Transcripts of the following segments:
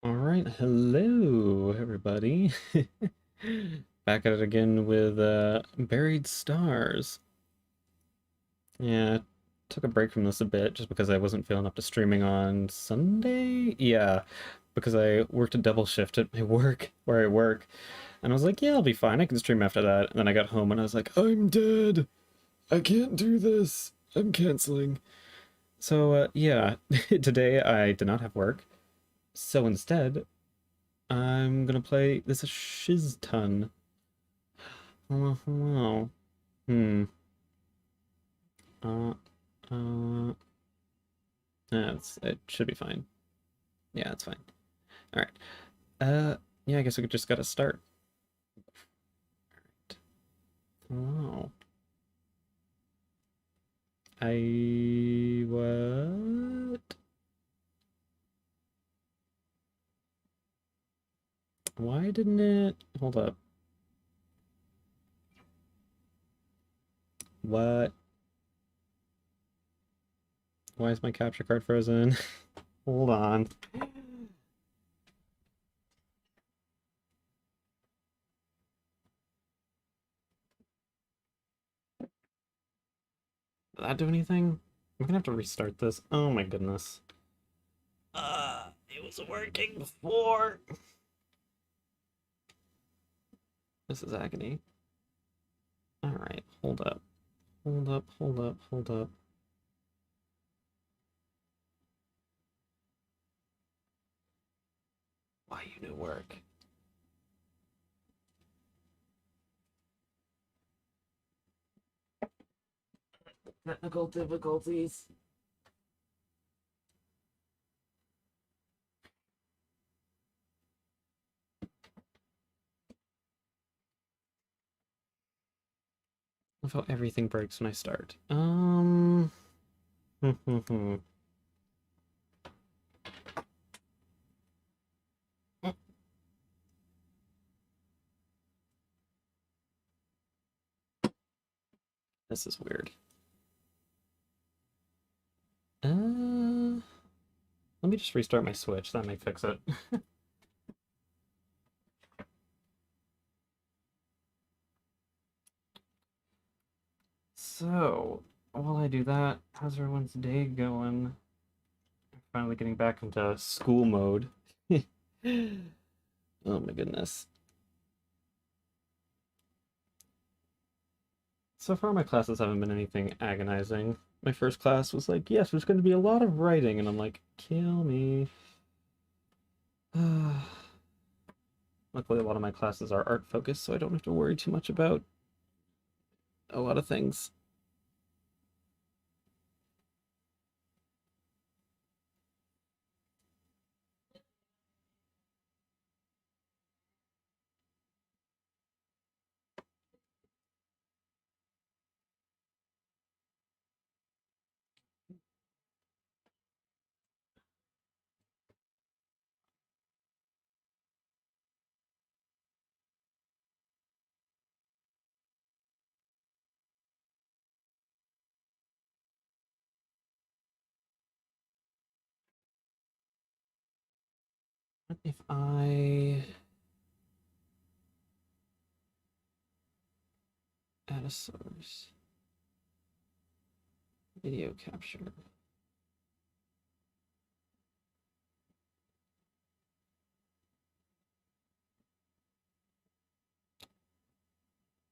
All right, hello everybody. Back at it again with Buried Stars. Yeah, took a break from this a bit just because I wasn't feeling up to streaming on Sunday. Yeah, because I worked a double shift at my work where I work, and I was like, yeah, I'll be fine. I can stream after that. And then I got home and I was like, I'm dead. I can't do this. I'm canceling. So yeah, today I did not have work. So instead, I'm gonna play this shiz ton. Wow. Hmm. Uh, uh, it should be fine. Yeah, it's fine. All right. Yeah, I guess we just gotta start. Wow. What? Why didn't it? Hold up. What? Why is my capture card frozen? Hold on. Did that do anything? I'm gonna have to restart this. Oh my goodness. It was working before. This is agony. All right, hold up. Hold up, hold up, hold up. Why you new work? Technical difficulties. I feel everything breaks when I start. This is weird. Let me just restart my Switch. That may fix it. So, while I do that, how's everyone's day going? Finally getting back into school mode. Oh my goodness. So far, my classes haven't been anything agonizing. My first class was like, yes, there's going to be a lot of writing, and I'm like, kill me. Luckily, a lot of my classes are art focused, so I don't have to worry too much about a lot of things. What if I add a source? Video capture.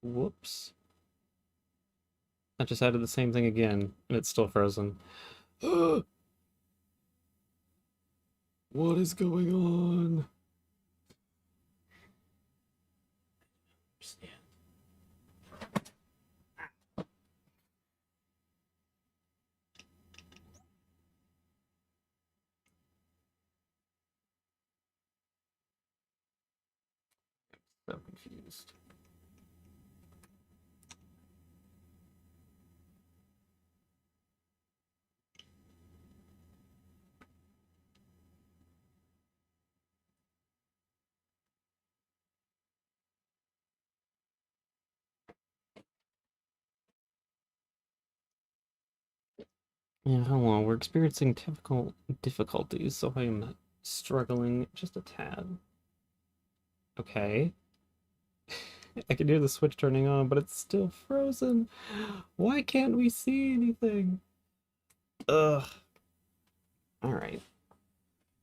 Whoops. I just added the same thing again, and it's still frozen. What is going on? So confused. Yeah, hello. We're experiencing typical difficulties, so I'm struggling just a tad. Okay. I can hear the switch turning on, but it's still frozen. Why can't we see anything? Ugh. Alright.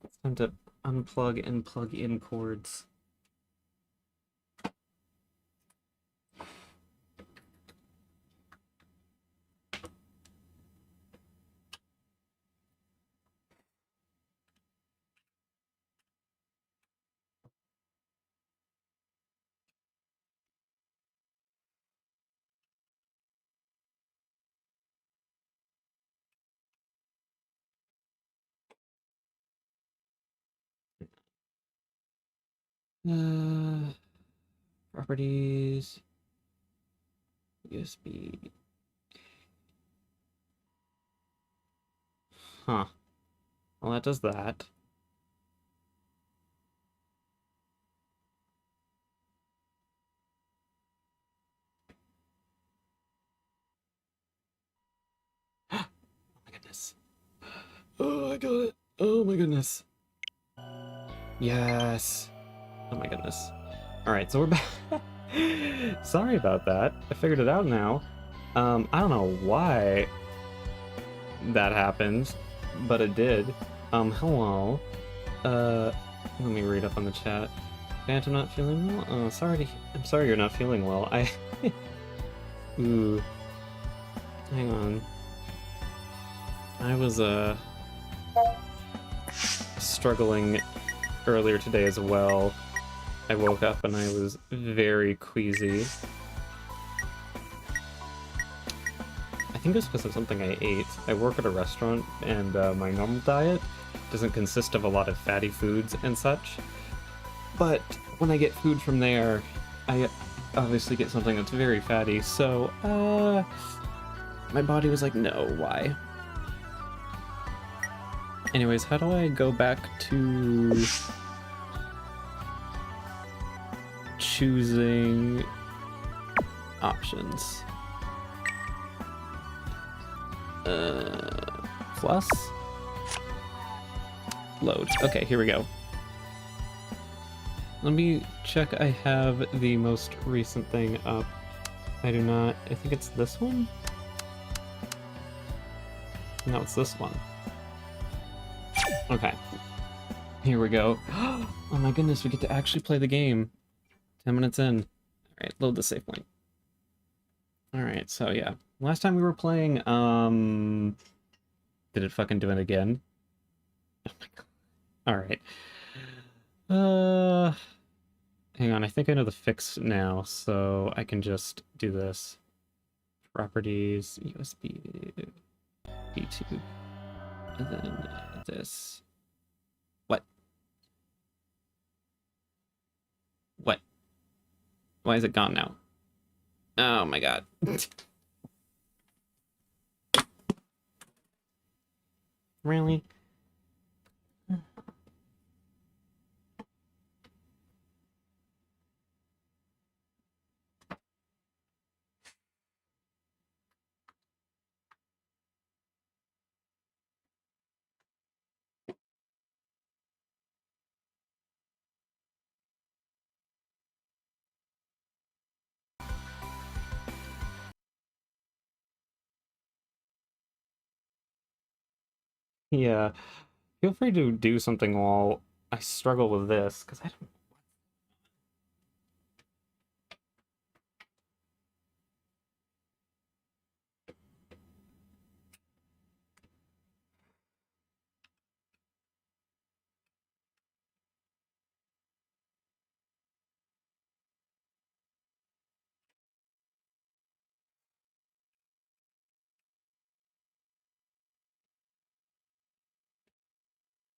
It's time to unplug and plug in cords. Uh, properties, USB. Huh. Well, that does that. Oh my goodness. Oh, I got it. Oh my goodness. Yes. Oh my goodness. Alright, so we're back. Sorry about that. I figured it out now. I don't know why that happened, but it did. Hello. Uh, Let me read up on the chat. Phantom not feeling well? I'm sorry you're not feeling well. Ooh. Hang on. I was, struggling earlier today as well. I woke up and I was very queasy. I think it's because of something I ate. I work at a restaurant, and my normal diet doesn't consist of a lot of fatty foods and such. But when I get food from there, I obviously get something that's very fatty, so, my body was like, no, why? Anyways, how do I go back to choosing options? Plus? Load. Okay, here we go. Let me check I have the most recent thing up. I do not. I think it's this one? No, it's this one. Okay. Here we go. Oh my goodness, we get to actually play the game. 10 minutes in. Alright, load the save point. Alright, so yeah. Last time we were playing, did it fucking do it again? Oh my god. Alright. Hang on, I think I know the fix now, so I can just do this. Properties, USB, B2, and then this. What? What? Why is it gone now? Oh my god. Really? Yeah. Feel free to do something while I struggle with this, because I don't...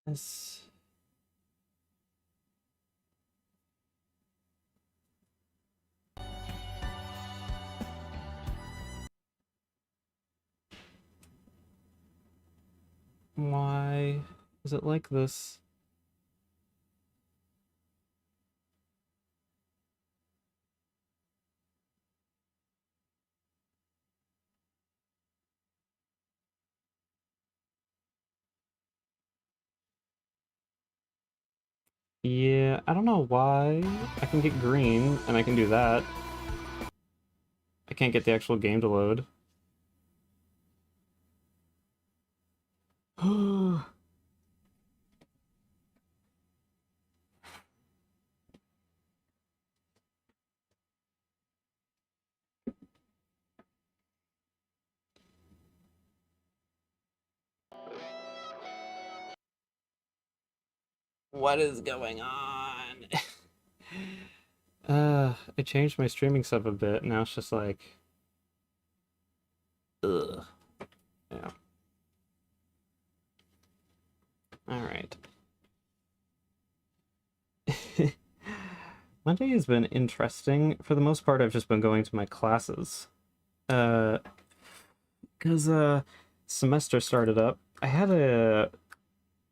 This... Why is it like this? Yeah, I don't know why. I can get green, and I can do that. I can't get the actual game to load. What is going on? I changed my streaming sub a bit. Now it's just like, ugh. Yeah. All right. Monday has been interesting. For the most part, I've just been going to my classes. Uh, because semester started up. I had a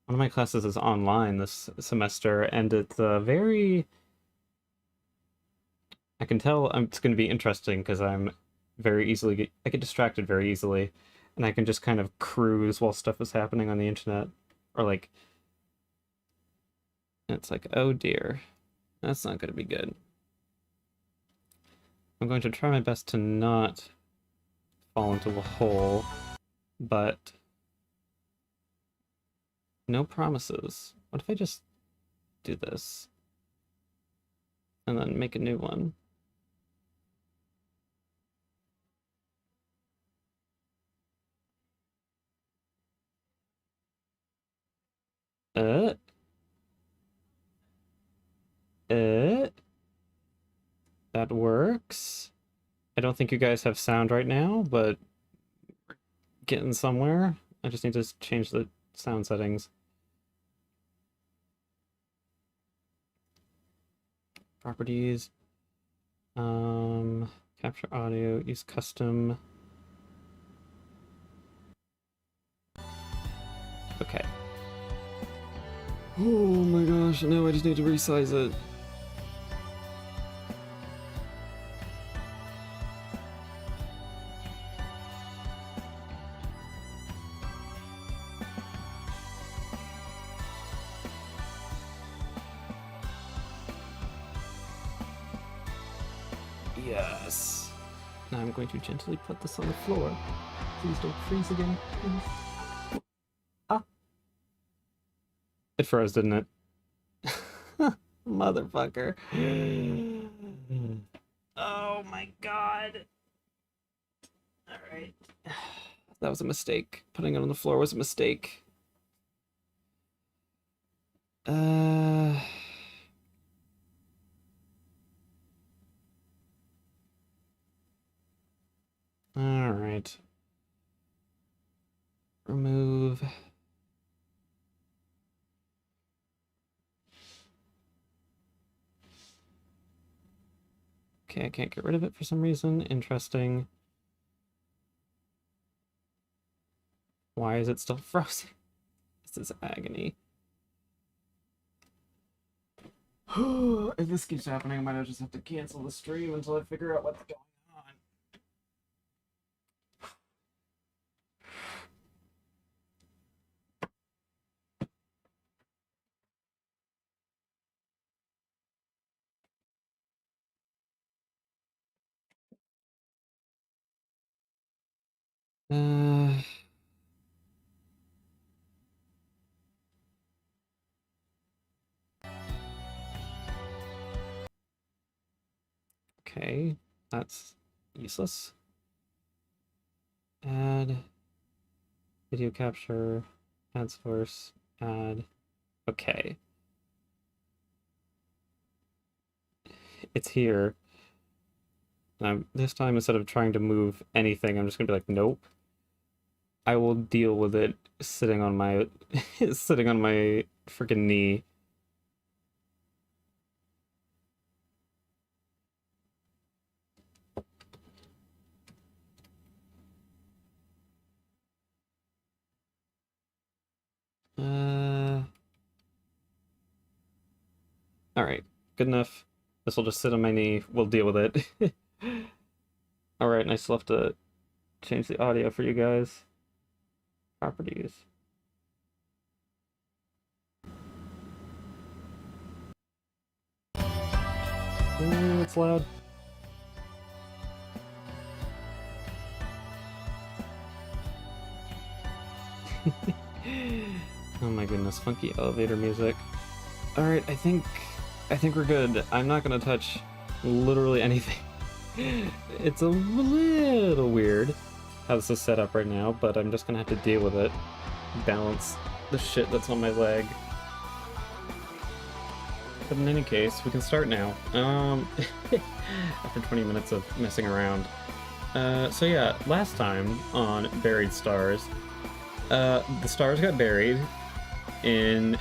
one of my classes is online this semester, and it's very. I can tell it's going to be interesting because I get distracted very easily, and I can just kind of cruise while stuff is happening on the internet, or like it's like, oh dear, that's not going to be good. I'm going to try my best to not fall into a hole, but no promises. What if I just do this and then make a new one? Uh, uh, that works. I don't think you guys have sound right now, but getting somewhere. I just need to change the sound settings. Properties. Capture audio, use custom. Okay. Oh my gosh, no, I just need to resize it. Yes. Now I'm going to gently put this on the floor. Please don't freeze again, please. Ah. It froze, didn't it? Motherfucker. Oh my god. Alright. That was a mistake. Putting it on the floor was a mistake. Uh... Alright. Remove. Okay, I can't get rid of it for some reason. Interesting. Why is it still frozen? This is agony. If this keeps happening, I might just have to cancel the stream until I figure out what's going on. Okay, that's useless. Add video capture, add source, add. Okay. It's here. This time, instead of trying to move anything, I'm just gonna be like, nope. I will deal with it sitting on my sitting on my freaking knee. Uh, all right, good enough. This will just sit on my knee. We'll deal with it. All right, and I still have to change the audio for you guys. Properties. that's loud. Oh my goodness, funky elevator music. Alright, I think we're good. I'm not gonna touch literally anything. It's a little weird how this is set up right now, but I'm just gonna have to deal with it. Balance the shit that's on my leg. But in any case, we can start now. After 20 minutes of messing around. So yeah, last time on Buried Stars, the stars got buried in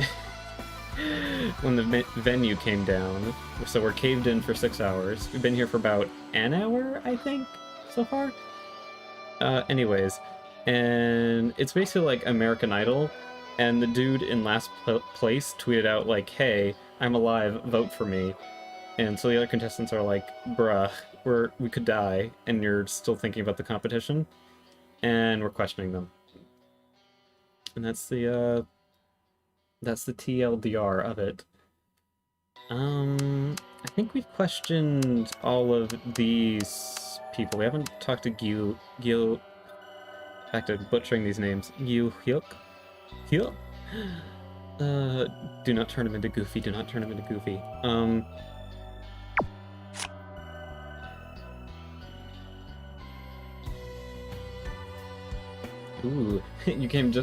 when the venue came down. So we're caved in for 6 hours. We've been here for about an hour, I think, so far. Anyways, and it's basically like American Idol, and the dude in last place tweeted out like, "Hey, I'm alive, vote for me." And so the other contestants are like, "Bruh, we could die, and you're still thinking about the competition," and we're questioning them. And that's the TLDR of it. I think we've questioned all of these people. We haven't talked to Gil. Back to butchering these names. Gil Hyuk. Hyuk. Do not turn him into Goofy. Do not turn him into Goofy. Ooh, you came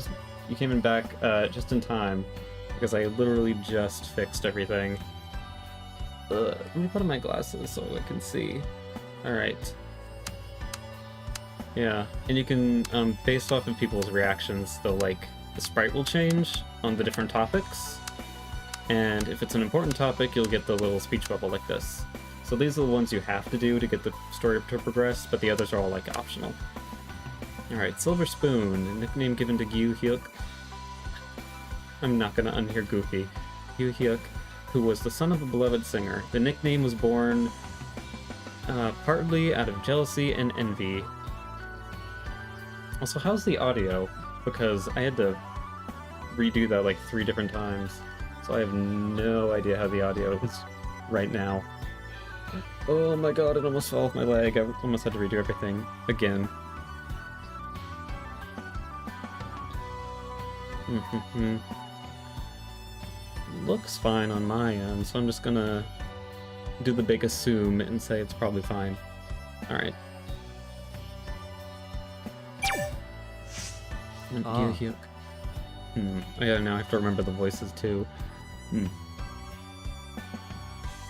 in back just in time, because I literally just fixed everything. Let me put on my glasses so I can see. Alright. Yeah, and you can, based off of people's reactions, the sprite will change on the different topics. And if it's an important topic, you'll get the little speech bubble like this. So these are the ones you have to do to get the story to progress, but the others are all, optional. Alright, Silver Spoon, a nickname given to Gyu Hyuk. I'm not gonna unhear Goofy. Gyu Hyuk, who was the son of a beloved singer. The nickname was born partly out of jealousy and envy. Also, how's the audio? Because I had to redo that 3 different times, so I have no idea how the audio is right now. Oh my god, it almost fell off my leg. I almost had to redo everything again. Looks fine on my end, so I'm just gonna do the big assume and say it's probably fine. Alright. Hyuk. Oh yeah, now I have to remember the voices too.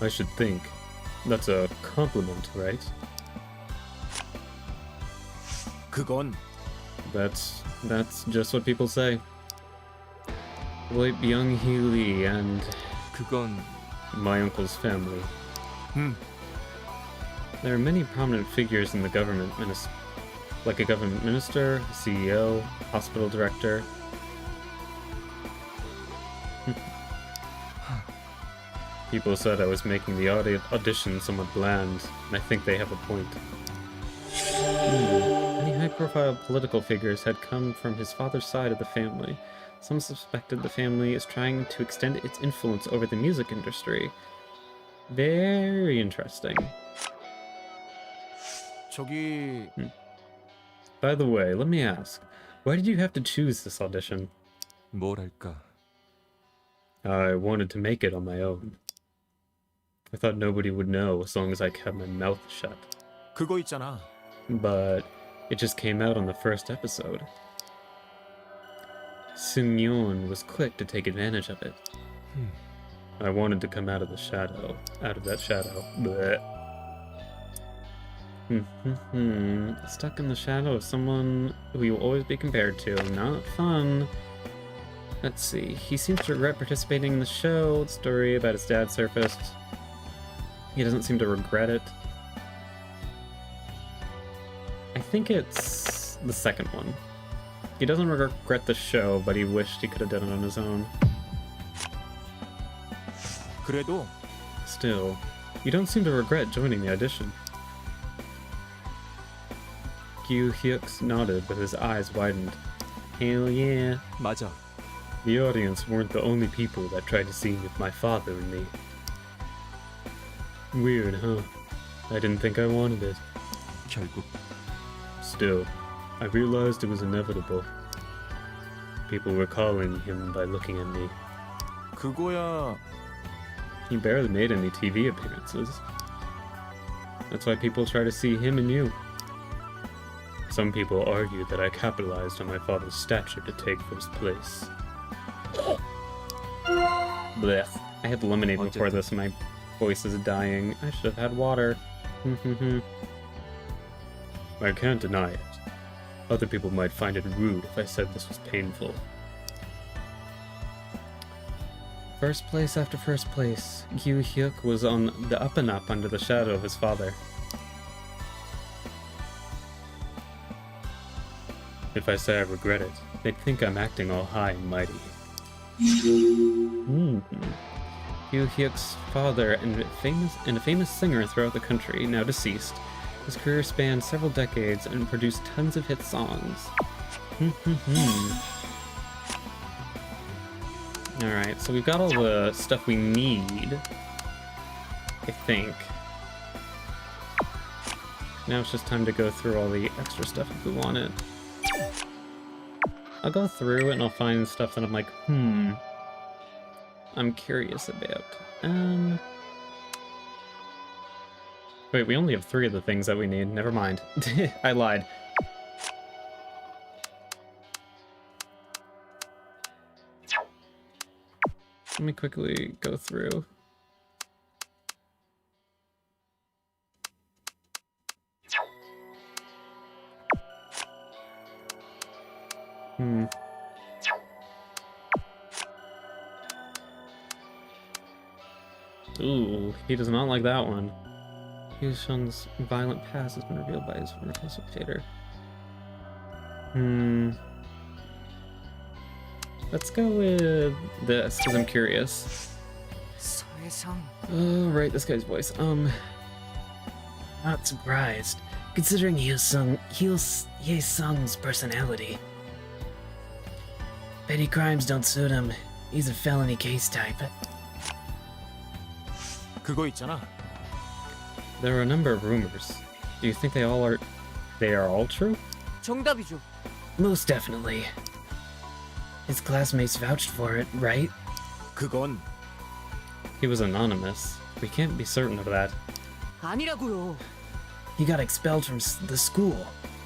I should think. That's a compliment, right? 그건 That's just what people say. Like Byung Hee Lee and 그건 my uncle's family. 음. There are many prominent figures in the government, like a government minister, CEO, hospital director. People said I was making the audition somewhat bland, and I think they have a point. Many high-profile political figures had come from his father's side of the family. Some suspected the family is trying to extend its influence over the music industry. Very interesting. 저기 By the way, let me ask, why did you have to choose this audition? 뭐랄까 I wanted to make it on my own. I thought nobody would know as long as I kept my mouth shut. 그거 있잖아. But it just came out on the first episode. Seung-yeon was quick to take advantage of it. I wanted to come out of that shadow. Blech. Stuck in the shadow of someone who you'll always be compared to. Not fun. Let's see. He seems to regret participating in the show. The story about his dad surfaced. He doesn't seem to regret it. I think it's the second one. He doesn't regret the show, but he wished he could have done it on his own. 그래도 Still, you don't seem to regret joining the audition. Gyu Hyuk nodded, but his eyes widened. Hell yeah. 맞아. The audience weren't the only people that tried to see with my father and me. Weird, huh? I didn't think I wanted it. 결국 Still, I realized it was inevitable. People were calling him by looking at me. 그거야. He barely made any TV appearances. That's why people try to see him and you. Some people argue that I capitalized on my father's stature to take first place. Blech. I had lemonade before this and my voice is dying. I should have had water. I can't deny it. Other people might find it rude if I said this was painful. First place after first place, Gyu Hyuk was on the up and up under the shadow of his father. If I say I regret it, they'd think I'm acting all high and mighty. Gyu Hyuk's father and a famous singer throughout the country, now deceased. His career spanned several decades and produced tons of hit songs. Alright, so we've got all the stuff we need, I think. Now it's just time to go through all the extra stuff if we want it. I'll go through and I'll find stuff that I'm like, I'm curious about. Wait, we only have 3 of the things that we need. Never mind. I lied. Let me quickly go through. Ooh, he does not like that one. Hyun-sung's violent past has been revealed by his former facilitator. Let's go with this, because I'm curious. Oh, right, this guy's voice. Not surprised, considering Hye-sung's personality. Petty crimes don't suit him. He's a felony case type. 그거 있잖아. There are a number of rumors. Do you think they are all true? 정답이죠. Most definitely. His classmates vouched for it, right? 그건 He was anonymous. We can't be certain of that. 아니라고요. He got expelled from the school.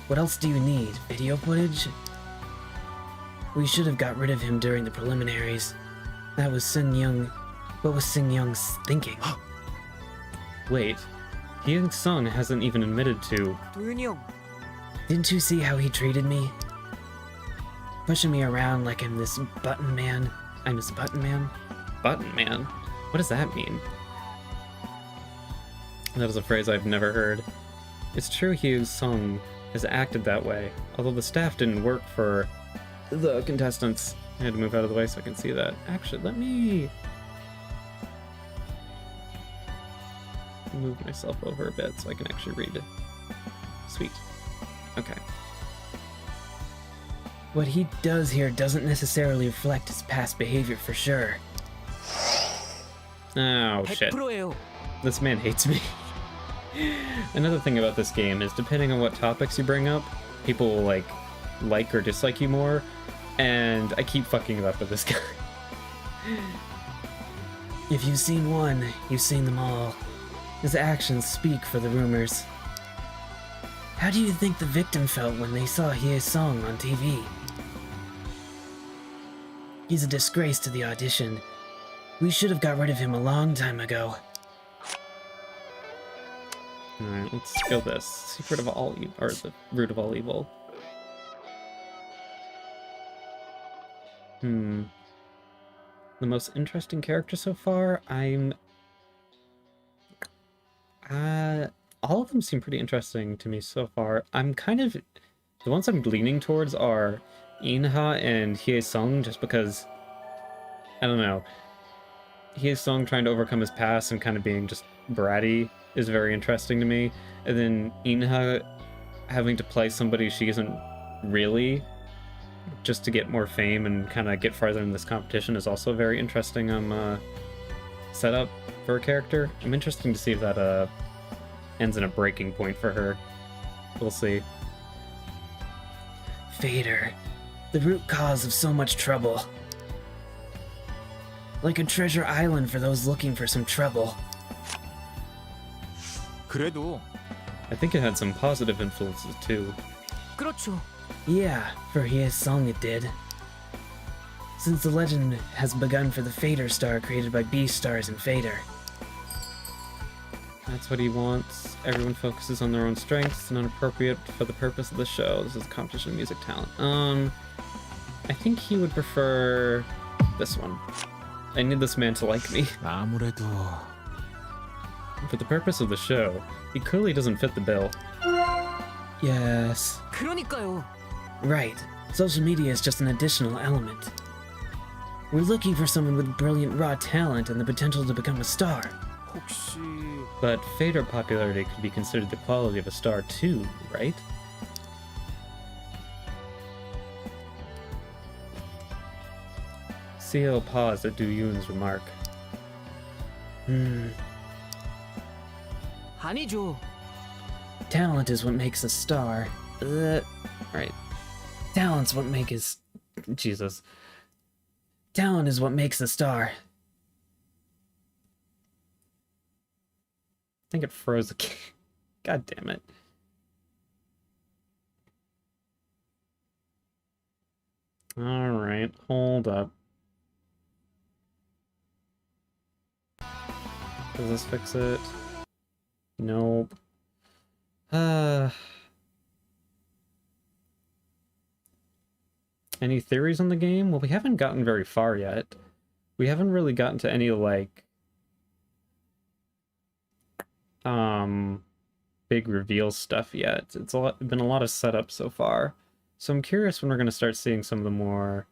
What else do you need? Video footage? We should have got rid of him during the preliminaries. That was Young. What was Young's thinking? Wait, Hyun-sung hasn't even admitted to... 도윤이 형, Didn't you see how he treated me? Pushing me around like I'm this button man. I'm this button man? Button Man? What does that mean? That is a phrase I've never heard. It's true Hyun-sung has acted that way, although the staff didn't work for the contestants. I had to move out of the way so I can see that. Actually, let me move myself over a bit so I can actually read it. Sweet. Okay. What he does here doesn't necessarily reflect his past behavior for sure. Oh, shit. 100%예요. This man hates me. Another thing about this game is depending on what topics you bring up, people will like or dislike you more, and I keep fucking it up with this guy. If you've seen one, you've seen them all. His actions speak for the rumors. How do you think the victim felt when they saw Hye-sung on TV? He's a disgrace to the audition. We should have got rid of him a long time ago. Alright, let's go this. Secret of all evil, or the root of all evil. The most interesting character so far, all of them seem pretty interesting to me so far. The ones I'm leaning towards are Inha and Hye-sung, just because, I don't know, Hye-sung trying to overcome his past and kind of being just bratty is very interesting to me. And then Inha having to play somebody she isn't really, just to get more fame and kind of get farther in this competition, is also very interesting setup for a character. I'm interested to see if that ends in a breaking point for her. We'll see. Fader, the root cause of so much trouble. Like a treasure island for those looking for some trouble. 그래도 I think it had some positive influences too. 그렇죠. Yeah, for his song it did. Since the legend has begun for the Fader star created by Beastars and Fader. That's what he wants. Everyone focuses on their own strengths and inappropriate for the purpose of the show. This is competition of music talent. I think he would prefer this one. I need this man to like me. 아무래도 For the purpose of the show, he clearly doesn't fit the bill. Yes. 그러니까요. Right. Social media is just an additional element. We're looking for someone with brilliant raw talent and the potential to become a star. 혹시 But Fader popularity could be considered the quality of a star too, right? CL paused at Du Yun's remark. 아니죠. Talent is what makes a star. Right. Talent's what makes his... Jesus. Talent is what makes a star. I think it froze the game. God damn it. Alright, hold up. Does this fix it? Nope. Any theories on the game? Well, we haven't gotten very far yet. We haven't really gotten to any, like, big reveal stuff yet. It's been a lot of setup so far. So I'm curious when we're going to start seeing some of the more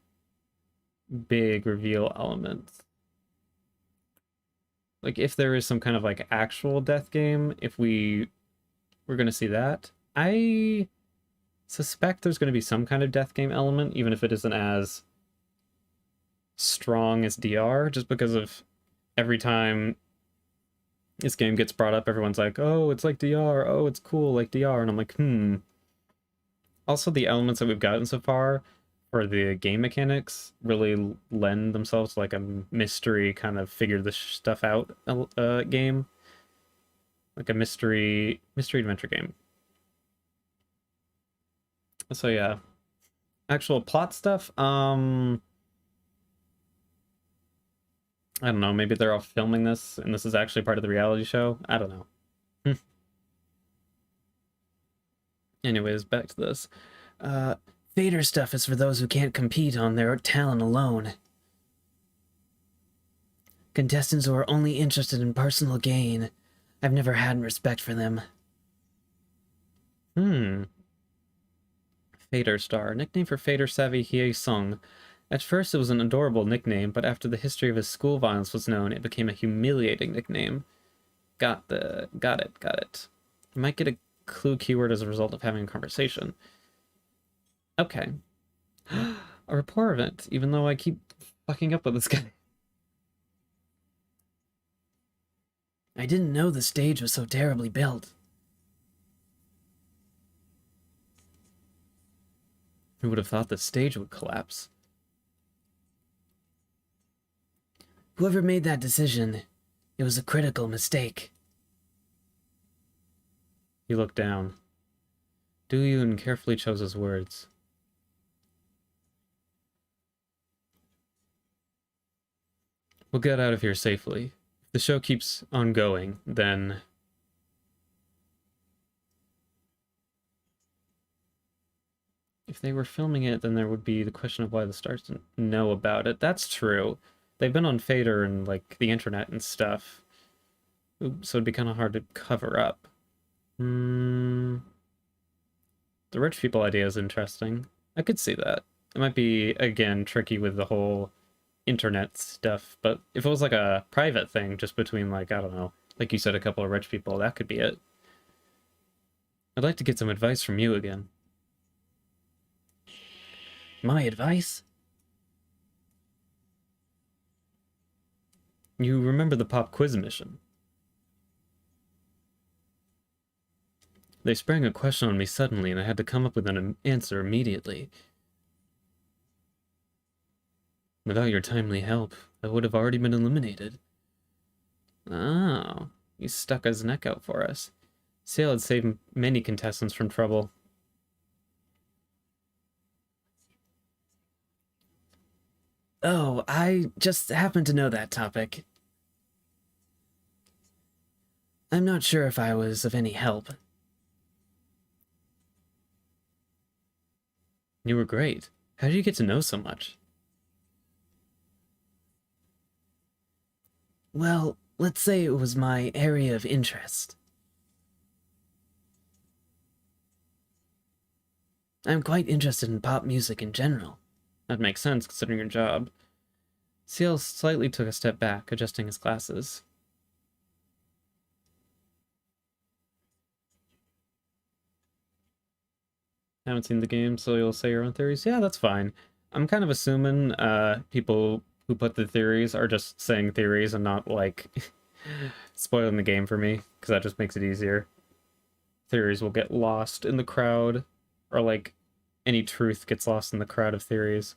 big reveal elements. Like, if there is some kind of, like, actual death game, if we're going to see that. I suspect there's going to be some kind of death game element, even if it isn't as strong as DR, just because of every time this game gets brought up, everyone's like, oh, it's like DR, oh, it's cool like DR, and I'm like, Also, the elements that we've gotten so far for the game mechanics really lend themselves to like a mystery kind of figure this stuff out game. Like a mystery adventure game. So yeah. Actual plot stuff, I don't know, maybe they're all filming this and this is actually part of the reality show. I don't know. Anyways, back to this. Fader stuff is for those who can't compete on their talent alone. Contestants who are only interested in personal gain. I've never had respect for them. Fader Star, nickname for Fader Savvy Hye Sung. At first it was an adorable nickname, but after the history of his school violence was known, it became a humiliating nickname. Got it. You might get a clue keyword as a result of having a conversation. Okay. A rapport event, even though I keep fucking up with this guy. I didn't know the stage was so terribly built. Who would have thought the stage would collapse? Whoever made that decision, it was a critical mistake. He looked down. Du Yun carefully chose his words. We'll get out of here safely. If the show keeps on going, then... If they were filming it, then there would be the question of why the stars didn't know about it. That's true. They've been on Fader and, like, the internet and stuff. So it'd be kind of hard to cover up. The rich people idea is interesting. I could see that. It might be, again, tricky with the whole internet stuff, but if it was like a private thing just between, like, I don't know, like you said, a couple of rich people, that could be it. I'd like to get some advice from you again. My advice? You remember the pop quiz mission? They sprang a question on me suddenly, and I had to come up with an answer immediately. Without your timely help, I would have already been eliminated. Oh, he stuck his neck out for us. Sale had saved many contestants from trouble. Oh, I just happen to know that topic. I'm not sure if I was of any help. You were great. How did you get to know so much? Well, let's say it was my area of interest. I'm quite interested in pop music in general. That makes sense, considering your job. Seal slightly took a step back, adjusting his glasses. Haven't seen the game, so you'll say your own theories? Yeah, that's fine. I'm kind of assuming people who put the theories are just saying theories and not, like, spoiling the game for me, because that just makes it easier. Theories will get lost in the crowd, or, like, any truth gets lost in the crowd of theories.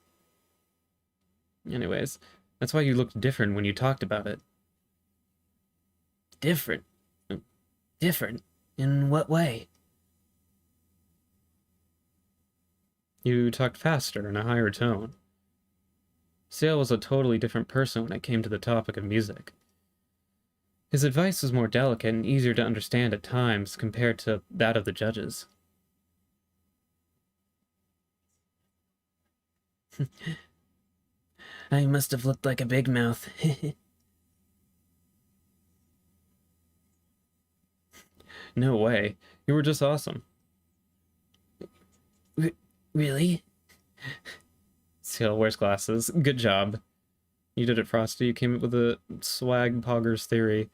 Anyways, that's why you looked different when you talked about it. Different? Different? In what way? You talked faster in a higher tone. Sale was a totally different person when it came to the topic of music. His advice was more delicate and easier to understand at times compared to that of the judges. I must have looked like a big mouth. No way. You were just awesome. Really? Sale wears glasses. Good job. You did it, Frosty. You came up with a swag poggers theory.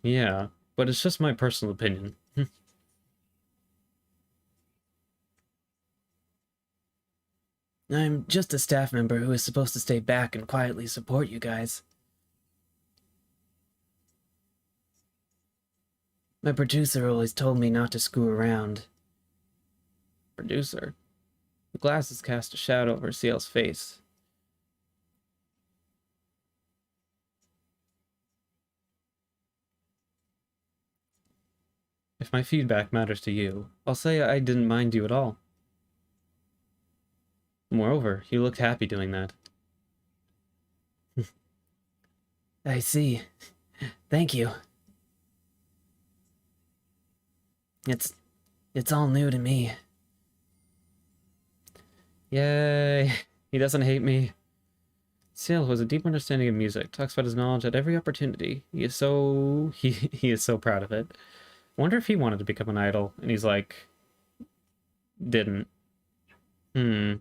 Yeah, but it's just my personal opinion. I'm just a staff member who is supposed to stay back and quietly support you guys. My producer always told me not to screw around. Producer. The glasses cast a shadow over Sale's face. If my feedback matters to you, I'll say I didn't mind you at all. Moreover, you looked happy doing that. I see. Thank you. It's all new to me. Yay! He doesn't hate me. Sale has a deep understanding of music, talks about his knowledge at every opportunity. He is so proud of it. Wonder if he wanted to become an idol, and he's like, didn't. Hmm.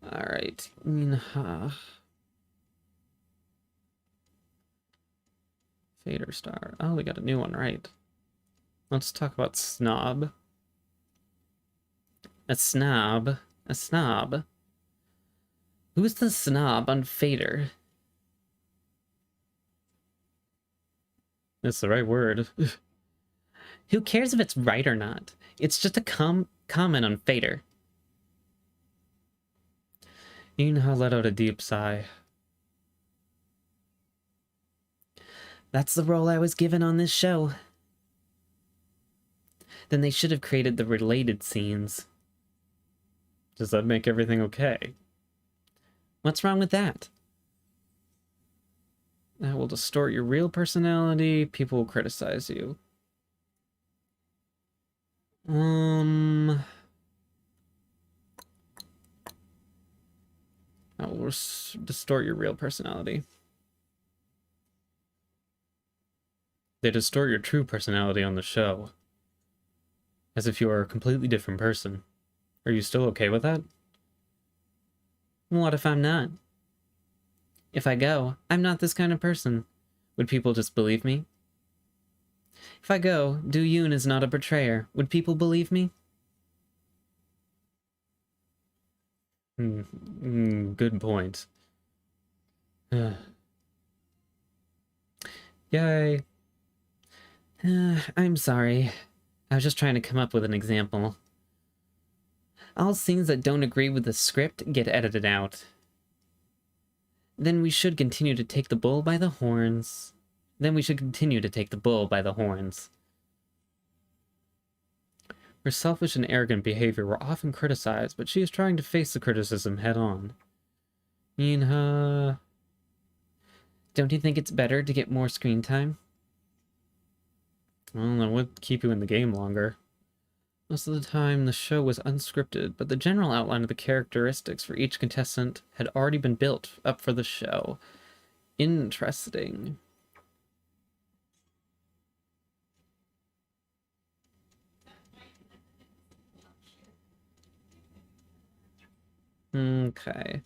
Alright. Fader Star. Oh, we got a new one, right. Let's talk about Snob. A snob. A snob. Who's the snob on Fader? That's the right word. Who cares if it's right or not? It's just a comment on Fader. Yunha let out a deep sigh. That's the role I was given on this show. Then they should have created the related scenes. Does that make everything okay? What's wrong with that? That will distort your real personality. People will criticize you. That will distort your real personality. They distort your true personality on the show. As if you are a completely different person. Are you still okay with that? What if I'm not? If I go, I'm not this kind of person. Would people just believe me? If I go, Do Yoon is not a betrayer. Would people believe me? Good point. Yay. I'm sorry. I was just trying to come up with an example. All scenes that don't agree with the script get edited out. Then we should continue to take the bull by the horns. Then we should continue to take the bull by the horns. Her selfish and arrogant behavior were often criticized, but she is trying to face the criticism head on. Minha... Don't you think it's better to get more screen time? Well, it would keep you in the game longer. Most of the time, the show was unscripted, but the general outline of the characteristics for each contestant had already been built up for the show. Interesting. Okay.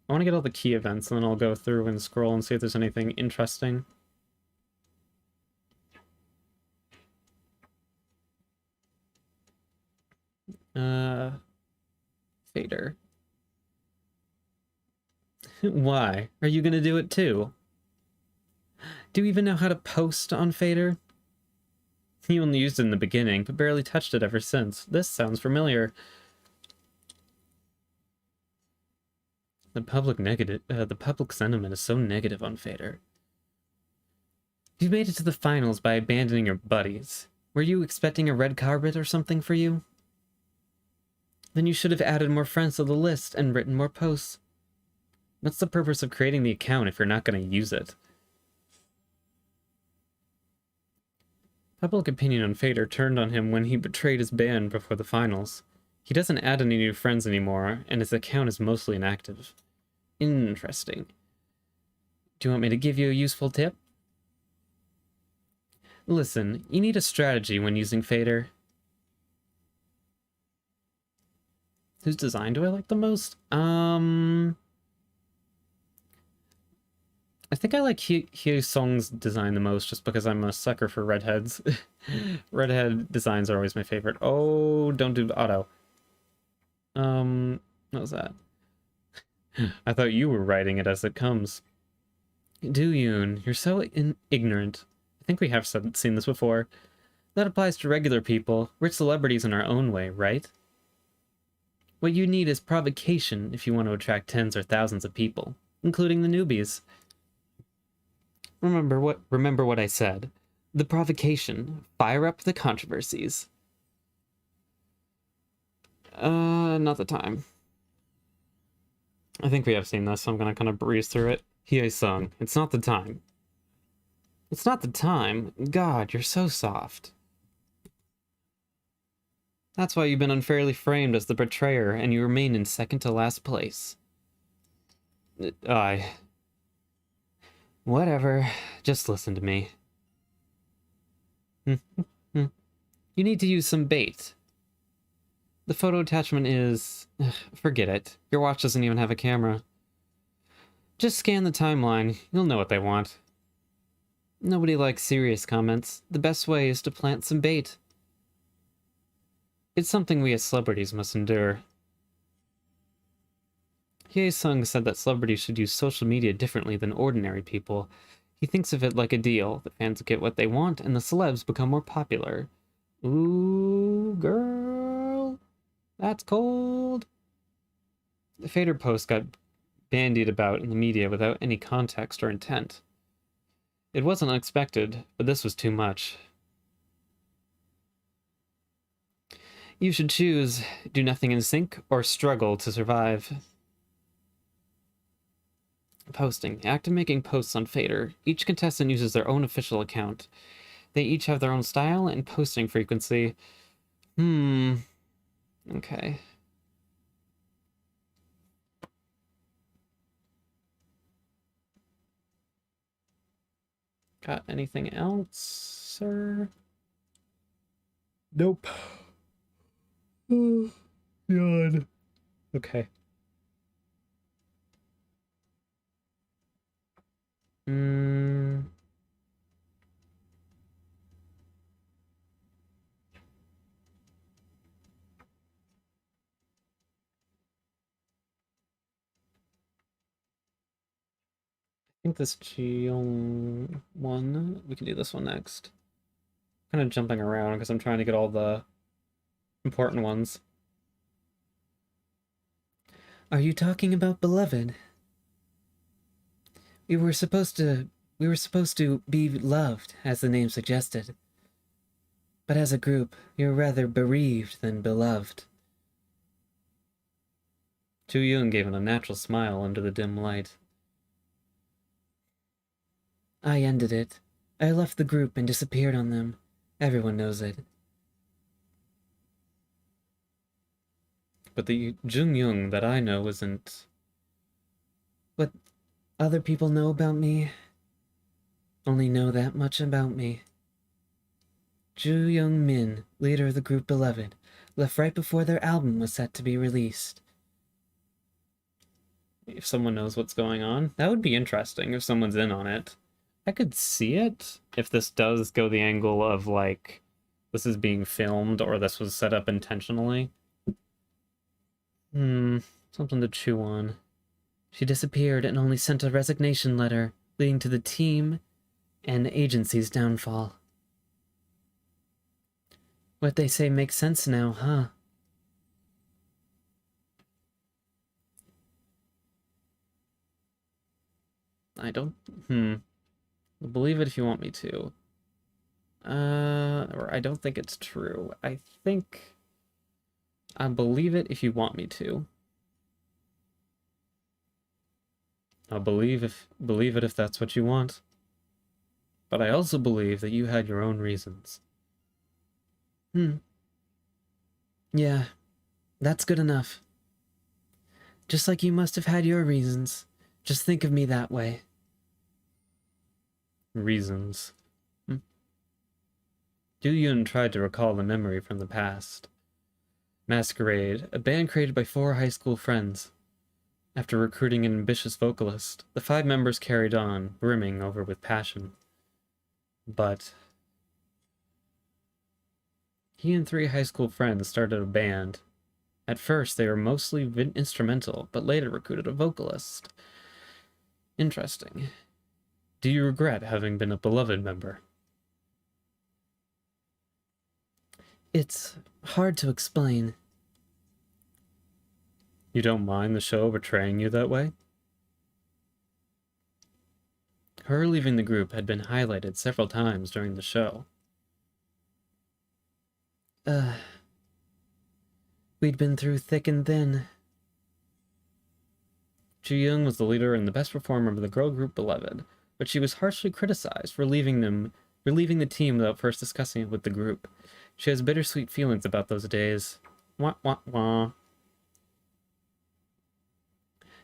I want to get all the key events, and then I'll go through and scroll and see if there's anything interesting. Fader. Why? Are you gonna do it too? Do you even know how to post on Fader? You only used it in the beginning, but barely touched it ever since. This sounds familiar. The public sentiment is so negative on Fader. You made it to the finals by abandoning your buddies. Were you expecting a red carpet or something for you? Then you should have added more friends to the list and written more posts. What's the purpose of creating the account if you're not going to use it? Public opinion on Fader turned on him when he betrayed his band before the finals. He doesn't add any new friends anymore, and his account is mostly inactive. Interesting. Do you want me to give you a useful tip? Listen, you need a strategy when using Fader. Whose design do I like the most? I think I like Hye Sung's design the most, just because I'm a sucker for redheads. Redhead designs are always my favorite. Oh, don't do auto. What was that? I thought you were writing it as it comes. Do-yoon, you're so ignorant. I think we have seen this before. That applies to regular people. We're celebrities in our own way, right? What you need is provocation if you want to attract tens or thousands of people, including the newbies. Remember what I said. The provocation. Fire up the controversies. Not the time. I think we have seen this, so I'm gonna kind of breeze through it. Hye Sung, it's not the time. It's not the time? God, you're so soft. That's why you've been unfairly framed as the betrayer, and you remain in second to last place. Whatever. Just listen to me. You need to use some bait. The photo attachment is... Forget it. Your watch doesn't even have a camera. Just scan the timeline. You'll know what they want. Nobody likes serious comments. The best way is to plant some bait. It's something we as celebrities must endure. Hye Sung said that celebrities should use social media differently than ordinary people. He thinks of it like a deal. The fans get what they want, and the celebs become more popular. Ooh, girl. That's cold. The Fader post got bandied about in the media without any context or intent. It wasn't unexpected, but this was too much. You should choose do nothing in sync or struggle to survive. Posting. The act of making posts on Fader. Each contestant uses their own official account. They each have their own style and posting frequency. Okay. Got anything else, sir? Nope. Oh, God. Okay. think this Cheong one, we can do this one next. Kind of jumping around because I'm trying to get all the important ones. Are you talking about Beloved? We were supposed to be loved, as the name suggested. But as a group, you're rather bereaved than beloved. Chu Yun gave an unnatural smile under the dim light. I ended it. I left the group and disappeared on them. Everyone knows it. But the Jung Young that I know isn't... What other people know about me only know that much about me. Ju Young Min, leader of the group Beloved, left right before their album was set to be released. If someone knows what's going on, that would be interesting if someone's in on it. I could see it if this does go the angle of, like, this is being filmed or this was set up intentionally. Something to chew on. She disappeared and only sent a resignation letter, leading to the team and agency's downfall. What they say makes sense now, huh? I don't... Believe it if you want me to. Or I don't think it's true. I think... I believe it if you want me to. I'll believe it if that's what you want. But I also believe that you had your own reasons. Yeah, that's good enough. Just like you must have had your reasons. Just think of me that way. Reasons. Du Yun tried to recall the memory from the past. Masquerade, a band created by 4 high school friends. After recruiting an ambitious vocalist, the 5 members carried on, brimming over with passion. But he and 3 high school friends started a band. At first, they were mostly instrumental, but later recruited a vocalist. Interesting. Do you regret having been a Beloved member? It's hard to explain. You don't mind the show betraying you that way? Her leaving the group had been highlighted several times during the show. We'd been through thick and thin. Ju Young was the leader and the best performer of the girl group Beloved, but she was harshly criticized for leaving the team without first discussing it with the group. She has bittersweet feelings about those days. Wah wah wah.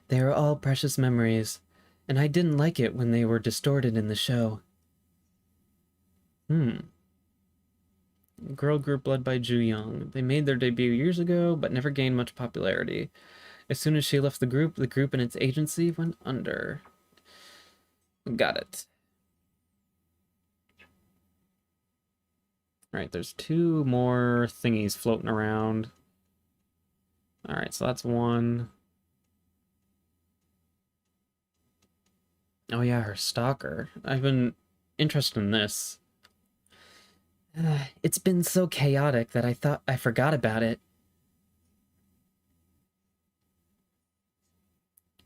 They are all precious memories, and I didn't like it when they were distorted in the show. Girl group led by Ju Young. They made their debut years ago, but never gained much popularity. As soon as she left the group and its agency went under. Got it. Alright, there's 2 more thingies floating around. Alright, so that's 1. Oh yeah, her stalker. I've been interested in this. It's been so chaotic that I thought I forgot about it.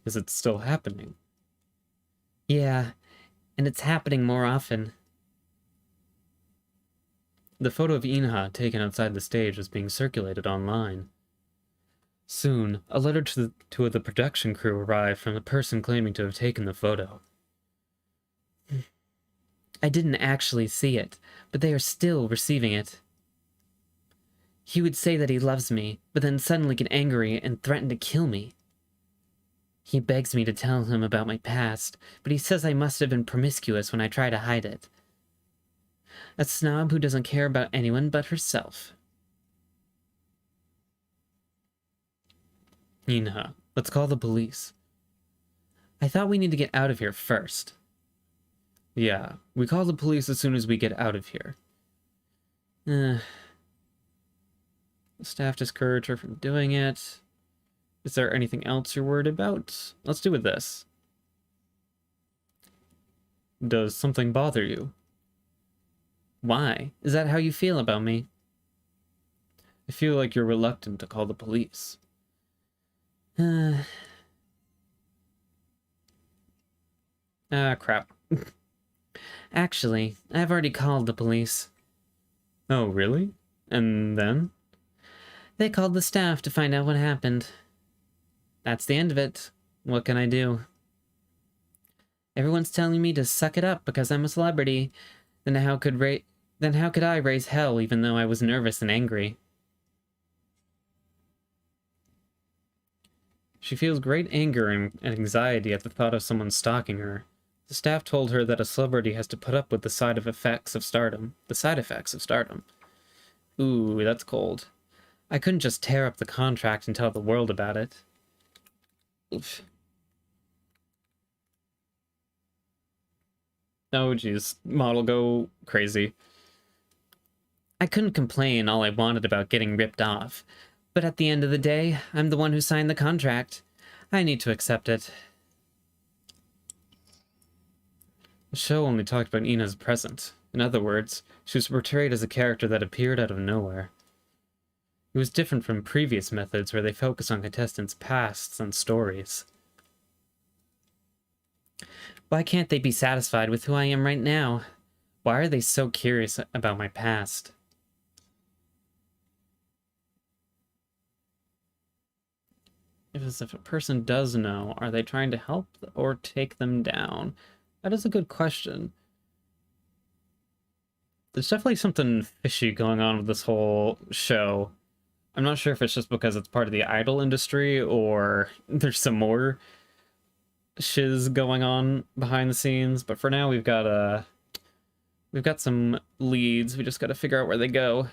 Is it still happening? Yeah, and it's happening more often. The photo of Inha taken outside the stage was being circulated online. Soon, a letter to the production crew arrived from the person claiming to have taken the photo. I didn't actually see it, but they are still receiving it. He would say that he loves me, but then suddenly get angry and threaten to kill me. He begs me to tell him about my past, but he says I must have been promiscuous when I try to hide it. A snob who doesn't care about anyone but herself. Inha, let's call the police. I thought we need to get out of here first. Yeah, we call the police as soon as we get out of here. Uh, The staff discouraged her from doing it. Is there anything else you're worried about? Let's do with this. Does something bother you? Why? Is that how you feel about me? I feel like you're reluctant to call the police. Crap. Actually, I've already called the police. Oh, really? And then? They called the staff to find out what happened. That's the end of it. What can I do? Everyone's telling me to suck it up because I'm a celebrity. Then how could I raise hell even though I was nervous and angry? She feels great anger and anxiety at the thought of someone stalking her. The staff told her that a celebrity has to put up with the side effects of stardom. The side effects of stardom. Ooh, that's cold. I couldn't just tear up the contract and tell the world about it. Oof. Oh, geez. Model go crazy. I couldn't complain all I wanted about getting ripped off. But at the end of the day, I'm the one who signed the contract. I need to accept it. The show only talked about Ina's present. In other words, she was portrayed as a character that appeared out of nowhere. It was different from previous methods where they focus on contestants' pasts and stories. Why can't they be satisfied with who I am right now? Why are they so curious about my past? If a person does know, are they trying to help or take them down? That is a good question. There's definitely something fishy going on with this whole show. I'm not sure if it's just because it's part of the idol industry or there's some more shiz going on behind the scenes, but for now we've got some leads. We just got to figure out where they go.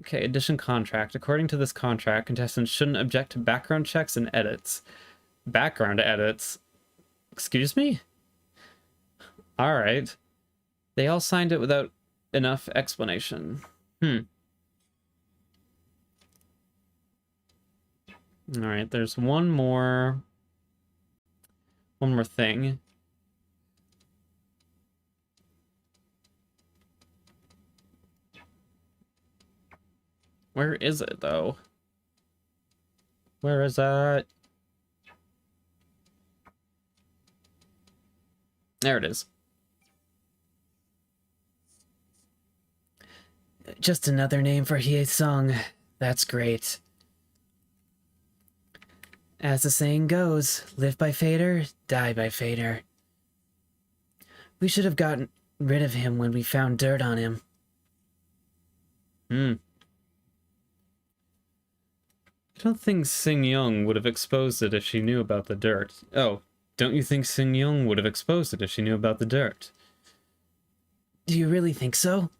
Okay, addition contract. According to this contract, contestants shouldn't object to background checks and edits. Background edits? Excuse me? Alright. They all signed it without enough explanation. Alright, there's one more thing. Where is it, though? Where is that? There it is. Just another name for Hye-sung. That's great. As the saying goes, live by Fader, die by Fader. We should have gotten rid of him when we found dirt on him. I don't think Sing Young would have exposed it if she knew about the dirt. Oh, don't you think Sing Young would have exposed it if she knew about the dirt? Do you really think so?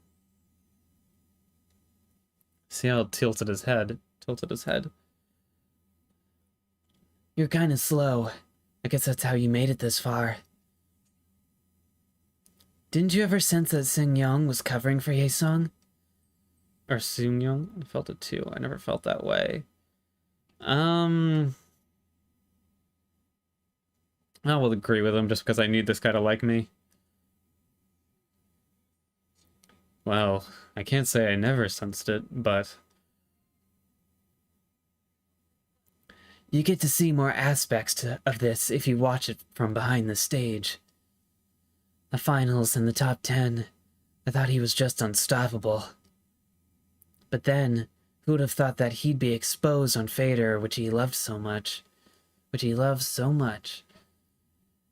See how it tilted his head? You're kinda slow. I guess that's how you made it this far. Didn't you ever sense that Sing Young was covering for Hye-sung? Or Sung Young? I felt it too. I never felt that way. I will agree with him just because I need this guy to like me. Well, I can't say I never sensed it, but... You get to see more aspects of this if you watch it from behind the stage. The finals and the top 10, I thought he was just unstoppable. But then, who would have thought that he'd be exposed on Fader, which he loved so much.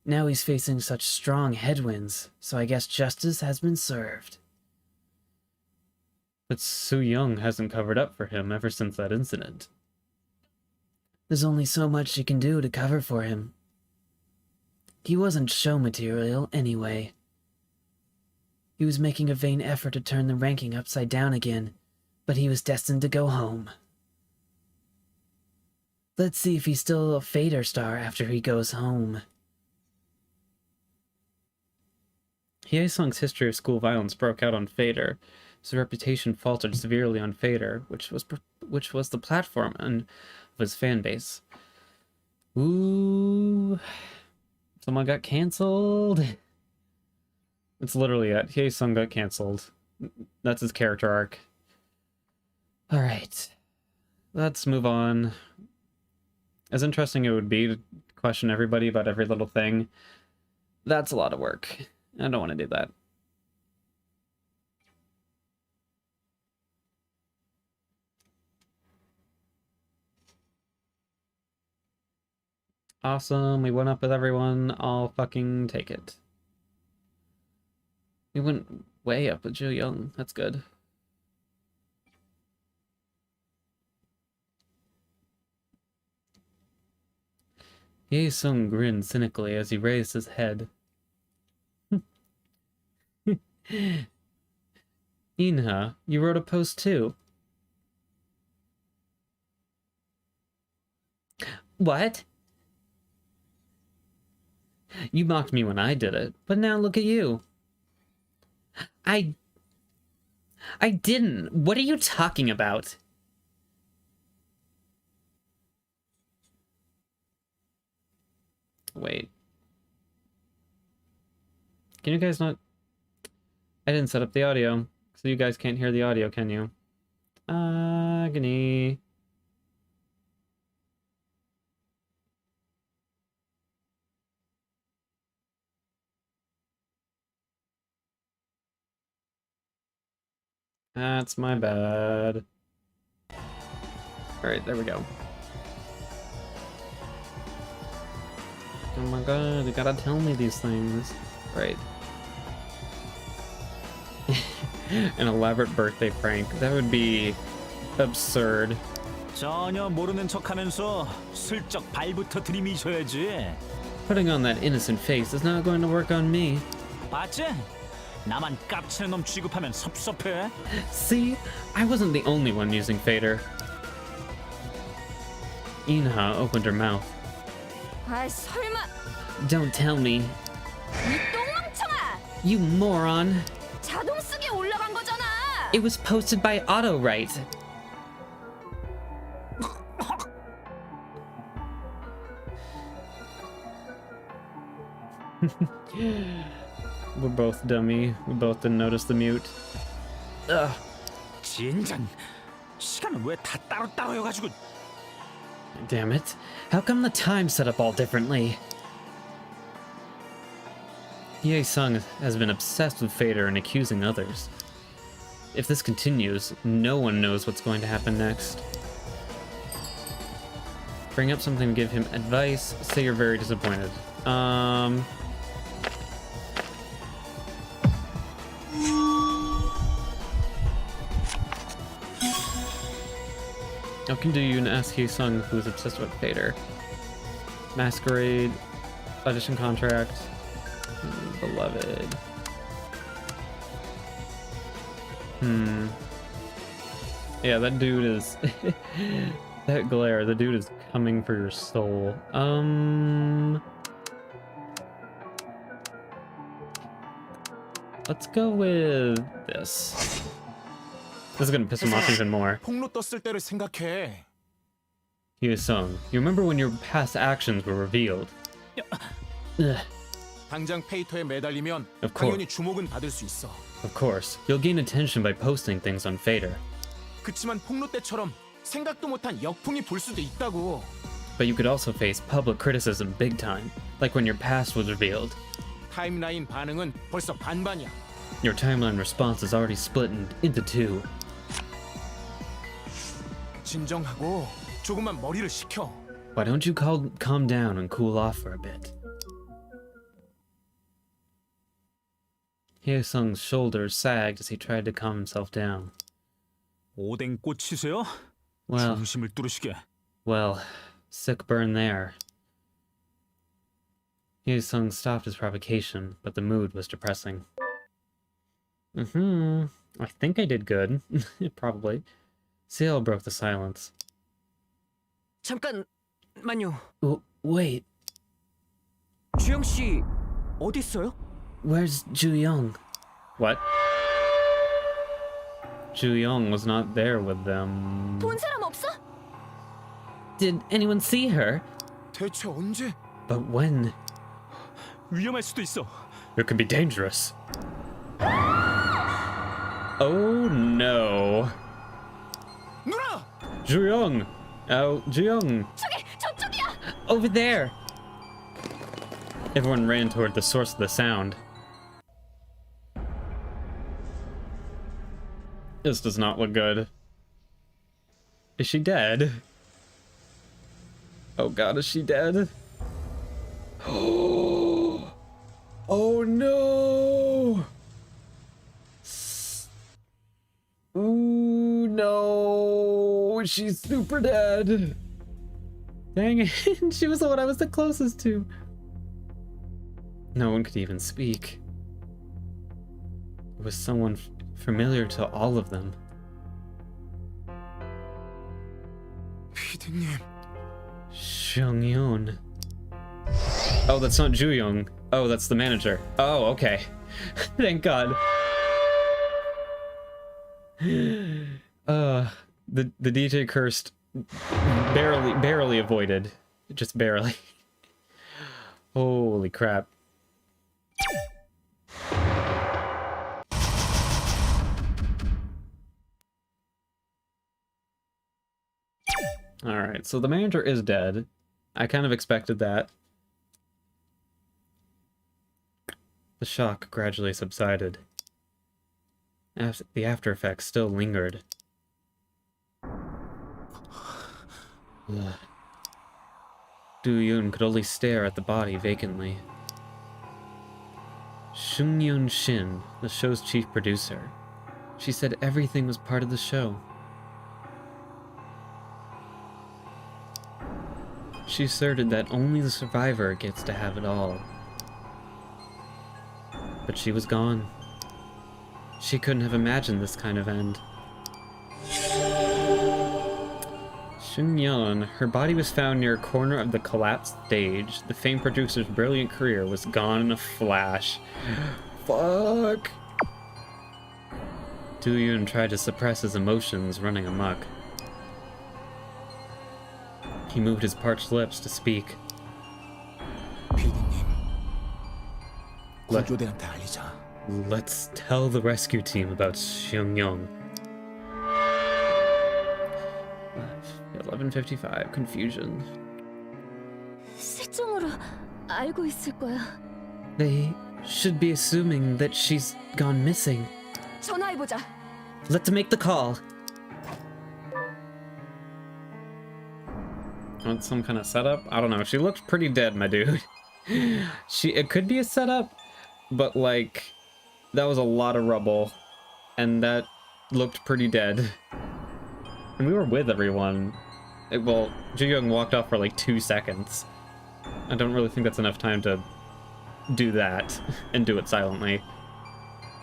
Now he's facing such strong headwinds, so I guess justice has been served. But Soo Young hasn't covered up for him ever since that incident. There's only so much you can do to cover for him. He wasn't show material anyway. He was making a vain effort to turn the ranking upside down again, but he was destined to go home. Let's see if he's still a Fader star after he goes home. Hye-sung's history of school violence broke out on Fader. His reputation faltered severely on Fader, which was the platform of his fan base. Ooh, someone got canceled. It's literally it. Hye-sung got cancelled. That's his character arc. Alright. Let's move on. As interesting it would be to question everybody about every little thing, that's a lot of work. I don't want to do that. Awesome, we went up with everyone. I'll fucking take it. We went way up with Ju Young. That's good. Ye-sung grinned cynically as he raised his head. Inha, you wrote a post too. What? You mocked me when I did it, but now look at you. I didn't. What are you talking about? Wait. Can you guys not... I didn't set up the audio, so you guys can't hear the audio, can you? Agony. That's my bad. Alright, there we go. Oh my god, you gotta tell me these things. Right. An elaborate birthday prank. That would be absurd. 전혀 모르는 척하면서 슬쩍 발부터 들이미셔야지. Putting on that innocent face is not going to work on me. 봤지? 나만 깝치는 놈 취급하면 섭섭해. See? I wasn't the only one using Fader. Inha opened her mouth. 아, 설마 Don't tell me. 이 똥멍청아! You moron. 자동 쓰기에 올라간 거잖아. It was posted by AutoWrite. We're both dummy. We both didn't notice the mute. Ugh. 진짠. 시간은 왜 다 따로따로 해가지고. Damn it. How come the time's set up all differently? Ye-sung has been obsessed with Fader and accusing others. If this continues, no one knows what's going to happen next. Bring up something to give him advice. Say you're very disappointed. I can do you and ask Ye-sung, who's obsessed with Fader. Masquerade, audition contract, beloved. Yeah, that dude is... that glare, the dude is coming for your soul. Let's go with this. This is gonna piss him off even more. 폭로 떴을 때를 생각해. Ye-sung, you remember when your past actions were revealed? Ugh. 당장 페이터에 매달리면 Of course. 당연히 주목은 받을 수 있어. Of course, you'll gain attention by posting things on Fader. 그치만 폭로 때처럼 생각도 못한 역풍이 불 수도 있다고. But you could also face public criticism big time, like when your past was revealed. 타임라인 반응은 벌써 반반이야. Your timeline response is already split into two. 진정하고 조금만 머리를 식혀. Why don't you calm down and cool off for a bit? Hye-sung's shoulders sagged as he tried to calm himself down. 오뎅 꽂히세요? Well, 중심을 뚫으시게. well, sick burn there. Hye-sung stopped his provocation, but the mood was depressing. I think I did good. Probably. Seo broke the silence. 잠깐만요. Wait, 주영 씨 어디 있어요? where's Ju Young? What? Ju Young was not there with them. 본 사람 없어? Did anyone see her? 대체 언제? But when? 위험할 수도 있어. It could be dangerous. Oh no. 누나! Juyong! Oh, Juyong! 저기 저쪽이야. Over there! Everyone ran toward the source of the sound. This does not look good. Is she dead? Oh god, is she dead? Oh no! Ooh, no! She's super dead! Dang it, she was the one I was the closest to. No one could even speak. It was someone familiar to all of them. 피디님. Xiongyon. Oh, that's not Juyong. Oh, that's the manager. Oh, okay. Thank God. The DJ cursed barely avoided. Just barely. Holy crap. Alright, so the manager is dead. I kind of expected that. The shock gradually subsided. The after effects still lingered. Ugh. Du-Yun could only stare at the body vacantly. Shungyun Shin, the show's chief producer. She said everything was part of the show. She asserted that only the survivor gets to have it all. But she was gone. She couldn't have imagined this kind of end. Shunyeon, her body was found near a corner of the collapsed stage. The famed producer's brilliant career was gone in a flash. Fuck! Do-Yoon tried to suppress his emotions running amok. He moved his parched lips to speak. 피디님. 구조대한테 알리자. Let's tell the rescue team about Xiongyeong. 11:55, confusion. 실종으로 알고 있을 거야. They should be assuming that she's gone missing. 전화해보자. Let's make the call. Want some kind of setup? I don't know. She looked pretty dead, my dude. It could be a setup, but like that was a lot of rubble, and that looked pretty dead. And we were with everyone. Well, Ji-young walked off for like 2 seconds. I don't really think that's enough time to do that and do it silently.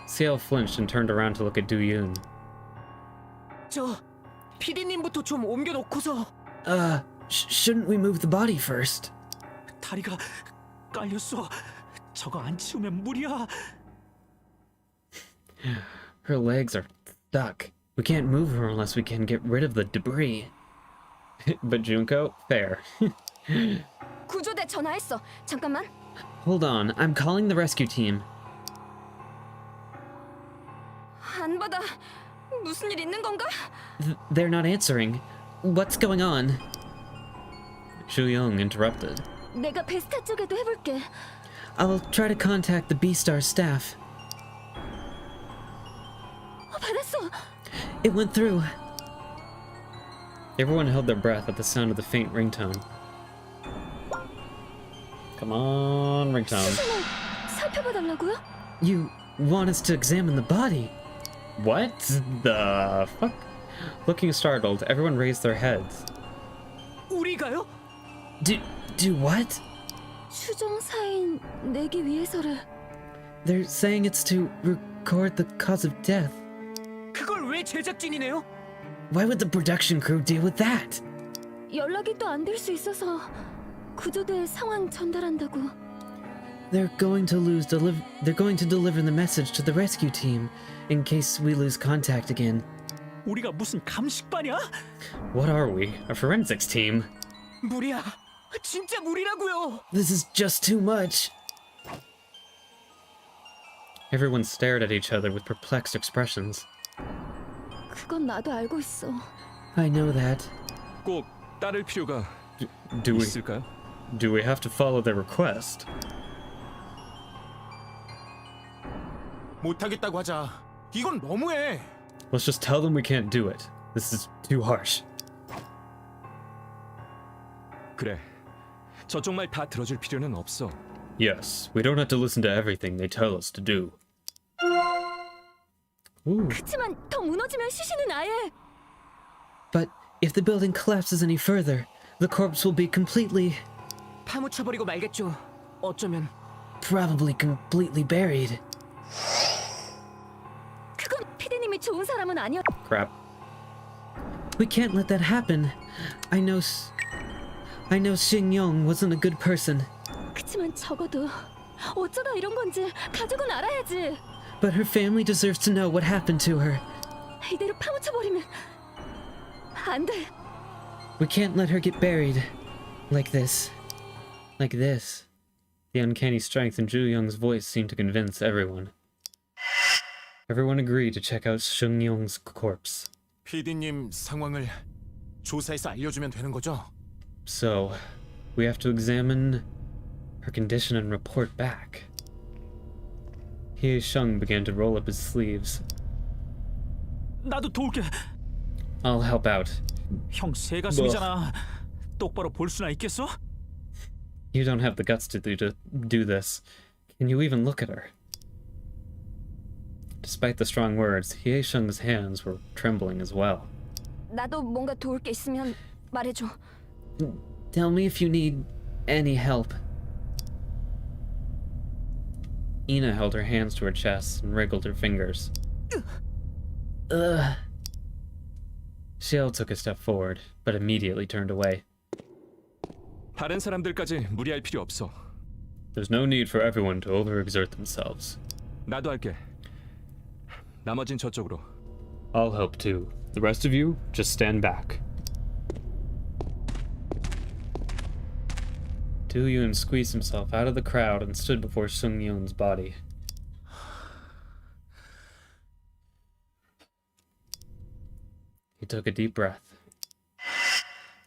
Ciel flinched and turned around to look at Do-yoon. 저 피디님부터 좀 옮겨놓고서. Shouldn't we move the body first? 다리가 깔렸어. 저거 안 치우면 무리야. Her legs are stuck. We can't move her unless we can get rid of the debris. But Junko, fair. 구조대 전화했어. 잠깐만. Hold on, I'm calling the rescue team. 안 받아. 무슨 일 있는 건가? They're not answering. What's going on? Ju-young interrupted. 내가 베스타 쪽에도 해볼게. I'll try to contact the B-Star staff. 받았어. It went through. Everyone held their breath at the sound of the faint ringtone. Come on, ringtone. 수준을 살펴봐달라고요? You want us to examine the body? What the fuck? Looking startled, everyone raised their heads. 우리가요? Do what? 추정 사인 내기 위해서래. They're saying it's to record the cause of death. 그걸 왜 제작진이네요? Why would the production crew deal with that? 연락이 또 안 될 수 있어서 구조대 상황 전달한다고. They're going to deliver the message to the rescue team in case we lose contact again. 우리가 무슨 감식반이야? What are we? A forensics team? 무리야. 진짜 무리라고요. This is just too much. Everyone stared at each other with perplexed expressions. 그건 나도 알고 있어. I know that. 꼭 따를 필요가 Do we 있을까요? have to follow their request? 못하겠다고 하자. 이건 너무해. Let's just tell them we can't do it. This is too harsh. 그래. 저쪽 말 다 들어줄 필요는 없어. Yes, we don't have to listen to everything they tell us to do. Ooh. 그치만 더 무너지면 시신은 아예. But if the building collapses any further, the corpse will be completely, 파묻혀버리고 말겠죠. 어쩌면. probably completely buried. 그건 피디님이 좋은 사람은 아니었. Crap. We can't let that happen. I know Xing Yong wasn't a good person, 그치만 적어도 어쩌다 이런 건지 가족은 알아야지. but her family deserves to know what happened to her. 이대로 파묻혀버리면 안 돼. We can't let her get buried like this. Like this. The uncanny strength in Ju Young's voice seemed to convince everyone. Everyone agreed to check out Shung Yong's corpse. 피디님 상황을 조사해서 알려주면 되는 거죠? So, we have to examine her condition and report back. Hye Shung began to roll up his sleeves. 나도 도울게. I'll help out. 형 새가슴이잖아. 똑바로 볼 수나 있겠어? You don't have the guts to do this. Can you even look at her? Despite the strong words, Hye Shung's hands were trembling as well. 나도 뭔가 도울 게 있으면 말해줘. Tell me if you need any help. Ina held her hands to her chest and wriggled her fingers. Ugh. Xiao took a step forward, but immediately turned away. 다른 사람들까지 무리할 필요 없어. There's no need for everyone to overexert themselves. 나도 할게. 나머진 저쪽으로. I'll help too. The rest of you, just stand back. Du Yun squeezed himself out of the crowd and stood before Sung Yun's body. He took a deep breath.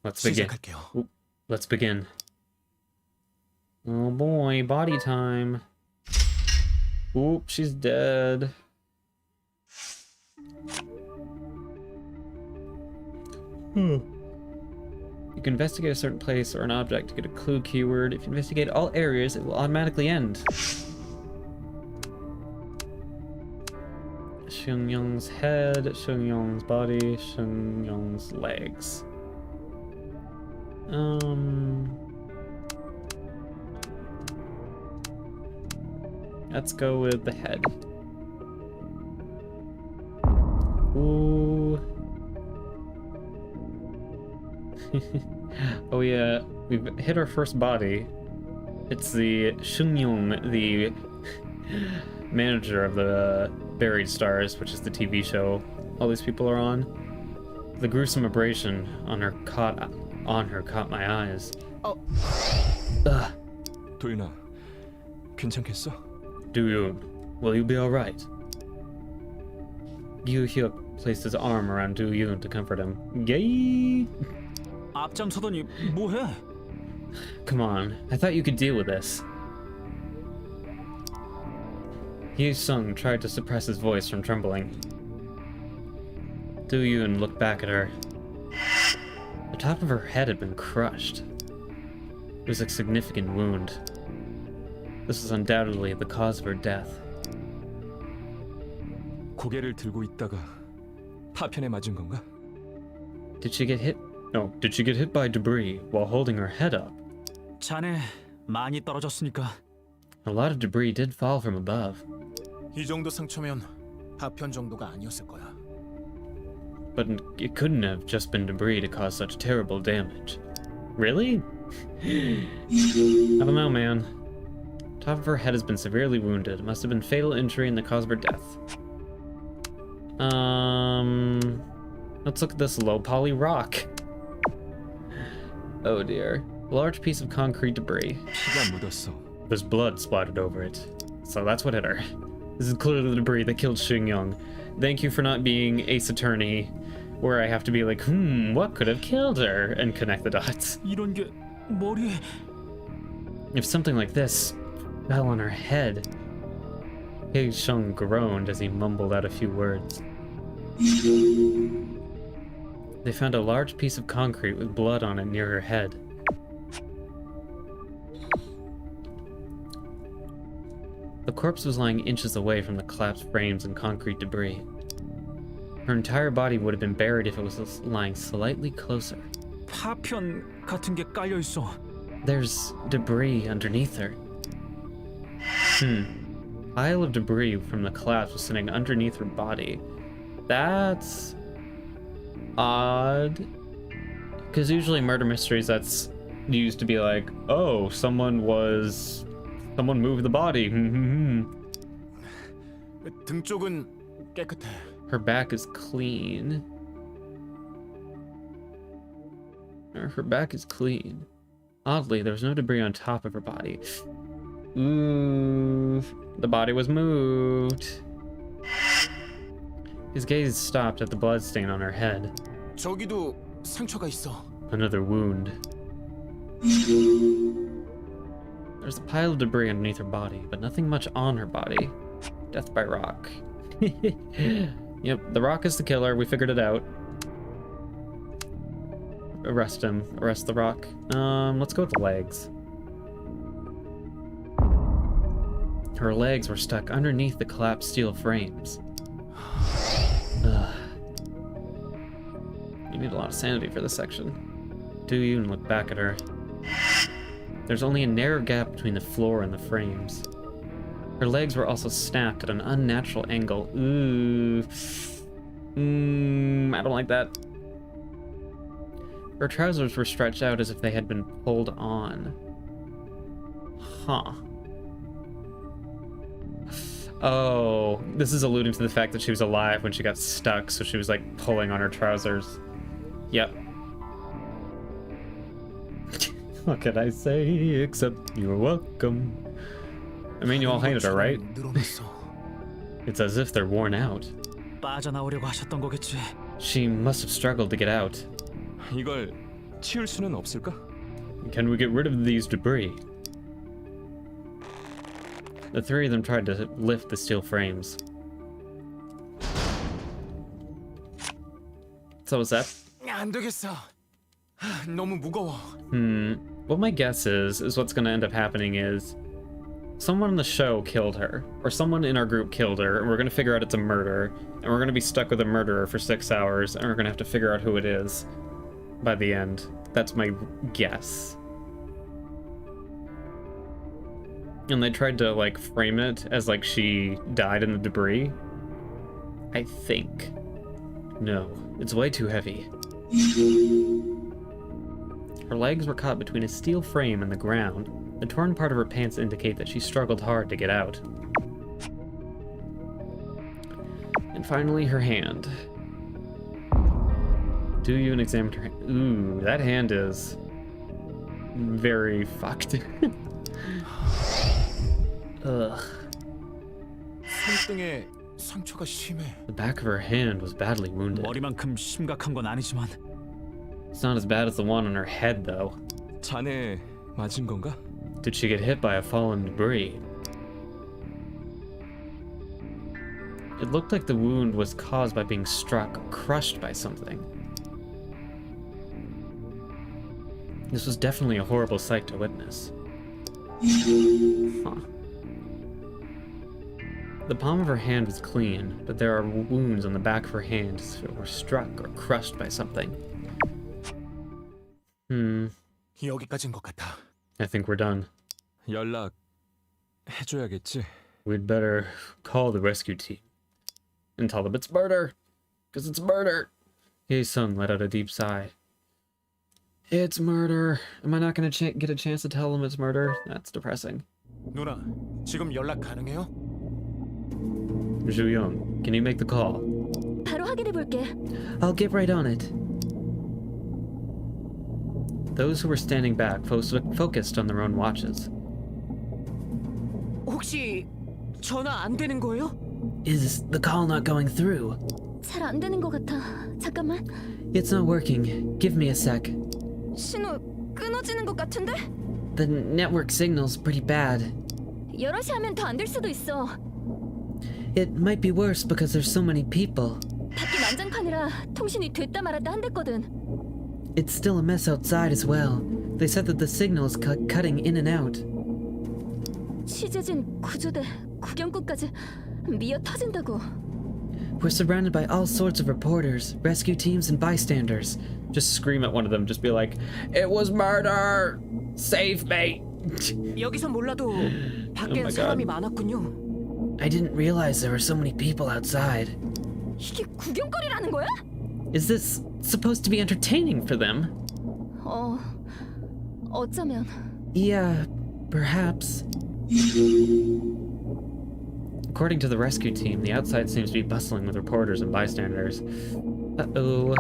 Let's begin. 시작할게요. Oop, let's begin. Oh boy, body time. Oop, she's dead. You can investigate a certain place or an object to get a clue keyword. If you investigate all areas, it will automatically end. Shung Yong's head, Shung Yong's body, Shung Yong's legs. Let's go with the head. Ooh. Oh yeah, we've hit our first body. It's the Shung Yong, the manager of the Buried Stars, which is the TV show all these people are on. The gruesome abrasion on her caught my eyes. 어, Ugh. 도윤아, 괜찮겠어? Du-yoon, will you be alright? Yu Hyuk placed his arm around Du-yoon to comfort him. Yay! 앞장서더니 뭐해? Come on, I thought you could deal with this. Hye Sung tried to suppress his voice from trembling. Du-yoon looked back at her. The top of her head had been crushed. It was a significant wound. This was undoubtedly the cause of her death. 고개를 들고 있다가 파편에 맞은 건가? Did she get hit? No, did she get hit by debris while holding her head up? 자네 많이 떨어졌으니까. A lot of debris did fall from above, 이 정도 상처면 파편 정도가 아니었을 거야. but it couldn't have just been debris to cause such terrible damage. Really? I don't know, man. Top of her head has been severely wounded. Must have been fatal injury and the cause of her death. Let's look at this low poly rock. Oh dear. A large piece of concrete debris. 피가 묻었어. There's blood splattered over it. So that's what hit her. This is clearly the debris that killed Xing Yong. Thank you for not being Ace Attorney, where I have to be like, what could have killed her? And connect the dots. 이런 게 머리에 If something like this fell on her head. He Sheng groaned as he mumbled out a few words. They found a large piece of concrete with blood on it near her head. The corpse was lying inches away from the collapsed frames and concrete debris. Her entire body would have been buried if it was lying slightly closer. 파편 같은 게 깔려 있어. There's debris underneath her. Pile of debris from the collapse was sitting underneath her body. That's odd. Because usually murder mysteries, that's used to be like, oh, someone moved the body. 등 쪽은 깨끗해. Her back is clean. Her back is clean. Oddly, there was no debris on top of her body. Ooh, the body was moved. His gaze stopped at the bloodstain on her head. 저기도 상처가 있어. Another wound. There's a pile of debris underneath her body, but nothing much on her body. Death by rock. Yep, the rock is the killer. We figured it out. Arrest him. Arrest the rock. Let's go with the legs. Her legs were stuck underneath the collapsed steel frames. Ugh. You need a lot of sanity for this section. Do you? And look back at her. There's only a narrow gap between the floor and the frames. Her legs were also snapped at an unnatural angle. Ooh. I don't like that. Her trousers were stretched out as if they had been pulled on. Huh. Oh, this is alluding to the fact that she was alive when she got stuck, so she was like pulling on her trousers. Yep. What can I say except you're welcome? I mean, you all hated her, right? 늘어났어. It's as if they're worn out. 빠져나오려고 하셨던 거겠지. She must have struggled to get out. 이걸 치울 수는 없을까? Can we get rid of these debris? The three of them tried to lift the steel frames. So what's that? 안 되겠어. 너무 무거워. What my guess is what's gonna end up happening is someone in the show killed her, or someone in our group killed her, and we're gonna figure out it's a murder, and we're gonna be stuck with a murderer for 6 hours, and we're gonna have to figure out who it is by the end. That's my guess. And they tried to like frame it as like she died in the debris. I think. No, it's way too heavy. Her legs were caught between a steel frame and the ground. The torn part of her pants indicate that she struggled hard to get out. And finally, her hand. Do you and examine her hand? Ooh, that hand is very fucked. Ugh. 손등에 상처가 심해. The back of her hand was badly wounded. 머리만큼 심각한 건 아니지만 It's not as bad as the one on her head, though. 잔에 맞은 건가? Did she get hit by a fallen debris? It looked like the wound was caused by being struck or crushed by something. This was definitely a horrible sight to witness. Huh. The palm of her hand was clean, but there are wounds on the back of her hand as if it were struck or crushed by something. 여기까지인 것 같아. I think we're done. 연락 해줘야겠지. We'd better call the rescue team and tell them it's murder, because it's murder. Hae-sung let out a deep sigh. It's murder. Am I not going to get a chance to tell them it's murder? That's depressing. 누나, 지금 연락 가능해요? Ju-young, can you make the call? 바로 확인해 볼게. I'll get right on it. Those who were standing back focused on their own watches. 혹시 전화 안 되는 거예요? Is the call not going through? 잘 안 되는 것 같아. 잠깐만. It's not working. Give me a sec. 신호 끊어지는 것 같은데? The network signal's pretty bad. 여럿이 하면 더 안 될 수도 있어. It might be worse because there's so many people. 밖이 난장판이라 통신이 됐다 말았다 한댔거든. It's still a mess outside as well. They said that the signal's cutting in and out. 취재진, 구조대, 구경꾼까지 미어 터진다고. We're surrounded by all sorts of reporters, rescue teams, and bystanders. Just scream at one of them. Just be like, "It was murder! Save me!" 여기서 몰라도 밖엔 my 사람이 God. 많았군요. I didn't realize there were so many people outside. 이게 구경거리라는 거야? Is this supposed to be entertaining for them? 어쩌면. Yeah, perhaps. According to the rescue team, the outside seems to be bustling with reporters and bystanders. Uh-oh.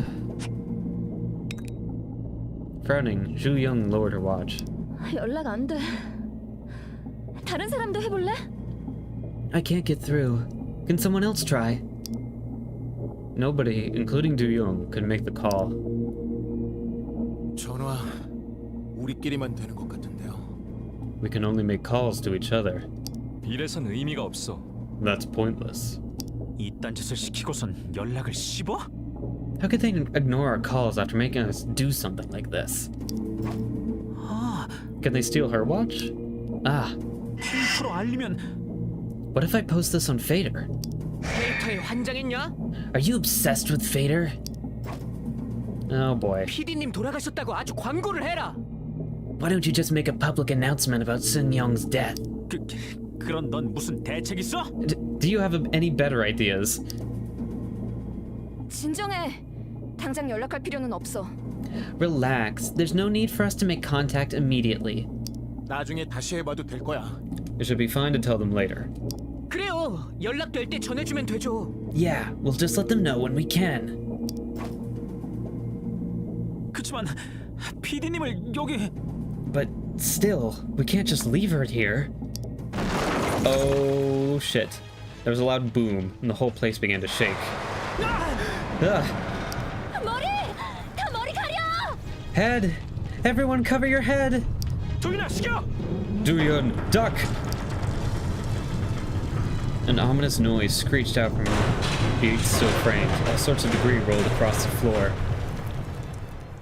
Frowning, Zhu Young lowered her watch. 연락 안 돼. 다른 사람도 해볼래? I can't get through. Can someone else try? Nobody, including Du Young, could make the call. 전화 우리끼리만 되는 것 같은데요. We can only make calls to each other. 이래선 의미가 없어. That's pointless. 이딴 짓을 시키고선 연락을 씹어? How could they ignore our calls after making us do something like this? 아, Can they steal her watch? Ah, 프로 알리면 what if I post this on Fader? 데이터에 환장했냐? Are you obsessed with Fader? Oh boy. PD님 돌아가셨다고 아주 광고를 해라. Why don't you just make a public announcement about Sun Young's death? 그런 넌 무슨 대책 있어? Do you have any better ideas? 진정해. 당장 연락할 필요는 없어. Relax. There's no need for us to make contact immediately. 나중에 다시 해봐도 될 거야. It should be fine to tell them later. 그래요. 연락될 때 전해주면 되죠. Yeah, we'll just let them know when we can. 그치만 PD님을 여기 But still, we can't just leave her here. Oh shit. There was a loud boom, and the whole place began to shake. Ugh. 머리! 다 머리 가려! Head! Everyone cover your head! 도윤아 시켜! Duyun, duck! An ominous noise screeched out from the steel frames. All sorts of debris rolled across the floor.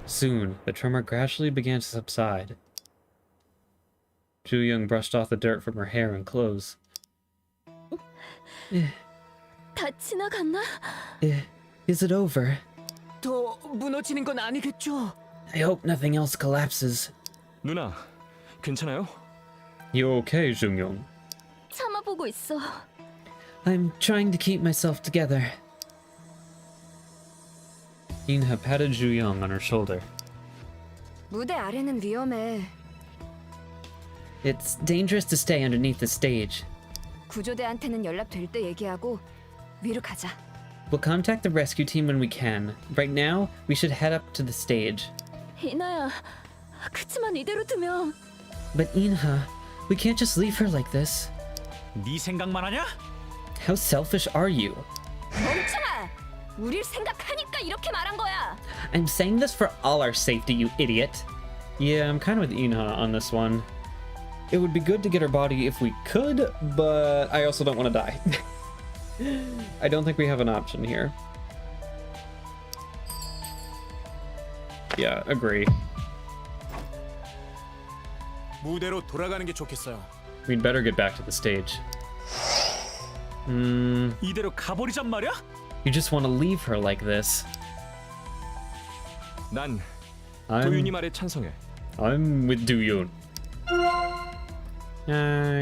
Soon, the tremor gradually began to subside. Ju Young brushed off the dirt from her hair and clothes. 다 지나갔나? Is it over? 더 무너지는 건 아니겠죠? I hope nothing else collapses. 누나, 괜찮아요? You okay, Jung Young? 참아보고 있어. I'm trying to keep myself together. Inha patted Ju Young on her shoulder. 무대 아래는 위험해. It's dangerous to stay underneath the stage. 구조대한테는 연락될 때 얘기하고 위로 가자. We'll contact the rescue team when we can. Right now, we should head up to the stage. 이나야, 그치만 이대로 두면 But Inha, we can't just leave her like this. 네 생각만 하냐? How selfish are you? 멍청아! 우릴 생각하니까 이렇게 말한 거야. I'm saying this for all our safety, you idiot. Yeah, I'm kind of with Inha on this one. It would be good to get her body if we could, but I also don't want to die. I don't think we have an option here. Yeah, agree. 무대로 돌아가는 게 좋겠어요. We'd better get back to the stage. 이대로 가버리잔 말이야? You just want to leave her like this. 난 도윤이 I'm 말에 찬성해. with Do-yoon.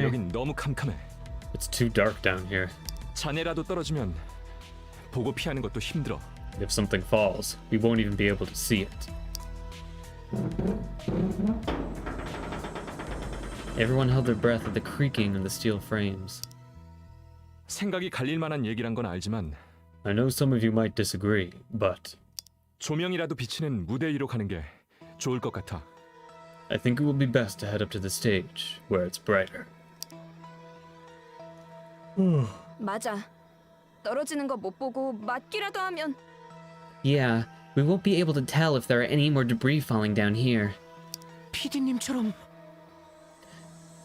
여긴 너무 캄캄해. It's too dark down here. 자네라도 떨어지면 보고 피하는 것도 힘들어. If something falls, we won't even be able to see it. Everyone held their breath at the creaking of the steel frames. 생각이 갈릴 만한 얘기란 건 알지만 I know some of you might disagree, but 조명이라도 비치는 무대 위로 가는 게 좋을 것 같아. I think it will be best to head up to the stage, where it's brighter. 맞아. 떨어지는 거 못 보고 맞기라도 하면 Yeah, we won't be able to tell if there are any more debris falling down here. 피디님처럼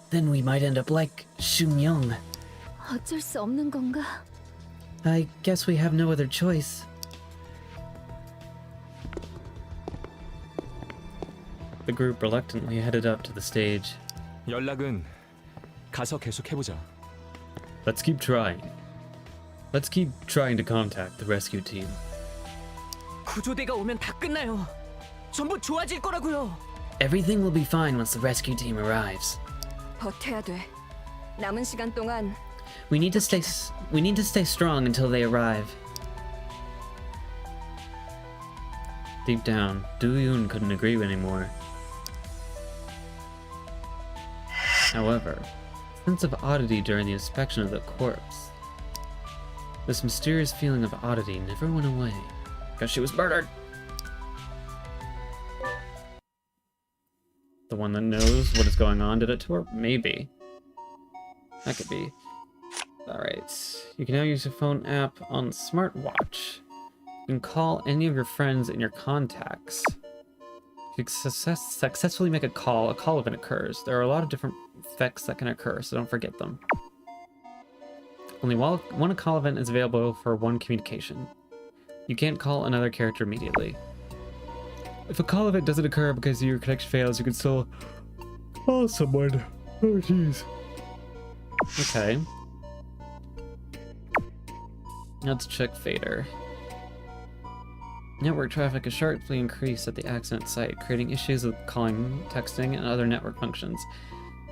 Then we might end up like Shun-young. 어쩔 수 없는 건가? I guess we have no other choice. The group reluctantly headed up to the stage. 연락은 가서 계속 해보자. Let's keep trying. Let's keep trying to contact the rescue team. 구조대가 오면 다 끝나요. 전부 좋아질 거라고요. Everything will be fine once the rescue team arrives. 버텨야 돼. 남은 시간 동안 We need to stay strong until they arrive. Deep down, Do-yoon couldn't agree anymore. However, sense of oddity during the inspection of the corpse. This mysterious feeling of oddity never went away. Because she was murdered! The one that knows what is going on did it to her? Maybe. That could be. Alright. You can now use your phone app on the smartwatch. You can call any of your friends and your contacts. If you successfully make a call event occurs. There are a lot of different effects that can occur, so don't forget them. Only one call event is available for one communication. You can't call another character immediately. If a call event doesn't occur because your connection fails, you can still call someone. Oh, jeez. Okay. Let's check Fader. Network traffic has sharply increased at the accident site, creating issues with calling, texting, and other network functions.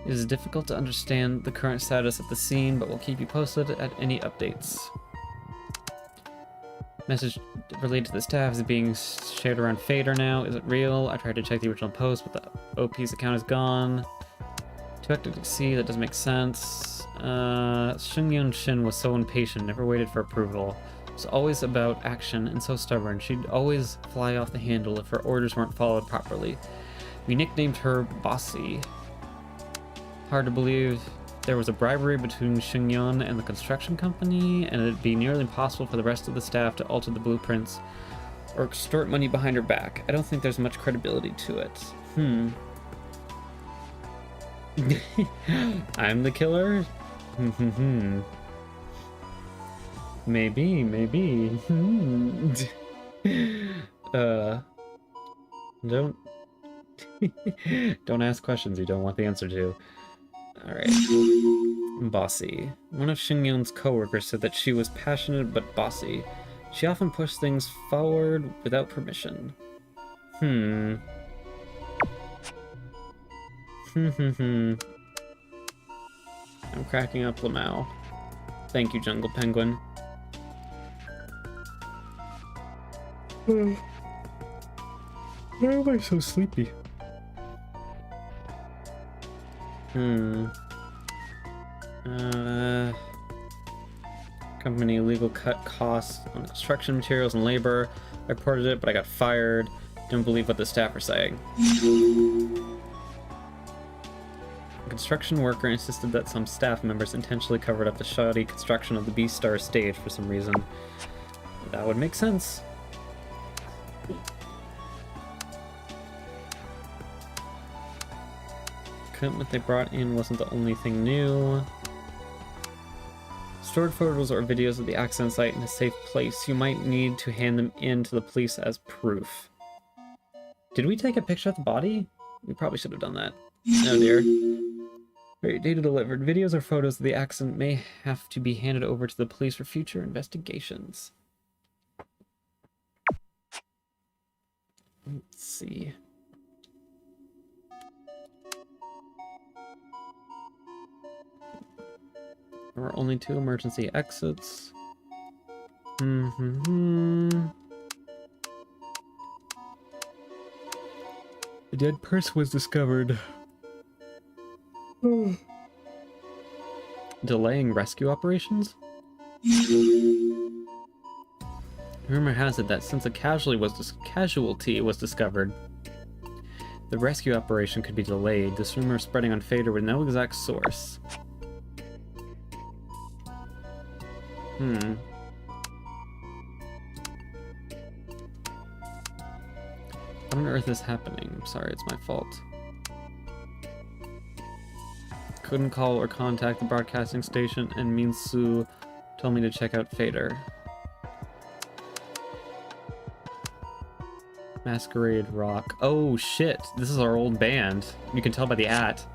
It is difficult to understand the current status of the scene, but we'll keep you posted at any updates. Message related to the staff is being shared around Fader now. Is it real? I tried to check the original post, but the OP's account is gone. Too hectic to see, that doesn't make sense. Shun-young Shin was so impatient, never waited for approval. Was always about action and so stubborn. She'd always fly off the handle if her orders weren't followed properly. We nicknamed her Bossy. Hard to believe there was a bribery between Shun-young and the construction company, and it'd be nearly impossible for the rest of the staff to alter the blueprints or extort money behind her back. I don't think there's much credibility to it. I'm the killer? Maybe. Don't don't ask questions you don't want the answer to. Alright. Bossy. One of Shun-young's co-workers said that she was passionate but bossy. She often pushed things forward without permission. I'm cracking up, Lamau. Thank you, Jungle Penguin. Why am I so sleepy? Company illegal cut costs on construction materials and labor. I reported it, but I got fired. Don't believe what the staff are saying. A construction worker insisted that some staff members intentionally covered up the shoddy construction of the B-Star stage for some reason. That would make sense. Equipment they brought in wasn't the only thing new. Stored photos or videos of the accident site in a safe place. You might need to hand them in to the police as proof. Did we take a picture of the body? We probably should have done that. Oh dear. Very data delivered. Videos or photos of the accident may have to be handed over to the police for future investigations. Let's see. There were only 2 emergency exits. The dead person was discovered. Delaying rescue operations? Rumor has it that since a casualty was discovered, the rescue operation could be delayed. This rumor is spreading on Fader with no exact source. What on earth is happening? I'm sorry, it's my fault. Couldn't call or contact the broadcasting station, and Minsu told me to check out Fader. Masquerade Rock. Oh shit, this is our old band. You can tell by the @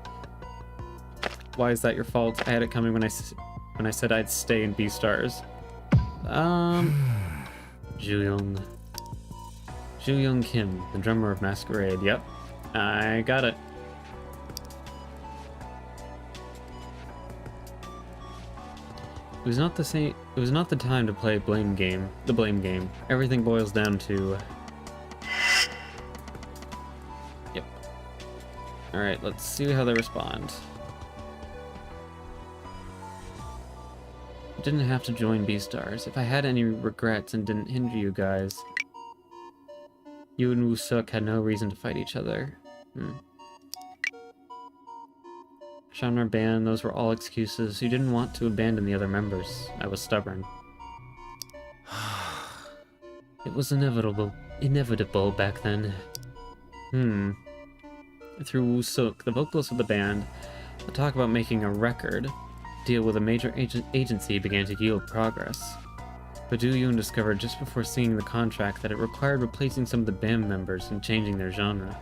Why is that your fault? I had it coming when I said I'd stay in Beastars. Jooyoung. Jooyoung Kim, the drummer of Masquerade. Yep, I got it. It was not the time to play blame game. The blame game. Everything boils down to. Yep. All right, let's see how they respond. I didn't have to join Beastars. If I had any regrets and didn't hinder you guys, you and Woo-suk had no reason to fight each other. Shamnar band, those were all excuses. You didn't want to abandon the other members. I was stubborn. It was inevitable back then. Through Woo-suk, the vocalist of the band, the talk about making a record deal with a major agency began to yield progress. But Do-yoon discovered just before seeing the contract that it required replacing some of the band members and changing their genre.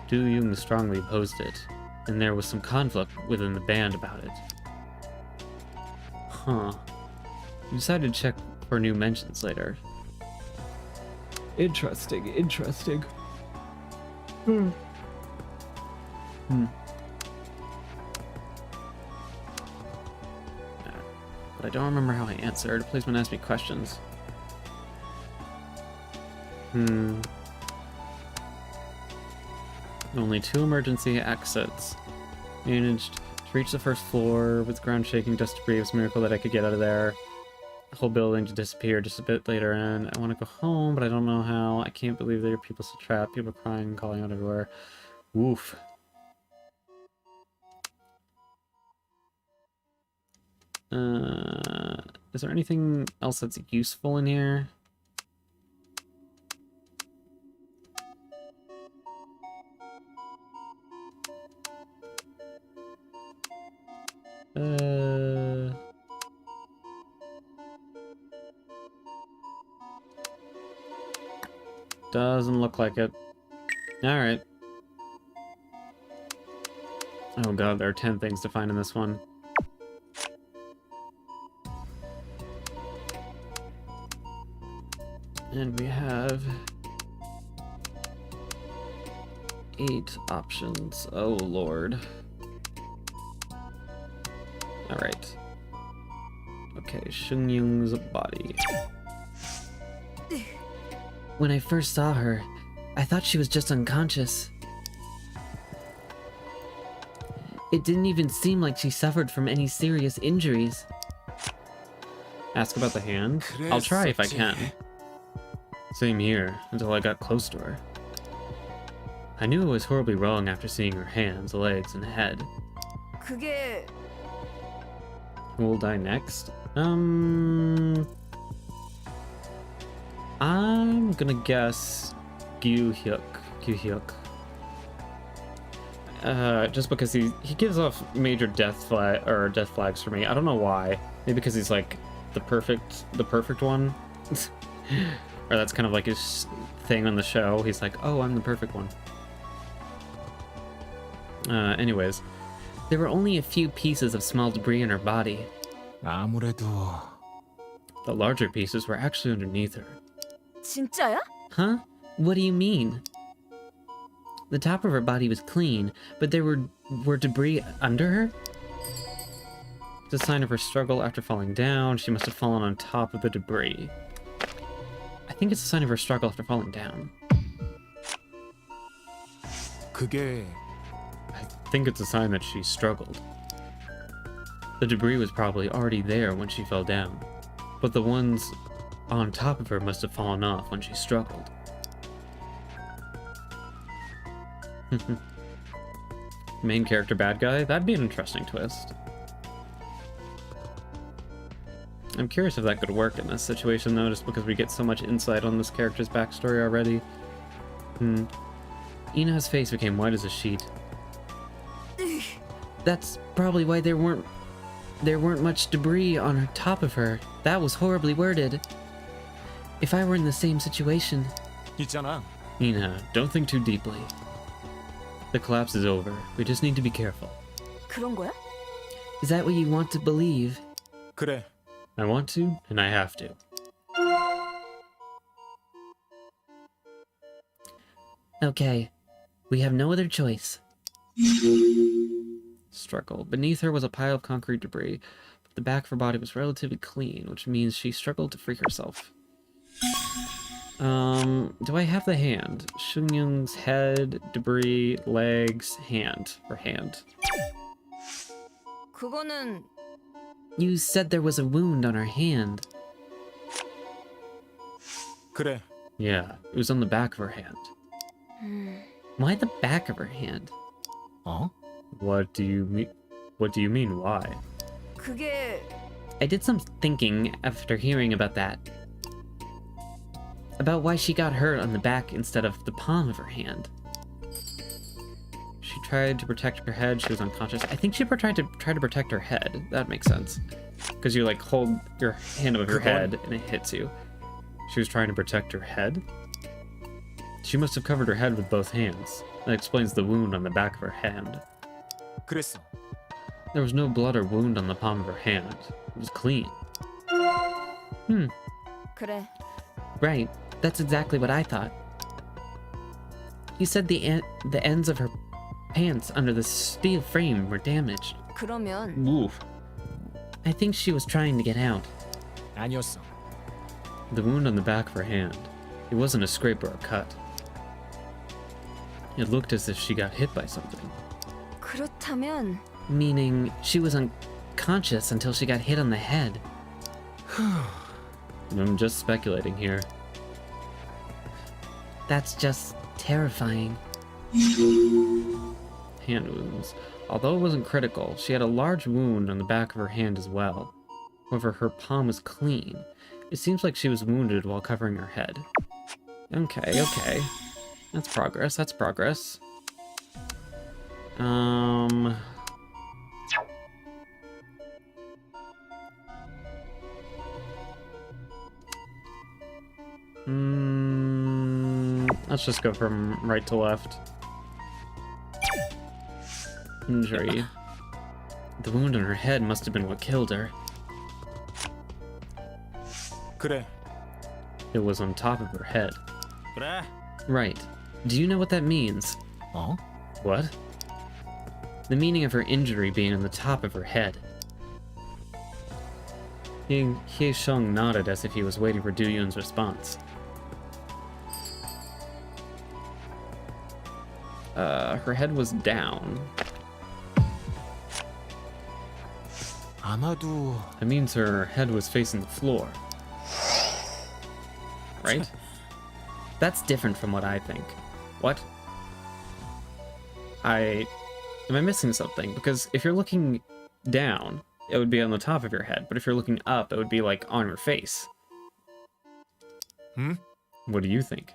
Do-yoon strongly opposed it, and there was some conflict within the band about it. We decided to check for new mentions later. Interesting. But I don't remember how I answered. Please don't ask me questions. Only 2 emergency exits. Managed to reach the first floor with ground shaking, dust debris. It was a miracle that I could get out of there. The whole building to disappear just a bit later, and I want to go home, but I don't know how. I can't believe there are people still trapped, people crying and calling out everywhere. Woof. Is there anything else that's useful in here? Doesn't look like it. Alright. Oh god, there are 10 things to find in this one. And we have 8 options. Oh lord. Alright. Okay, Shunyoung's body. When I first saw her, I thought she was just unconscious. It didn't even seem like she suffered from any serious injuries. Ask about the hand? I'll try if I can. Same here, until I got close to her. I knew it was horribly wrong after seeing her hands, legs, and head. 그게 Who will die next? I'm gonna guess Gyu-hyuk. Just because he gives off major death flags for me. I don't know why. Maybe because he's like the perfect one. Or that's kind of like his thing on the show. He's like, oh, I'm the perfect one. Anyways, there were only a few pieces of small debris in her body. 아무래도 The larger pieces were actually underneath her. 진짜야? Huh? What do you mean? The top of her body was clean, but there were debris under her? It's a sign of her struggle after falling down. She must have fallen on top of the debris. I think it's a sign of her struggle after falling down. 그게 I think it's a sign that she struggled. The debris was probably already there when she fell down, but the ones on top of her must have fallen off when she struggled. Main character bad guy? That'd be an interesting twist. I'm curious if that could work in this situation, though, just because we get so much insight on this character's backstory already. Ina's face became white as a sheet. That's probably why there weren't much debris on top of her. That was horribly worded. If I were in the same situation... 있잖아. Ina, don't think too deeply. The collapse is over. We just need to be careful. 그런 거야? Is that what you want to believe? 그래. I want to, and I have to. Okay. We have no other choice. Struggle. Beneath her was a pile of concrete debris, but the back of her body was relatively clean, which means she struggled to free herself. Do I have the hand? Shunyoung's head, debris, legs, hand. Or hand. 그거는 You said there was a wound on her hand. 그래. Yeah, it was on the back of her hand. Why the back of her hand? 어? What do you mean? What do you mean, why? 그게 I did some thinking after hearing about that. About why she got hurt on the back instead of the palm of her hand. She tried to protect her head, she was unconscious. I think she tried to protect her head. That makes sense. Because you like hold your hand above your head and it hits you. She was trying to protect her head? She must have covered her head with both hands. That explains the wound on the back of her hand. 그랬어. There was no blood or wound on the palm of her hand. It was clean. 그래. Right, that's exactly what I thought. You said the ends of her pants under the steel frame were damaged. 그러면 Oof. I think she was trying to get out. 아니었어. The wound on the back of her hand. It wasn't a scrape or a cut. It looked as if she got hit by something. 그렇다면 Meaning, she was unconscious until she got hit on the head. I'm just speculating here. That's just terrifying. Hand wounds. Although it wasn't critical, she had a large wound on the back of her hand as well. However, her palm was clean. It seems like she was wounded while covering her head. Okay. That's progress, that's progress. Let's just go from right to left. Injury. The wound on her head must have been what killed her. 그래. It was on top of her head. 그래. Right. Do you know what that means? 어? What? The meaning of her injury being on the top of her head. Hye Shung nodded as if he was waiting for Du Yun's response. Her head was down. 아마도 That means her head was facing the floor. Right? That's different from what I think. What? Am I missing something? Because if you're looking down, it would be on the top of your head, but if you're looking up, it would be like on your face. What do you think?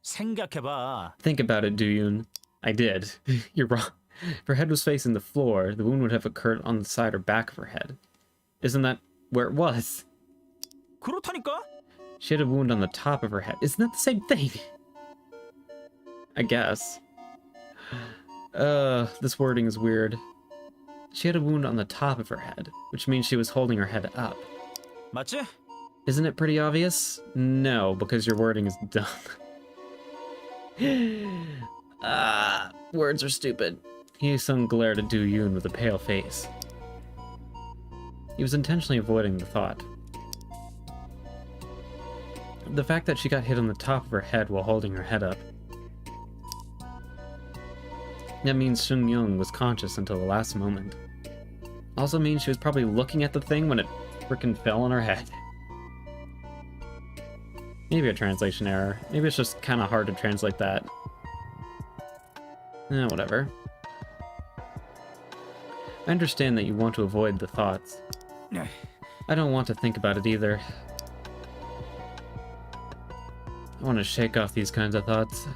생각해봐. Think about it, Du-yoon. I did. You're wrong. If her head was facing the floor, the wound would have occurred on the side or back of her head. Isn't that where it was? 그렇다니까? She had a wound on the top of her head. Isn't that the same thing? I guess. This wording is weird. She had a wound on the top of her head, which means she was holding her head up. 맞지? Isn't it pretty obvious? No, because your wording is dumb. Words are stupid. Hye-sung glared at Du-yoon with a pale face. He was intentionally avoiding the thought. The fact that she got hit on the top of her head while holding her head up. That means Shun-young was conscious until the last moment. Also means she was probably looking at the thing when it frickin' fell on her head. Maybe a translation error. Maybe it's just kinda hard to translate that. Whatever. I understand that you want to avoid the thoughts. I don't want to think about it either. I want to shake off these kinds of thoughts.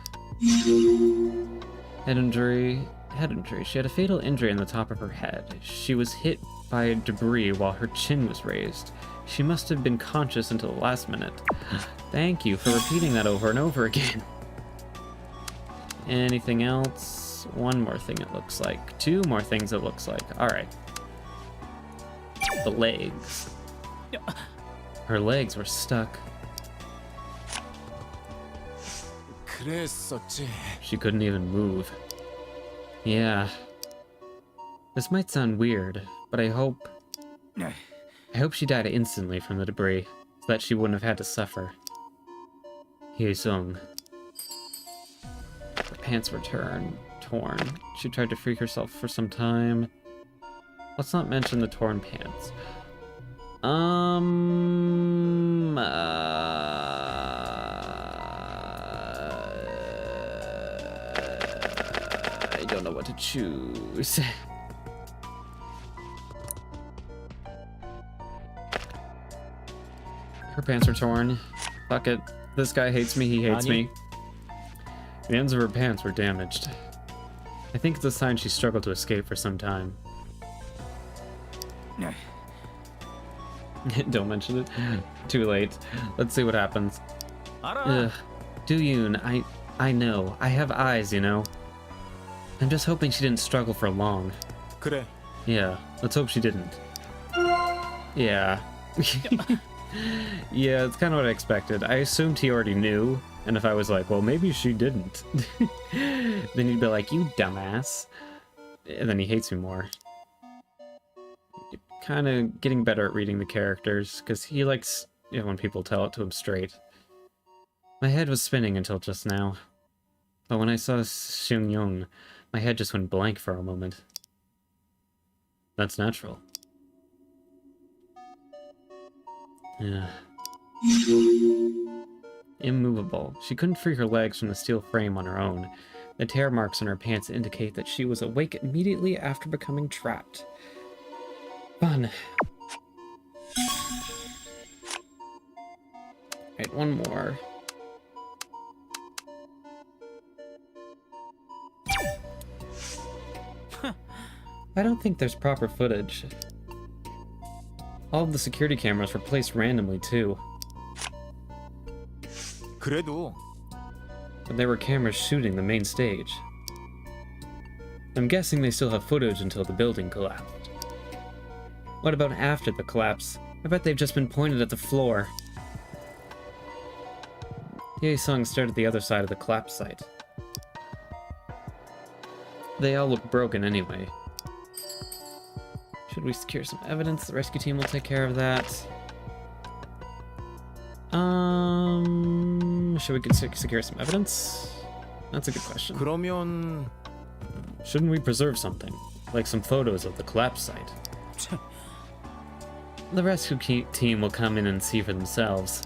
Head injury. Head injury. She had a fatal injury in the top of her head. She was hit by debris while her chin was raised. She must have been conscious until the last minute. Thank you for repeating that over and over again. Anything else? One more thing it looks like. Two more things it looks like. Alright. The legs. Her legs were stuck. 그랬었지. She couldn't even move. Yeah. This might sound weird, but I hope she died instantly from the debris, so that she wouldn't have had to suffer. Hye-sung. Her pants were torn. She tried to free herself for some time. Let's not mention the torn pants. I don't know what to choose. Her pants are torn. Fuck it. This guy hates me, he hates me. The ends of her pants were damaged. I think it's a sign she struggled to escape for some time. Don't mention it. Too late. Let's see what happens. Ugh. Do-yoon, I know. I have eyes, you know. I'm just hoping she didn't struggle for long. 그래. Yeah, let's hope she didn't. Yeah. Yeah, it's kind of what I expected. I assumed he already knew, and if I was like, well, maybe she didn't, then he'd be like, you dumbass. And then he hates me more. Kind of getting better at reading the characters, because he likes, you know, when people tell it to him straight. My head was spinning until just now. But when I saw Seung-young, my head just went blank for a moment. That's natural. Yeah. Immovable. She couldn't free her legs from the steel frame on her own. The tear marks on her pants indicate that she was awake immediately after becoming trapped. Fun. Right, one more. I don't think there's proper footage. All of the security cameras were placed randomly, too. 그래도 But there were cameras shooting the main stage. I'm guessing they still have footage until the building collapsed. What about after the collapse? I bet they've just been pointed at the floor. Hye-sung stared at the other side of the collapse site. They all look broken anyway. Should we secure some evidence? The rescue team will take care of that. Should we secure some evidence? That's a good question. 그러면 Shouldn't we preserve something? Like some photos of the collapse site? The rescue team will come in and see for themselves.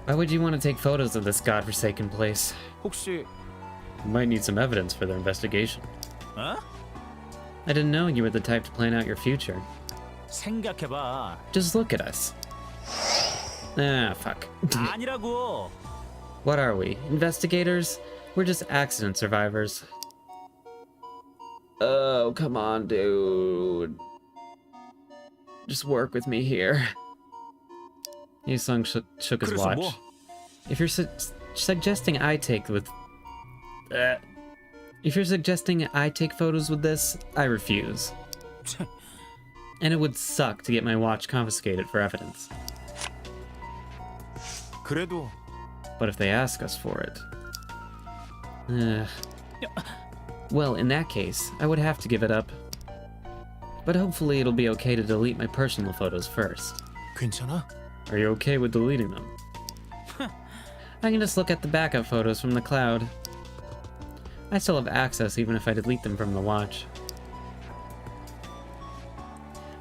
Why would you want to take photos of this godforsaken place? 혹시 You might need some evidence for their investigation. 어? I didn't know you were the type to plan out your future. 생각해봐. Just look at us. Ah, fuck. 아니라고. What are we? Investigators? We're just accident survivors. Oh, come on, dude. Just work with me here. Hye-sung shook his 그래서 watch. 뭐? If you're suggesting I take photos with this, I refuse. And it would suck to get my watch confiscated for evidence. 그래도 But if they ask us for it... well, in that case, I would have to give it up. But hopefully it'll be okay to delete my personal photos first. 괜찮아? Are you okay with deleting them? I can just look at the backup photos from the cloud. I still have access even if I delete them from the watch.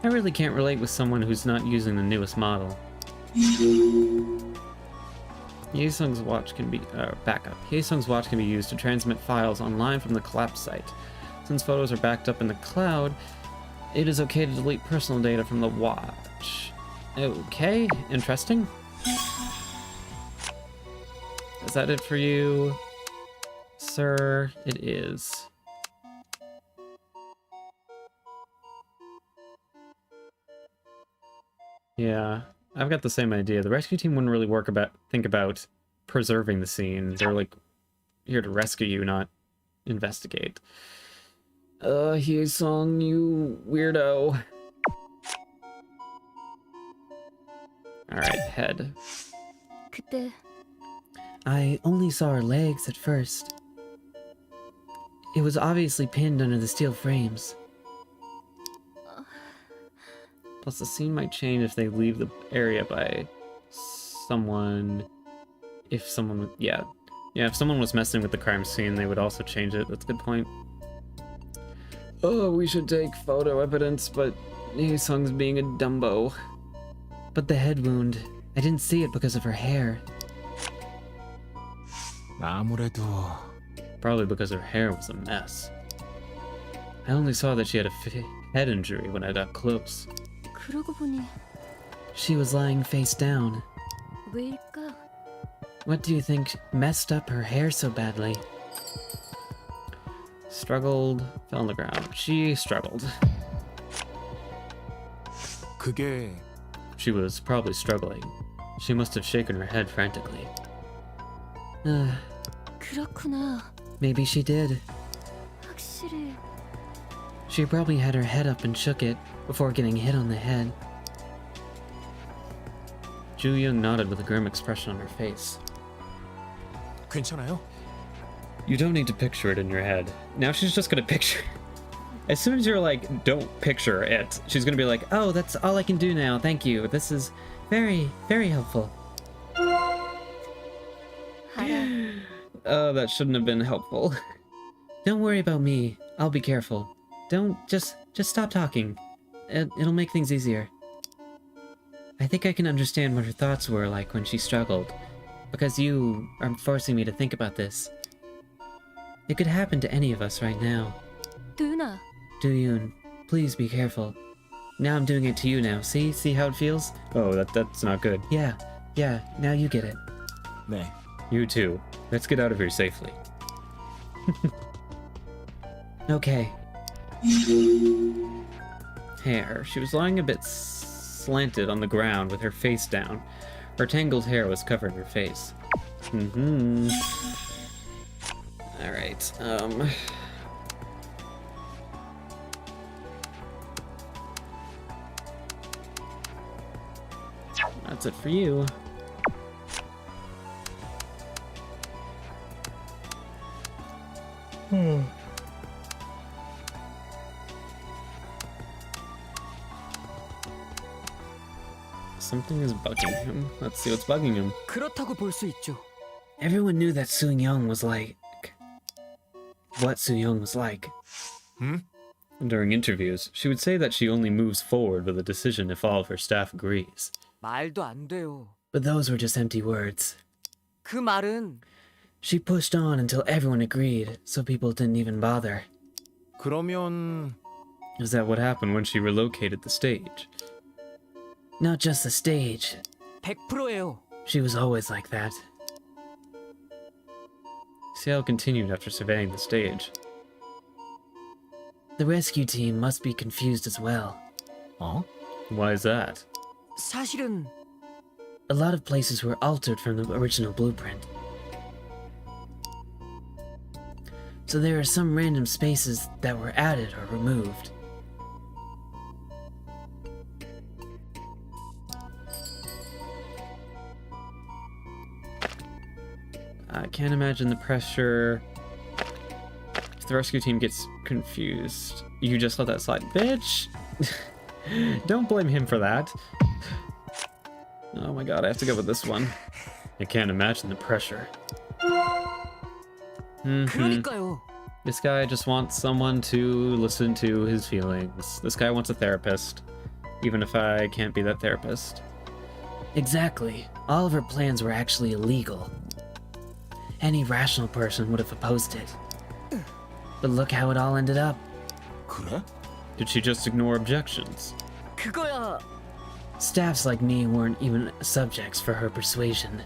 I really can't relate with someone who's not using the newest model. Hye-sung's watch can be backup. Hye-sung's watch can be used to transmit files online from the collapse site. Since photos are backed up in the cloud, it is okay to delete personal data from the Which, okay, interesting. Is that it for you, sir? It is. Yeah, I've got the same idea. The rescue team wouldn't really think about preserving the scene. They're like here to rescue you, not investigate. Hyesung, you weirdo. Alright, head. 그때 I only saw her legs at first. It was obviously pinned under the steel frames. Plus, the scene might change if they leave the area by someone. If someone, yeah, if someone was messing with the crime scene, they would also change it. That's a good point. Oh, we should take photo evidence, but Hyesung's being a Dumbo. But the head wound, I didn't see it because of her hair. 아무래도 Probably because her hair was a mess. I only saw that she had a head injury when I got close. 그러고 보니 She was lying face down. 왜일까? What do you think messed up her hair so badly? Struggled, fell on the ground. She struggled. 그게 She was probably struggling. She must have shaken her head frantically. 그렇구나. Maybe she did. 확실히 She probably had her head up and shook it before getting hit on the head. Ju Young nodded with a grim expression on her face. 괜찮아요? You don't need to picture it in your head. Now she's just gonna picture. As soon as you're like, don't picture it, she's gonna be like, Oh, that's all I can do now. Thank you. This is very, very helpful. 알아. oh, that shouldn't have been helpful. Don't worry about me. I'll be careful. Don't just stop talking. It'll make things easier. I think I can understand what her thoughts were like when she struggled, because you are forcing me to think about this. It could happen to any of us right now. 도윤아, Do-yoon, please be careful. Now I'm doing it to you now. See how it feels? Oh, that's not good. Yeah, now you get it. 네. You too. Let's get out of here safely. Okay. Hair. She was lying a bit slanted on the ground with her face down. Her tangled hair was covering her face. Alright, that's it for you. Something is bugging him. Let's see what's bugging him. 그렇다고 볼 수 있죠. Everyone knew that Soo-young was like... what Soo-young was like. During interviews, she would say that she only moves forward with a decision if all of her staff agrees. 말도 안 돼요. But those were just empty words. 그 말은 She pushed on until everyone agreed, so people didn't even bother. 그러면 Is that what happened when she relocated the stage? Not just the stage. 100%예요. She was always like that. Ciel continued after surveying the stage. The rescue team must be confused as well. 어? Why is that? 사실은 A lot of places were altered from the original blueprint. So there are some random spaces that were added or removed. I can't imagine the pressure. If the rescue team gets confused, you just let that slide. Bitch! Don't blame him for that. Oh my god, I have to go with this one. I can't imagine the pressure. 그러니까요. This guy just wants someone to listen to his feelings. This guy wants a therapist, even if I can't be that therapist. Exactly. All of her plans were actually illegal. Any rational person would have opposed it. But look how it all ended up. 그래? Did she just ignore objections? 그거야. Staffs like me weren't even subjects for her persuasion.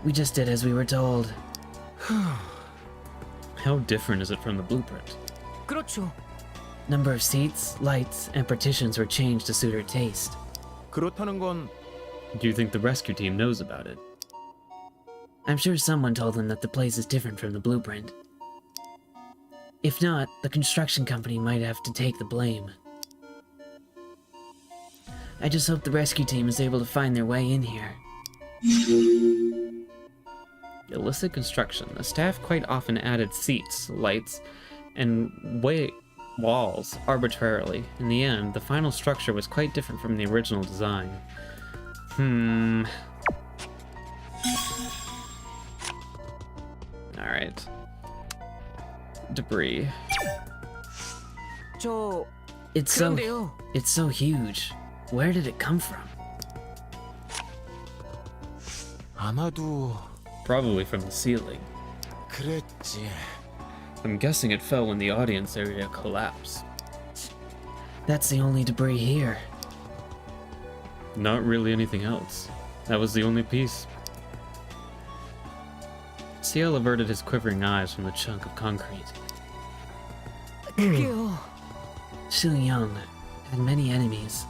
We just did as we were told. How different is it from the blueprint? 그렇죠. Number of seats, lights, and partitions were changed to suit her taste. 그렇다는 건 Do you think the rescue team knows about it? I'm sure someone told them that the place is different from the blueprint. If not, the construction company might have to take the blame. I just hope the rescue team is able to find their way in here. Illicit construction. The staff quite often added seats, lights, and walls arbitrarily. In the end, the final structure was quite different from the original design. Alright. Debris. 저 It's so huge. Where did it come from? 아마도 Probably from the ceiling. 그랬지. I'm guessing it fell when the audience area collapsed. That's the only debris here. Not really anything else. That was the only piece. Ciel averted his quivering eyes from the chunk of concrete. 그게요. Su Young had many enemies.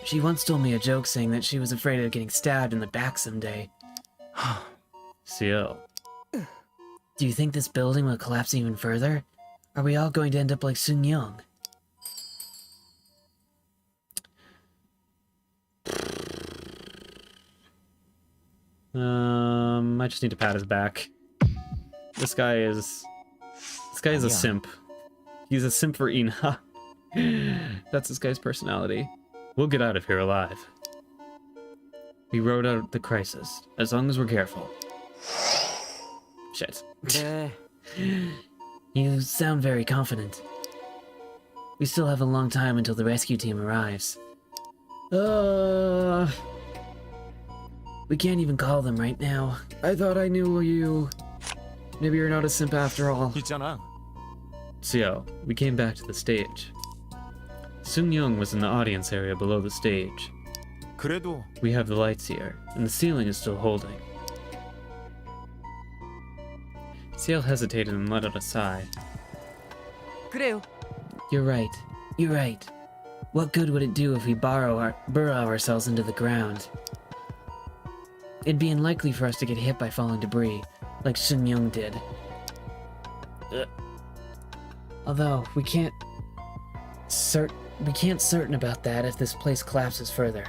She once told me a joke saying that she was afraid of getting stabbed in the back someday. Ciel. Do you think this building will collapse even further? Are we all going to end up like Sun Young? I just need to pat his back. This guy is a simp. He's a simp for Ina. That's this guy's personality. We'll get out of here alive. We rode out the crisis, as long as we're careful. Shit. 네. You sound very confident. We still have a long time until the rescue team arrives. We can't even call them right now. I thought I knew you. Maybe you're not a simp after all. 있잖아. Ciel, we came back to the stage. Sun Young was in the audience area below the stage. 그래도 We have the lights here, and the ceiling is still holding. Ciel hesitated and let out a sigh. 그래요. You're right. You're right. What good would it do if we burrow ourselves into the ground? It'd be unlikely for us to get hit by falling debris, like Sun Young did. Although, we can't certain about that if this place collapses further.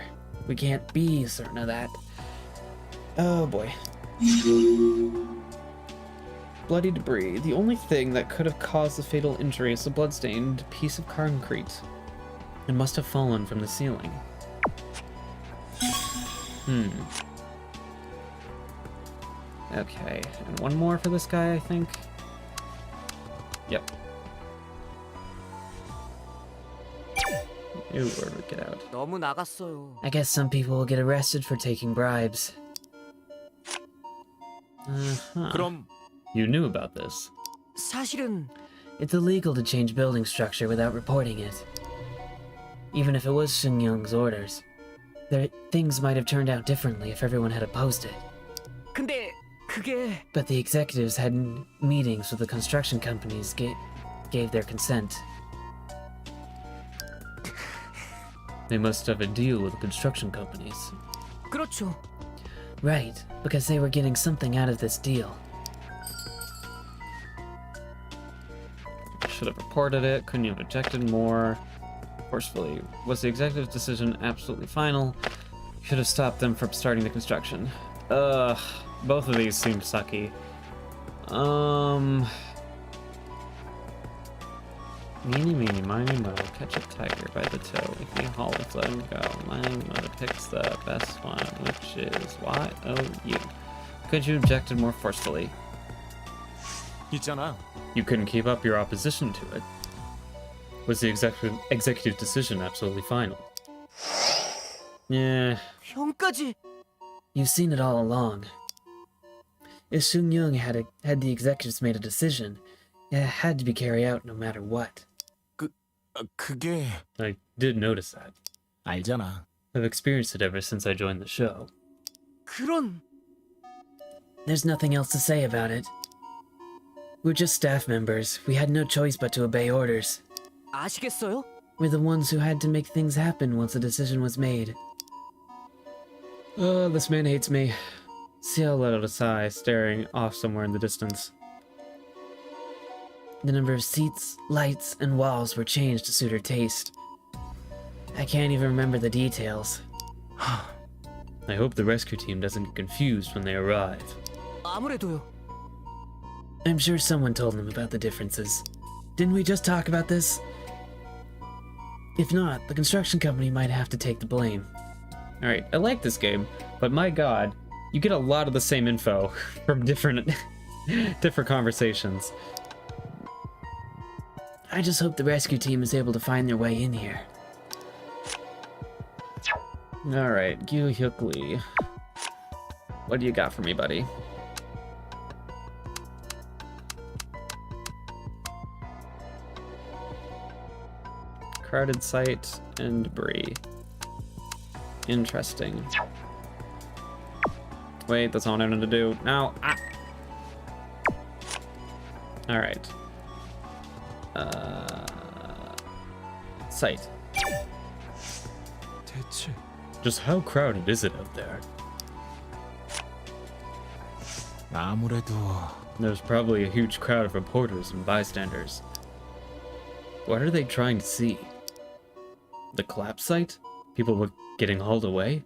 We can't be certain of that. Oh boy. Bloody debris. The only thing that could have caused the fatal injury is a bloodstained piece of concrete. It must have fallen from the ceiling. Okay, and one more for this guy, I think. Yep. Ew, where do we get out? 너무 나갔어요. I guess some people will get arrested for taking bribes. 그럼 You knew about this. 사실은 It's illegal to change building structure without reporting it. Even if it was Sun Young's orders. Things might have turned out differently if everyone had opposed it. 근데 그게 But the executives had meetings with the construction companies, gave their consent. They must have a deal with the construction companies. 그렇죠. Right, because they were getting something out of this deal. Should have reported it, couldn't you have objected more forcefully? Was the executive's decision absolutely final? Should have stopped them from starting the construction. Both of these seem sucky. Meeny, meeny, miny, mo, catch a tiger by the toe. If he hauls, let him go. My mother picks the best one, which is Y-O-U. Could you have objected more forcefully? 있잖아. You couldn't keep up your opposition to it. Was the executive decision absolutely final? Yeah, 형까지 You've seen it all along. If Sun Young had the executives made a decision, it had to be carried out no matter what. 그게 I did notice that. 알잖아. I've experienced it ever since I joined the show. 그런 There's nothing else to say about it. We're just staff members. We had no choice but to obey orders. 아시겠어요? We're the ones who had to make things happen once a decision was made. This man hates me. Ciel let out a sigh, staring off somewhere in the distance. The number of seats, lights, and walls were changed to suit her taste. I can't even remember the details. I hope the rescue team doesn't get confused when they arrive. 아무래도요. I'm sure someone told them about the differences. Didn't we just talk about this? If not, the construction company might have to take the blame. Alright, I like this game, but my god, you get a lot of the same info from different conversations. I just hope the rescue team is able to find their way in here. Alright, Gyu Hyuk Lee. What do you got for me, buddy? Crowded site and debris. Interesting. Wait, that's not what I wanted to do. No! Ah! Alright. Site. 대체 Just how crowded is it out there? 아무래도 There's probably a huge crowd of reporters and bystanders. What are they trying to see? The collapse site? People were getting hauled away?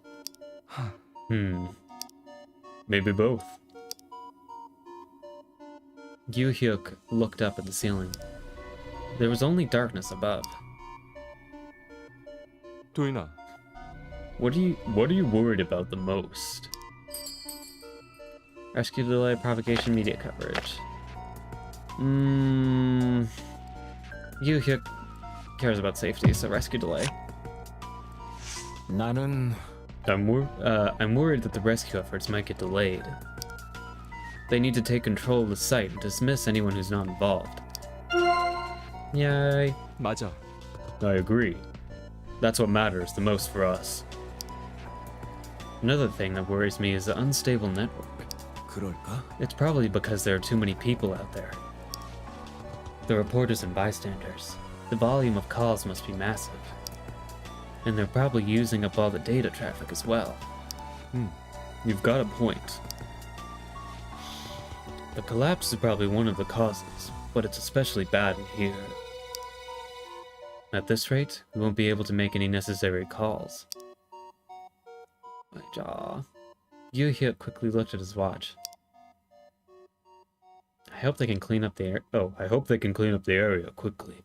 Maybe both. Gyu Hyuk looked up at the ceiling. There was only darkness above. 도인아, What are you worried about the most? Rescue delay, provocation, media coverage. Gyu Hyuk cares about safety, so rescue delay. 나는 I'm worried that the rescue efforts might get delayed. They need to take control of the site and dismiss anyone who's not involved. Yay. 맞아. I agree. That's what matters the most for us. Another thing that worries me is the unstable network. 그럴까? It's probably because there are too many people out there. The reporters and bystanders. The volume of calls must be massive. And they're probably using up all the data traffic as well. You've got a point. The collapse is probably one of the causes, but it's especially bad in here. At this rate, we won't be able to make any necessary calls. My jaw. Gyu Hyuk quickly looked at his watch. I hope they can clean up the I hope they can clean up the area quickly.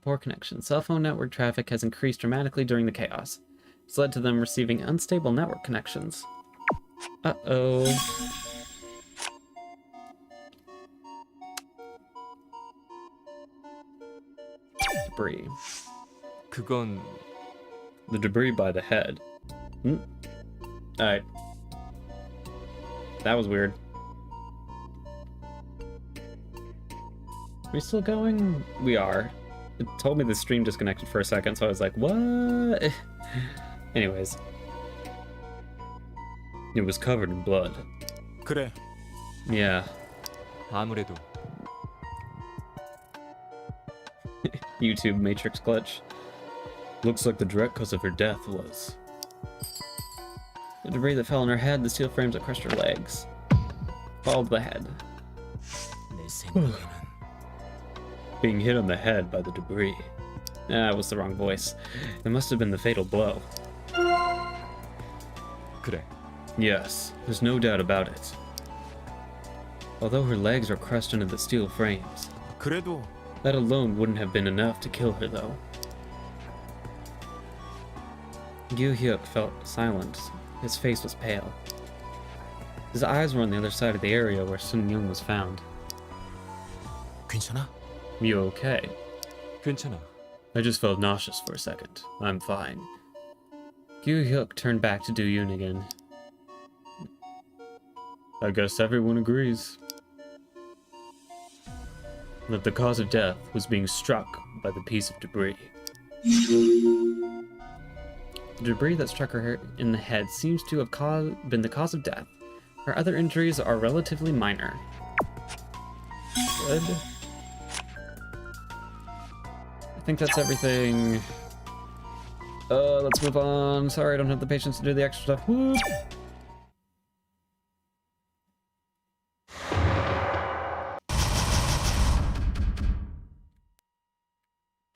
Poor connection. Cell phone network traffic has increased dramatically during the chaos. It's led to them receiving unstable network connections. Uh-oh. Debris. 그건 The debris by the head. Alright. That was weird. Are we still going? We are. It told me the stream disconnected for a second, so I was like, what? Anyways. It was covered in blood. 그래. Yeah. 아무래도 YouTube Matrix glitch. Looks like the direct cause of her death was the debris that fell on her head, the steel frames that crushed her legs. Followed the head. 내 생각에는 Being hit on the head by the debris. That was the wrong voice. It must have been the fatal blow. 그래. Yes, there's no doubt about it. Although her legs are crushed into the steel frames, 그래도 that alone wouldn't have been enough to kill her, though. Gyu Hyuk felt silent. His face was pale. His eyes were on the other side of the area where Sun Young was found. 괜찮아? You okay? 괜찮아. I just felt nauseous for a second. I'm fine. Gyu Hyuk turned back to Do Yoon again. I guess everyone agrees that the cause of death was being struck by the piece of debris. The debris that struck her in the head seems to have been the cause of death. Her other injuries are relatively minor. Good. I think that's everything. Let's move on. Sorry, I don't have the patience to do the extra stuff. Whoop.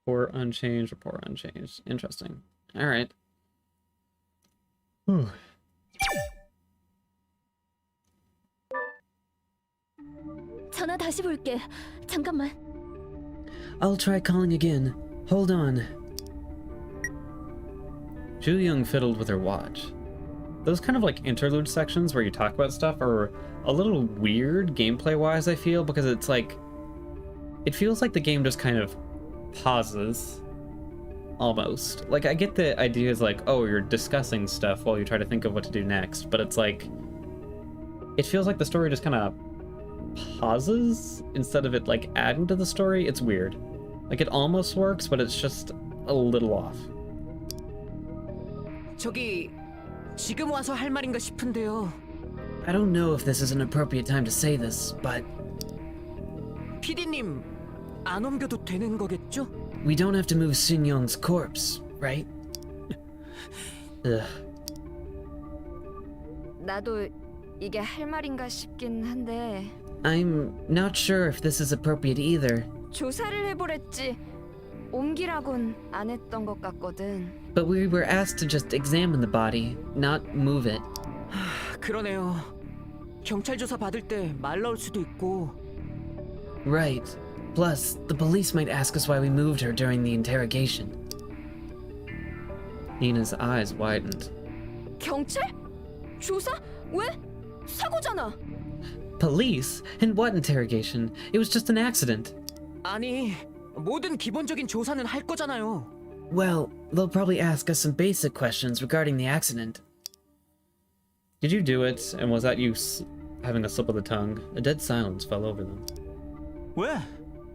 Report unchanged, report unchanged. Interesting. Alright. Whew. 전화 다시 볼게. 잠깐만. I'll try calling again. Hold on. Ju Young fiddled with her watch. Those kind of like interlude sections where you talk about stuff are a little weird gameplay-wise, I feel, because it's like... It feels like the game just kind of pauses. Almost. Like, I get the idea is like, oh, you're discussing stuff while you try to think of what to do next, but it's like... It feels like the story just kind of pauses instead of it like adding to the story. It's weird. Like, it almost works, but it's just a little off. 저기 지금 와서 할 말인가 싶은데요. I don't know if this is an appropriate time to say this, but PD님 안 옮겨도 되는 거겠죠? we don't have to move Sun Young's corpse, right? Ugh. 나도 이게 할 말인가 싶긴 한데 I'm not sure if this is appropriate either, 조사를 해보랬지 옮기라곤 안 했던 것 같거든. but we were asked to just examine the body, not move it. 그러네요. 경찰 조사 받을 때 말 나올 수도 있고. Right. Plus, the police might ask us why we moved her during the interrogation. Nina's eyes widened. 경찰? 조사? 왜? 사고잖아. Police? In what interrogation? It was just an accident. 아니, 모든 기본적인 조사는 할 거잖아요. Well, they'll probably ask us some basic questions regarding the accident. Did you do it? And was that you having a slip of the tongue? A dead silence fell over them. 왜?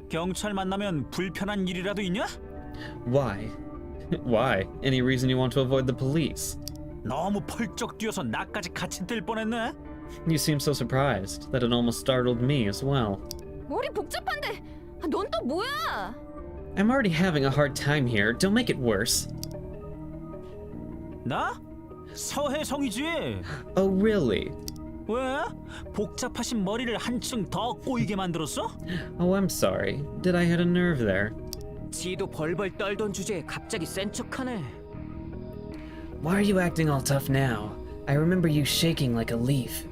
경찰 만나면 불편한 일이라도 있냐? Why? Why? Any reason you want to avoid the police? 너무 펄쩍 뛰어서 나까지 같이 뜰 뻔했네. You seem so surprised that it almost startled me as well. 머리 복잡한데 넌 또 뭐야? I'm already having a hard time here. Don't make it worse. 나? 서혜성이지. Oh, really? 왜? 복잡하신 머리를 한층 더 꼬이게 만들었어? Oh, I'm sorry. Did I hit a nerve there? 지도 벌벌 떨던 주제에 갑자기 센 척하네. Why are you acting all tough now? I remember you shaking like a leaf.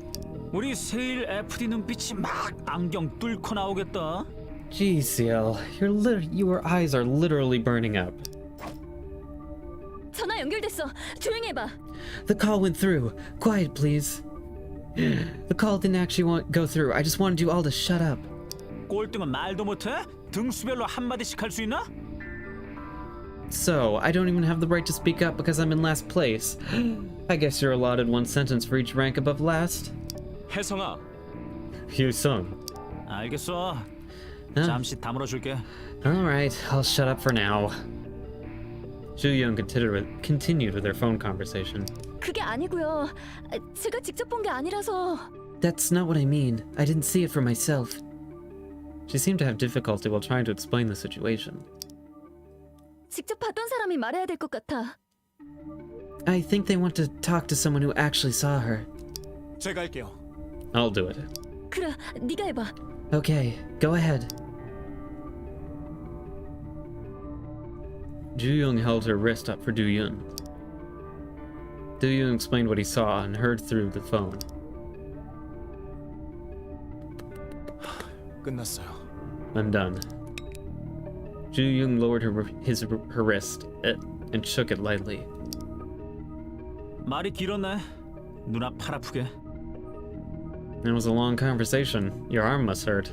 우리 세일 FD 눈빛이 막 안경 뚫고 나오겠다. Geez, Ciel, your eyes are literally burning up. 전화 연결됐어. 조용히 해봐. The call went through. Quiet, please. The call didn't actually go through. I just wanted you all to shut up. 꼴등은 말도 못해? 등수별로 한마디씩 할 수 있나? So, I don't even have the right to speak up because I'm in last place. I guess you're allotted one sentence for each rank above last. 혜성아, Hyusung. 알겠어. Huh? 잠시 다물어줄게. Alright, I'll shut up for now. Ju Young continued with their phone conversation. 그게 아니고요. 제가 직접 본 게 아니라서. That's not what I mean. I didn't see it for myself. She seemed to have difficulty while trying to explain the situation. 직접 봤던 사람이 말해야 될 것 같아. I think they want to talk to someone who actually saw her. 제가 할게요. I'll do it. 그래, 네가 해봐. Okay, go ahead. Ju Young held her wrist up for Do Yun. Do Yun explained what he saw and heard through the phone. 끝났어요. I'm done. Ju Young lowered her wrist and shook it lightly. 말이 길었네. 누나 팔 아프게. It was a long conversation. Your arm must hurt.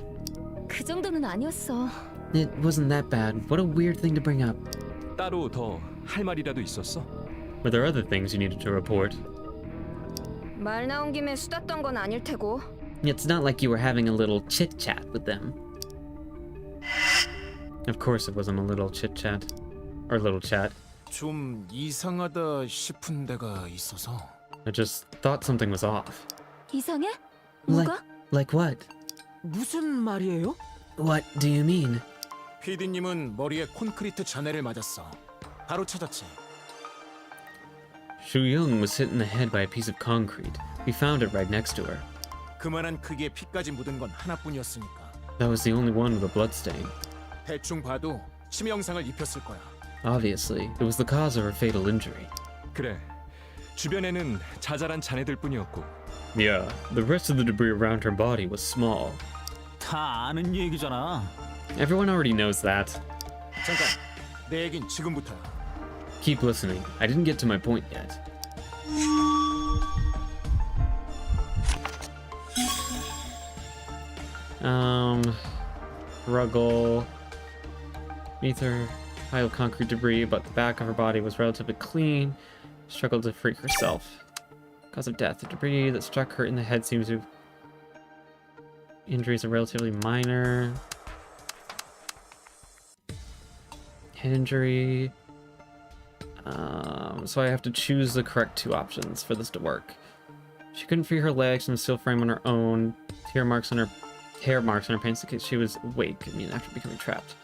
그 정도는 아니었어. It wasn't that bad. What a weird thing to bring up. 따로 더 할 말이라도 있었어? Were there other things you needed to report? 말 나온 김에 수다 떤 건 아닐 테고. It's not like you were having a little chit-chat with them. Of course it wasn't a little chit-chat. our little chat. 좀 이상하다 싶은 데가 있어서. I just thought something was off. 이상해? 뭐가? Like what? 무슨 말이에요? What do you mean? PD님은 머리에 콘크리트 잔해를 맞았어. 바로 찾았지. Shu Young was hit in the head by a piece of concrete. We found it right next to her. 그만한 크기의 피까지 묻은 건 하나뿐이었으니까. That was the only one with a bloodstain. 대충 봐도 치명상을 입혔을 거야. Obviously, it was the cause of her fatal injury. 그래. 주변에는 자잘한 잔해들 뿐이었고. Yeah, the rest of the debris around her body was small. 다 아는 얘기잖아. Everyone already knows that. 잠깐, 내 얘긴 지금부터야. Keep listening. I didn't get to my point yet. Struggle. Beneath her pile of concrete debris, but the back of her body was relatively clean. Struggled to free herself. Cause of death. The debris that struck her in the head seems to... Injuries are relatively minor. Head injury. So I have to choose the correct two options for this to work. She couldn't free her legs from the steel frame on her own. Tear marks on her pants in case she was awake. I mean, after becoming trapped.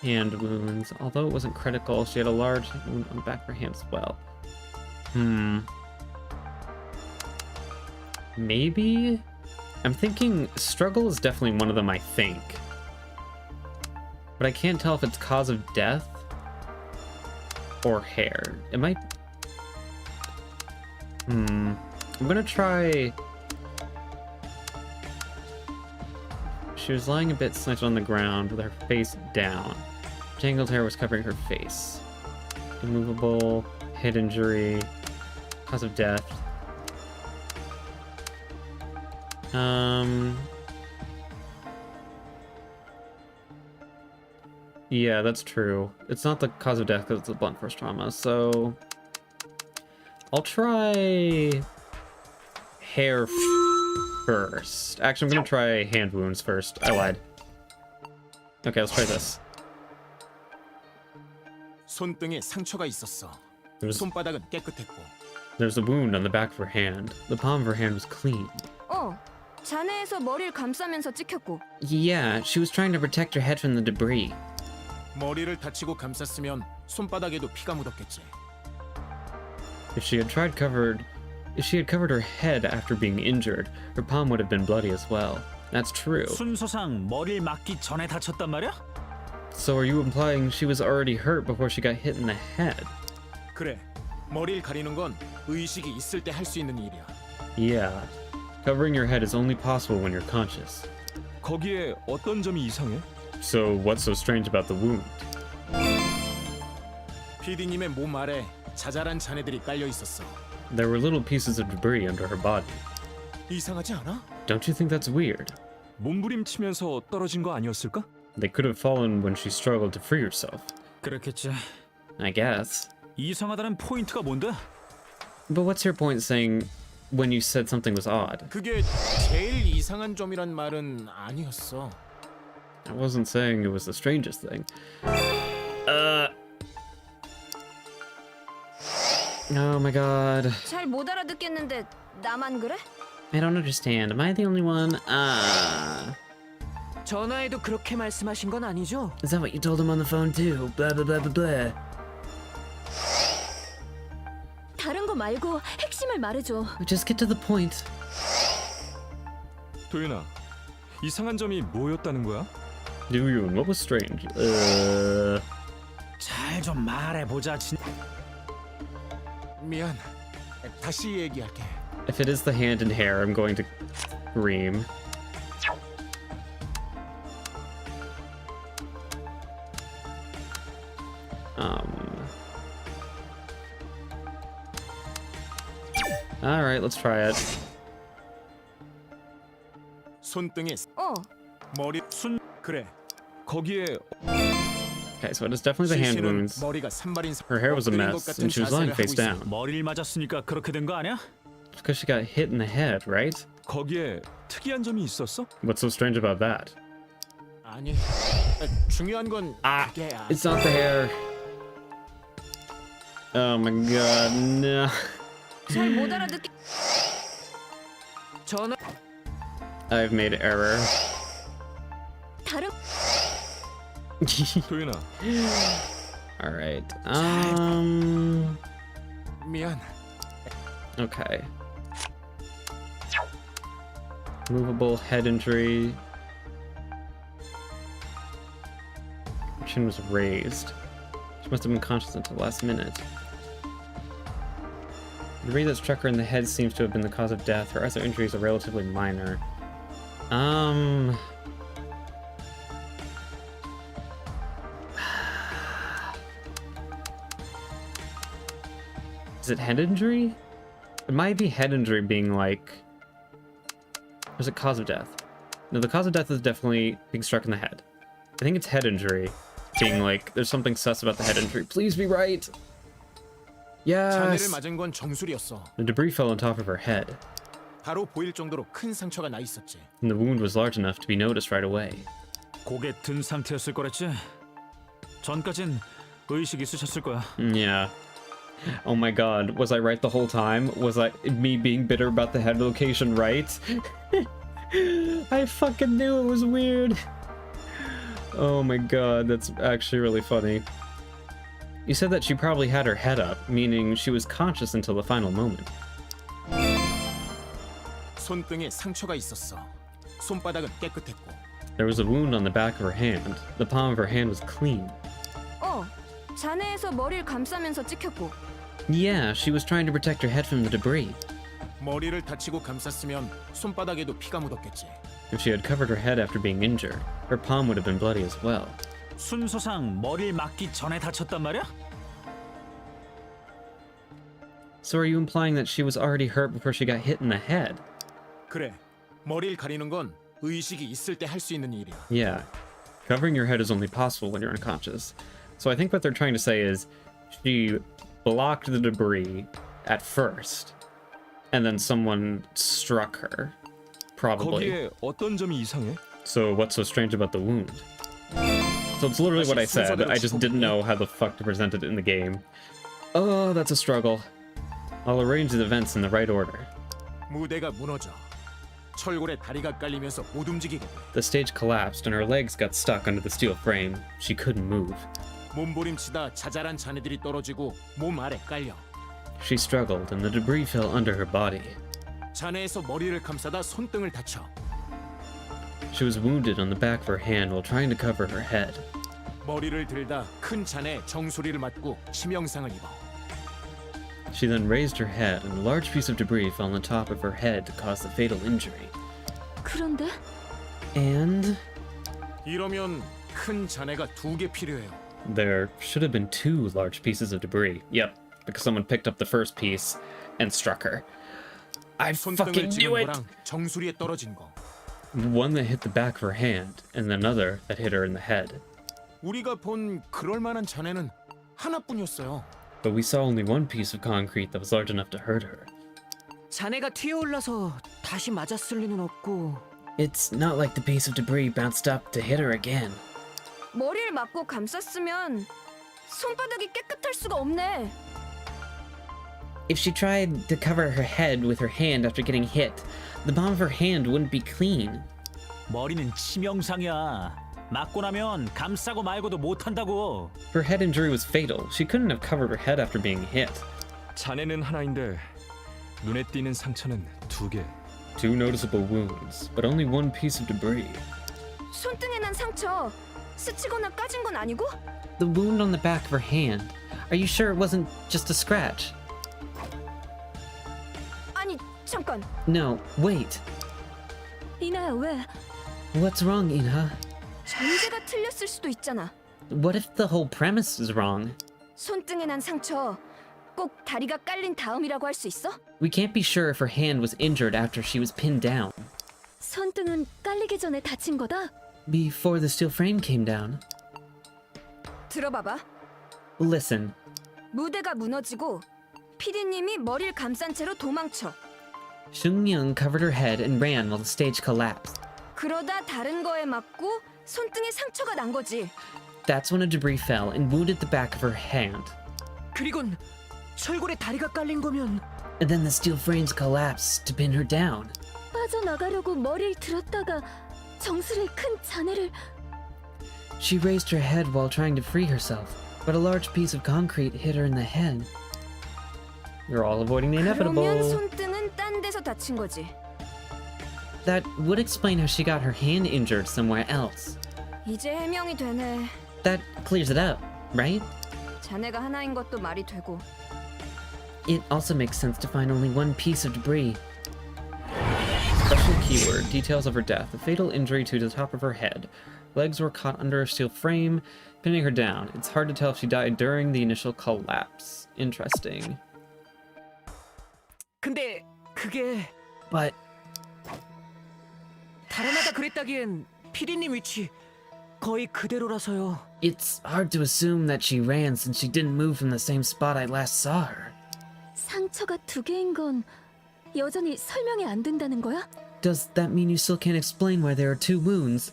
Hand wounds. Although it wasn't critical, she had a large wound on the back of her hand as well. Maybe? I'm thinking struggle is definitely one of them, I think. But I can't tell if it's cause of death or hair. It might... I'm gonna try... She was lying a bit slanted on the ground with her face down. Tangled hair was covering her face. Immovable, head injury, cause of death. Yeah, that's true. It's not the cause of death because it's a blunt force trauma, so... I'll try... hair first. Actually, I'm gonna try hand wounds first. I lied. Okay, let's try this. 손등에 상처가 있었어. There's 손바닥은 깨끗했고. a wound on the back of her hand. The palm of her hand was clean. 잔해에서 머리를 감싸면서 찍혔고. Yeah, she was trying to protect her head from the debris. 머리를 다치고 감쌌으면 손바닥에도 피가 묻었겠지. If she had covered her head after being injured, her palm would have been bloody as well. That's true. 순서상 머리를 맞기 전에 다쳤단 말이야? So are you implying she was already hurt before she got hit in the head? 그래, 머리를 가리는 건 의식이 있을 때 할 수 있는 일이야. Yeah. Covering your head is only possible when you're conscious. 거기에 어떤 점이 이상해? So what's so strange about the wound? PD님의 몸 아래 자잘한 잔해들이 깔려 있었어. There were little pieces of debris under her body. 이상하지 않아? Don't you think that's weird? 몸부림치면서 떨어진 거 아니었을까? They could have fallen when she struggled to free herself. 그렇겠지. I guess. 이상하다는 포인트가 뭔데? But what's your point saying when you said something was odd? 그게 제일 이상한 점이란 말은 아니었어. I wasn't saying it was the strangest thing. Oh my god. 잘 못 알아듣겠는데 나만 그래? I don't understand. Am I the only one? 전화에도 그렇게 말씀하신 건 아니죠? Is that what you told him on the phone too? Blah blah blah blah blah. 다른 거 말고 핵심을 말해줘. Just get to the point. 도윤아, 이상한 점이 뭐였다는 거야? Doyoon, what was strange? 잘 좀 말해보자. 미안. 다시 얘기할게. If it is the hand and hair, I'm going to scream. Alright, let's try it. 손등에 머리 그래. 거기에 Okay, so it is definitely the hand 시신은 wounds. 머리가 산발인 Her hair was a 엎드린 것 mess, 같은 and she was lying 자세를 face 하고 있어. down. 머리를 맞았으니까 그렇게 된 거 아니야? Because she got hit in the head, right? 거기에 특이한 점이 있었어? What's so strange about that? 아니, 중요한 건 그게 It's not the hair. Oh my god, no. 잘 못 알아듣게. 저는 I've made error. 다른 도윤아, Alright. 미안. Okay. Movable head injury. Her chin was raised. She must have been conscious until the last minute. The debris that struck her in the head seems to have been the cause of death. Her other injuries are relatively minor. Is it head injury? It might be head injury being like... Or is it cause of death? No, the cause of death is definitely being struck in the head. I think it's head injury. Being like, there's something sus about the head injury. Please be right! 자네를 Yes! 맞은 건 정술이었어. The debris fell on top of her head, 바로 보일 정도로 큰 상처가 나 있었지. and the wound was large enough to be noticed right away. 고개 든 상태였을 거랬지? 전까진 의식 있으셨을 거야. Yeah. Oh my god, was I right the whole time? Was me being bitter about the head location right? I fucking knew it was weird. Oh my god, that's actually really funny. You said that she probably had her head up, meaning she was conscious until the final moment. 손등에 상처가 있었어. 손바닥은 깨끗했고. There was a wound on the back of her hand. The palm of her hand was clean. 잔해에서 머리를 감싸면서 찍혔고. Yeah, she was trying to protect her head from the debris. 머리를 다치고 감쌌으면 손바닥에도 피가 묻었겠지. If she had covered her head after being injured, her palm would have been bloody as well. 순서상 머리를 맞기 전에 다쳤단 말이야? So are you implying that she was already hurt before she got hit in the head? 그래. 머리를 가리는 건 의식이 있을 때 할 수 있는 일이야. Yeah. Covering your head is only possible when you're unconscious. So I think what they're trying to say is she blocked the debris at first, and then someone struck her. Probably. 거기에 어떤 점이 이상해? So what's so strange about the wound? So it's literally what I said. I just didn't know how the fuck to present it in the game. Oh, that's a struggle. I'll arrange the events in the right order. 무대가 무너져. 철골에 다리가 깔리면서 못 움직이게 돼. The stage collapsed and her legs got stuck under the steel frame. She couldn't move. 몸부림치다 자잘한 잔해들이 떨어지고 몸 아래 깔려. She struggled and the debris fell under her body. 잔해에서 머리를 감싸다 손등을 다쳐. She was wounded on the back of her hand while trying to cover her head. 머리를 들다 큰 잔해에 정수리를 맞고 치명상을 입어. She then raised her head and a large piece of debris fell on top of her head to cause the fatal injury. 그런데 And 이러면 큰 잔해가 2개 필요해요. there should have been 2 large pieces of debris. Yep, because someone picked up the first piece and struck her. I 손등을 fucking 찍은 knew it! 거랑 정수리에 떨어진 거. One that hit the back of her hand and another that hit her in the head. 우리가 본 그럴 만한 잔해는 하나뿐이었어요. But we saw only one piece of concrete that was large enough to hurt her. 잔해가 튀어올라서 다시 맞았을 리는 없고. It's not like the piece of debris bounced up to hit her again. 머리를 맞고 감쌌으면 손바닥이 깨끗할 수가 없네. If she tried to cover her head with her hand after getting hit, the palm of her hand wouldn't be clean. 머리는 치명상이야. 맞고 나면 감싸고 말고도 못한다고. Her head injury was fatal. She couldn't have covered her head after being hit. 잔해는 하나인데 눈에 띄는 상처는 2개. 2 noticeable wounds, but only one piece of debris. 손등에 난 상처 스치거나 까진 건 아니고? The wound on the back of her hand. Are you sure it wasn't just a scratch? 아니 잠깐. No, wait. 이나야 왜? What's wrong, Inha? 전제가 틀렸을 수도 있잖아. What if the whole premise is wrong? 손등에 난 상처 꼭 다리가 깔린 다음이라고 할 수 있어? We can't be sure if her hand was injured after she was pinned down. 손등은 깔리기 전에 다친 거다? Before the steel frame came down. 들어봐봐. Listen, 무대가 무너지고 PD님이 머리를 감싼 채로 도망쳐. Seung-young covered her head and ran while the stage collapsed. 그러다 다른 거에 맞고 손등에 상처가 난 거지. That's when a debris fell and wounded the back of her hand. 그리곤 철골에 다리가 깔린 거면 And then the steel frames collapsed to pin her down. 빠져나가려고 머리를 들었다가 정수리에 큰 잔해를 She raised her head while trying to free herself, but a large piece of concrete hit her in the head. You're all avoiding the 그러면 inevitable. 손등은 딴 데서 다친 거지. That would explain how she got her hand injured somewhere else. 이제 해명이 되네. That clears it up, right? 자네가 하나인 것도 말이 되고. It also makes sense to find only one piece of debris. Special keyword, details of her death. A fatal injury to the top of her head. Legs were caught under a steel frame, pinning her down. It's hard to tell if she died during the initial collapse. Interesting. 근데 그게 But 달아나다 그랬다기엔 피디님 위치 거의 그대로라서요. it's hard to assume that she ran since she didn't move from the same spot I last saw her. 상처가 2개인 건 여전히 설명이 안 된다는 거야? Does that mean you still can't explain why there are 2 wounds?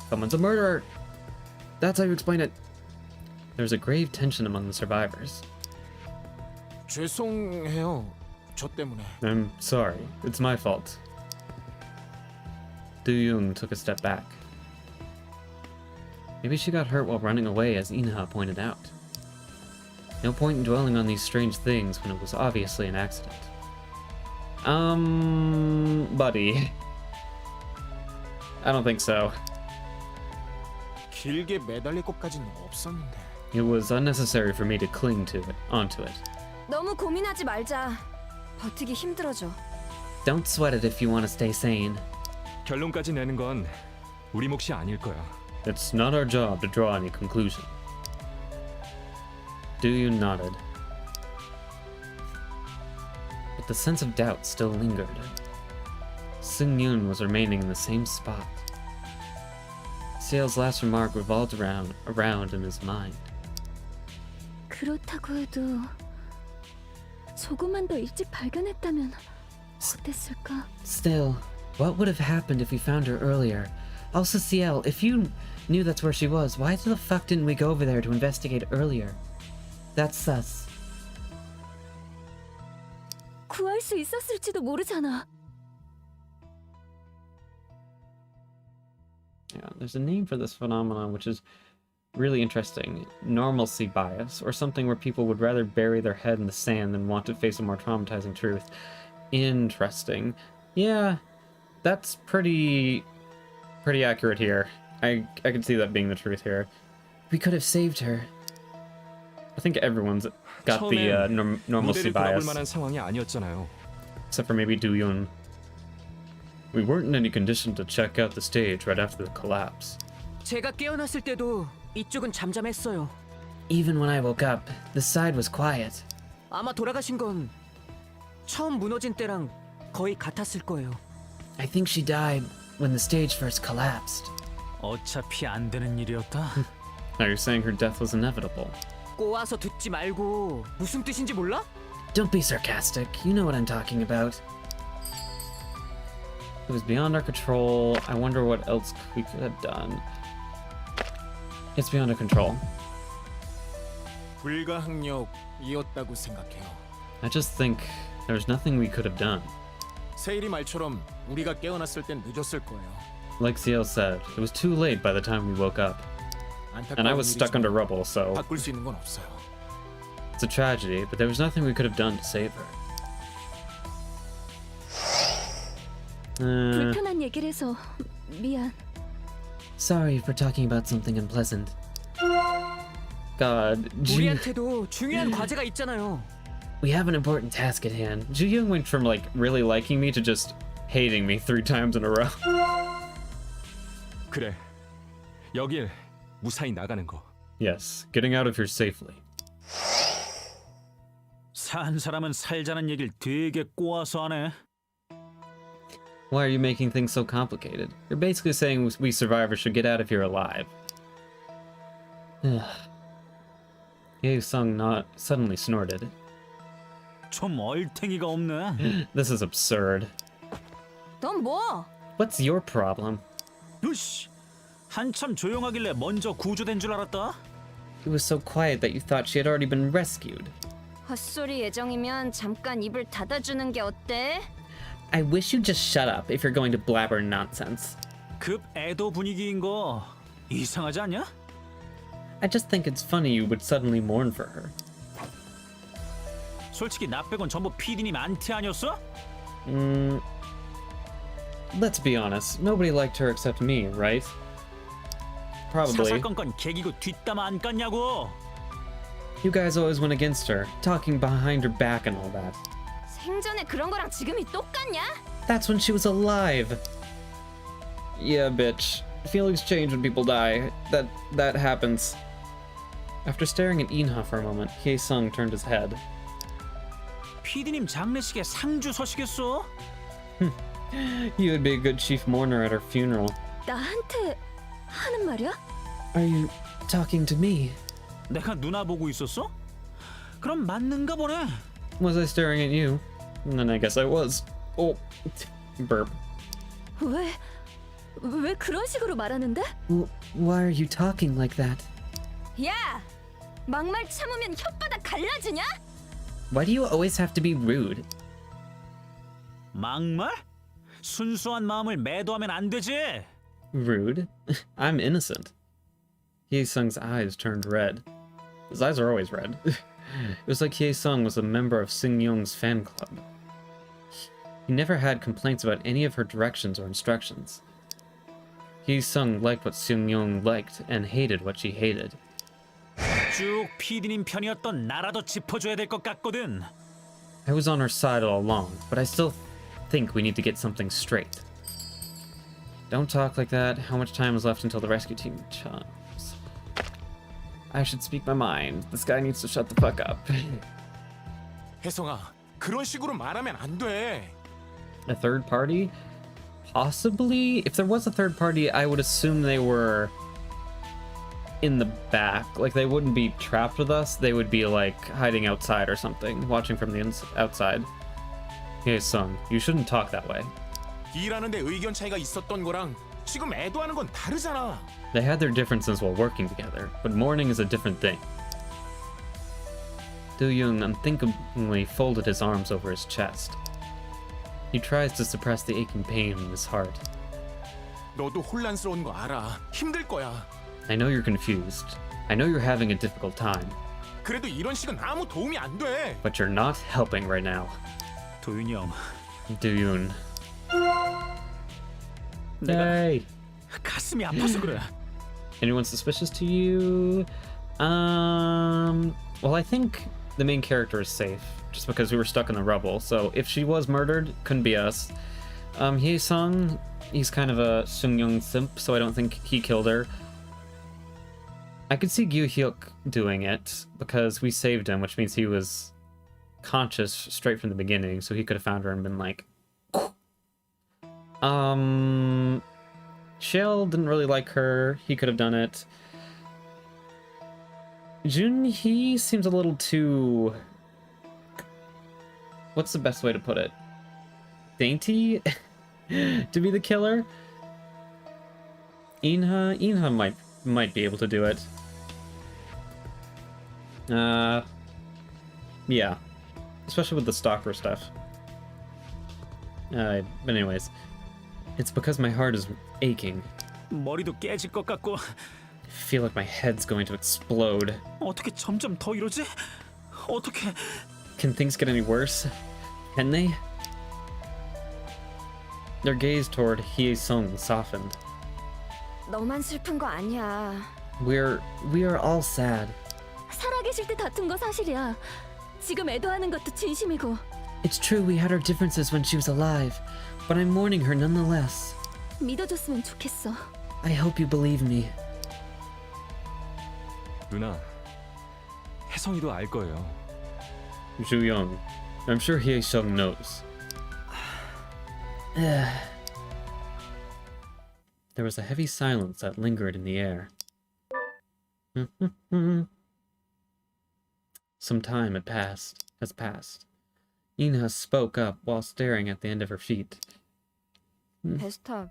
Someone's a murderer! That's how you explain it. There's a grave tension among the survivors. 죄송해요. 저 때문에. I'm sorry. It's my fault. Do-young took a step back. Maybe she got hurt while running away, as Inha pointed out. No point in dwelling on these strange things when it was obviously an accident. Buddy. I don't think so. 길게 매달릴 것까지는 없었는데. It was unnecessary for me to cling to it, onto it. 너무 고민하지 말자. 버티기 힘들어져. Don't sweat it if you want to stay sane. 결론까지 내는 건 우리 몫이 아닐 거야. It's not our job to draw any conclusion. Do-young nodded. But the sense of doubt still lingered. Seung-yoon was remaining in the same spot. Seal's last remark revolved around in his mind. 그렇다고 해도 조금만 더 일찍 발견했다면 어땠을까? Still, what would have happened if we found her earlier? Also, Ciel, if you knew that's where she was, why the fuck didn't we go over there to investigate earlier? That's sus. 구할 수 있었을지도 모르잖아. Yeah, there's a name for this phenomenon which is really interesting. Normalcy bias, or something where people would rather bury their head in the sand than want to face a more traumatizing truth. Interesting. Yeah, that's pretty accurate here. I can see that being the truth here. We could have saved her. I think everyone's got the 처음엔 normalcy 무대를 돌아볼 bias, 만한 상황이 아니었잖아요. except for maybe Do-young. We weren't in any condition to check out the stage right after the collapse. 제가 깨어났을 때도 이쪽은 잠잠했어요. Even when I woke up, the side was quiet. 아마 돌아가신 건 처음 무너진 때랑 거의 같았을 거예요. I think she died when the stage first collapsed. 어차피 안 되는 일이었다. Now you're saying her death was inevitable. 꼬아서 듣지 말고 무슨 뜻인지 몰라? Don't be sarcastic. You know what I'm talking about. It was beyond our control. I wonder what else we could have done. It's beyond our control. 불가항력이었다고 생각해요. I just think there's nothing we could have done. 세일이 말처럼 우리가 깨어났을 땐 늦었을 거예요. Like Ciel said, it was too late by the time we woke up. And I was stuck under rubble, so 바꿀 수 있는 건 없어요. it's a tragedy, but there was nothing we could have done to save her. 불편한 얘기를 해서 미안. Sorry for talking about something unpleasant. God, 우리한테도 중요한 과제가 있잖아요. We have an important task at hand. Ju-young went from like really liking me to just hating me 3 times in a row. 그래. 여길 무사히 나가는 거. Yes, getting out of here safely. 산 사람은 살자는 얘기를 되게 꼬아서 하네. Why are you making things so complicated? You're basically saying we survivors should get out of here alive. Ye-sung not suddenly snorted. 좀 얼탱이가 없네. This is absurd. 넌 뭐? What's your problem? 으씨, 한참 조용하길래 먼저 구조된 줄 알았다. It was so quiet that you thought she had already been rescued. 헛소리 예정이면 잠깐 입을 닫아주는 게 어때? I wish you'd just shut up if you're going to blabber nonsense. 급 애도 분위기인 거 이상하지 않냐? I just think it's funny you would suddenly mourn for her. 솔직히 나 빼곤 전부 PD님 안티 아니었어? Let's be honest, nobody liked her except me, right? Probably. 사사건건 개기고 뒷담 안 깠냐고. You guys always went against her, talking behind her back and all that. 생전에 그런 거랑 지금이 똑같냐? That's when she was alive. Yeah, bitch. Feelings change when people die. That happens. After staring at Inha for a moment, Hye-sung turned his head. PD님 장례식에 상주 서시겠어? You would be a good chief mourner at her funeral. 나한테 하는 말이야? Are you talking to me? 내가 누나 보고 있었어? 그럼 맞는가 보네. Was I staring at you? Then I guess I was. Oh, burp. 왜 그런 식으로 말하는데? Why are you talking like that? 야! 막말 참으면 혓바닥 갈라지냐? Why do you always have to be rude? 막말? 순수한 마음을 매도하면 안 되지. Rude? I'm innocent. Hye-sung's eyes turned red. His eyes are always red. It was like Hye-sung was a member of Sing-young's fan club. He never had complaints about any of her directions or instructions. Hye-sung liked what Sing-young liked and hated what she hated. 쭉 PD님 편이었던 나라도 짚어줘야 될 것 같거든. I was on her side all along, but I still think we need to get something straight. Don't talk like that. How much time is left until the rescue team comes? I should speak my mind. This guy needs to shut the fuck up. 혜성아, 그런 식으로 말하면 안 돼. A third party? Possibly. If there was a third party, I would assume they were in the back. Like, they wouldn't be trapped with us. They would be, like, hiding outside or something, watching from the outside. Hey, Sung, you shouldn't talk that way. 일하는데 의견 차이가 있었던 거랑 지금 애도하는 건 다르잖아. They had their differences while working together, but mourning is a different thing. Do-young unthinkingly folded his arms over his chest. He tries to suppress the aching pain in his heart. 너도 혼란스러운 거 알아. 힘들 거야. I know you're confused. I know you're having a difficult time, 그래도 이런 식은 아무 도움이 안 돼. but you're not helping right now. 도윤이 형, Do-yoon. 내가 Hey! 가슴이 아파서 그래. Anyone suspicious to you? Well, I think the main character is safe, just because we were stuck in the rubble. So if she was murdered, couldn't be us. Hye-sung, he's kind of a Sung-young simp, so I don't think he killed her. I could see Gyu-hyuk doing it, because we saved him, which means he was conscious straight from the beginning, so he could have found her and been like... Shell didn't really like her. He could have done it. Junhee seems a little too... What's the best way to put it? Dainty? To be the killer? Inha might be able to do it. Yeah. Especially with the stalker stuff. But anyways. It's because my heart is aching. 머리도 깨질 것 같고. I feel like my head's going to explode. 어떻게 점점 더 이러지? 어떻게? Can things get any worse? Can they? Their gaze toward Hye-sung softened. 너만 슬픈 거 아니야. We are all sad. 살아계실 때 다툰 거 사실이야. 지금 애도하는 것도 진심이고. It's true we had our differences when she was alive, but I'm mourning her nonetheless. 믿어줬으면 좋겠어. I hope you believe me. 누나, 혜성이도 알 거예요. Ju-young. I'm sure Hye-sung knows. There was a heavy silence that lingered in the air. Some time has passed. Inha spoke up while staring at the end of her feet. 베스타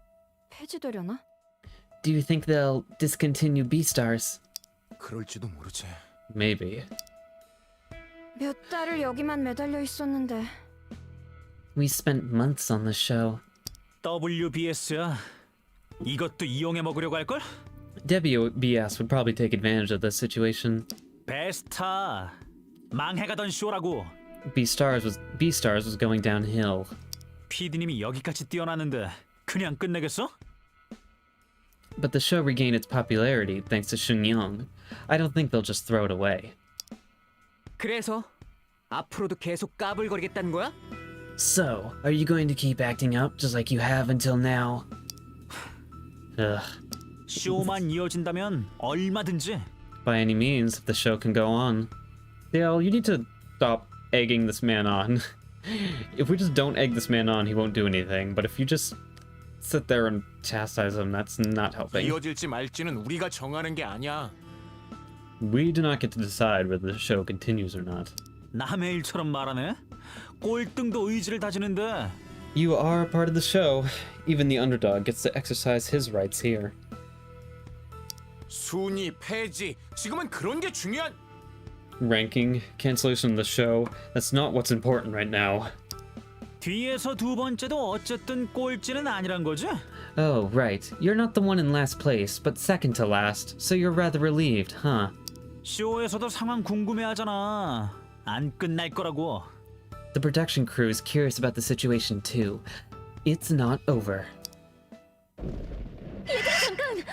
폐지되려나? Do you think they'll discontinue B-Stars? 그럴지도 모르지. Maybe. 몇 달을 여기만 매달려 있었는데 We spent months on the show. WBS야. 이것도 이용해 먹으려고 할걸? WBS would probably take advantage of this situation. 베스타. 망해가던 쇼라고. B-Stars was going downhill. PD님이 여기까지 뛰어났는데 그냥 끝내겠어? But the show regained its popularity thanks to Shunyoung. I don't think they'll just throw it away. 그래서 앞으로도 계속 까불거리겠다는 거야? So, are you going to keep acting up just like you have until now? Ugh. 쇼만 이어진다면 얼마든지. By any means, if the show can go on. Dale, you need to stop egging this man on. If we just don't egg this man on, he won't do anything. But if you just sit there and chastise him, that's not helping. 이어질지 말지는 우리가 정하는 게 아니야. We do not get to decide whether the show continues or not. 남의 일처럼 말하네. 꼴등도 의지를 다지는데. You are a part of the show. Even the underdog gets to exercise his rights here. 순위, 패지, 지금은 그런 게 중요한. Ranking, cancellation of the show, that's not what's important right now. 뒤에서 두 번째도 어쨌든 꼴찌는 아니란 거지? Oh, right. You're not the one in last place, but second to last, so you're rather relieved, huh? 쇼에서도 상황 궁금해하잖아. 안 끝날 거라고. The production crew is curious about the situation too. It's not over. 잠깐!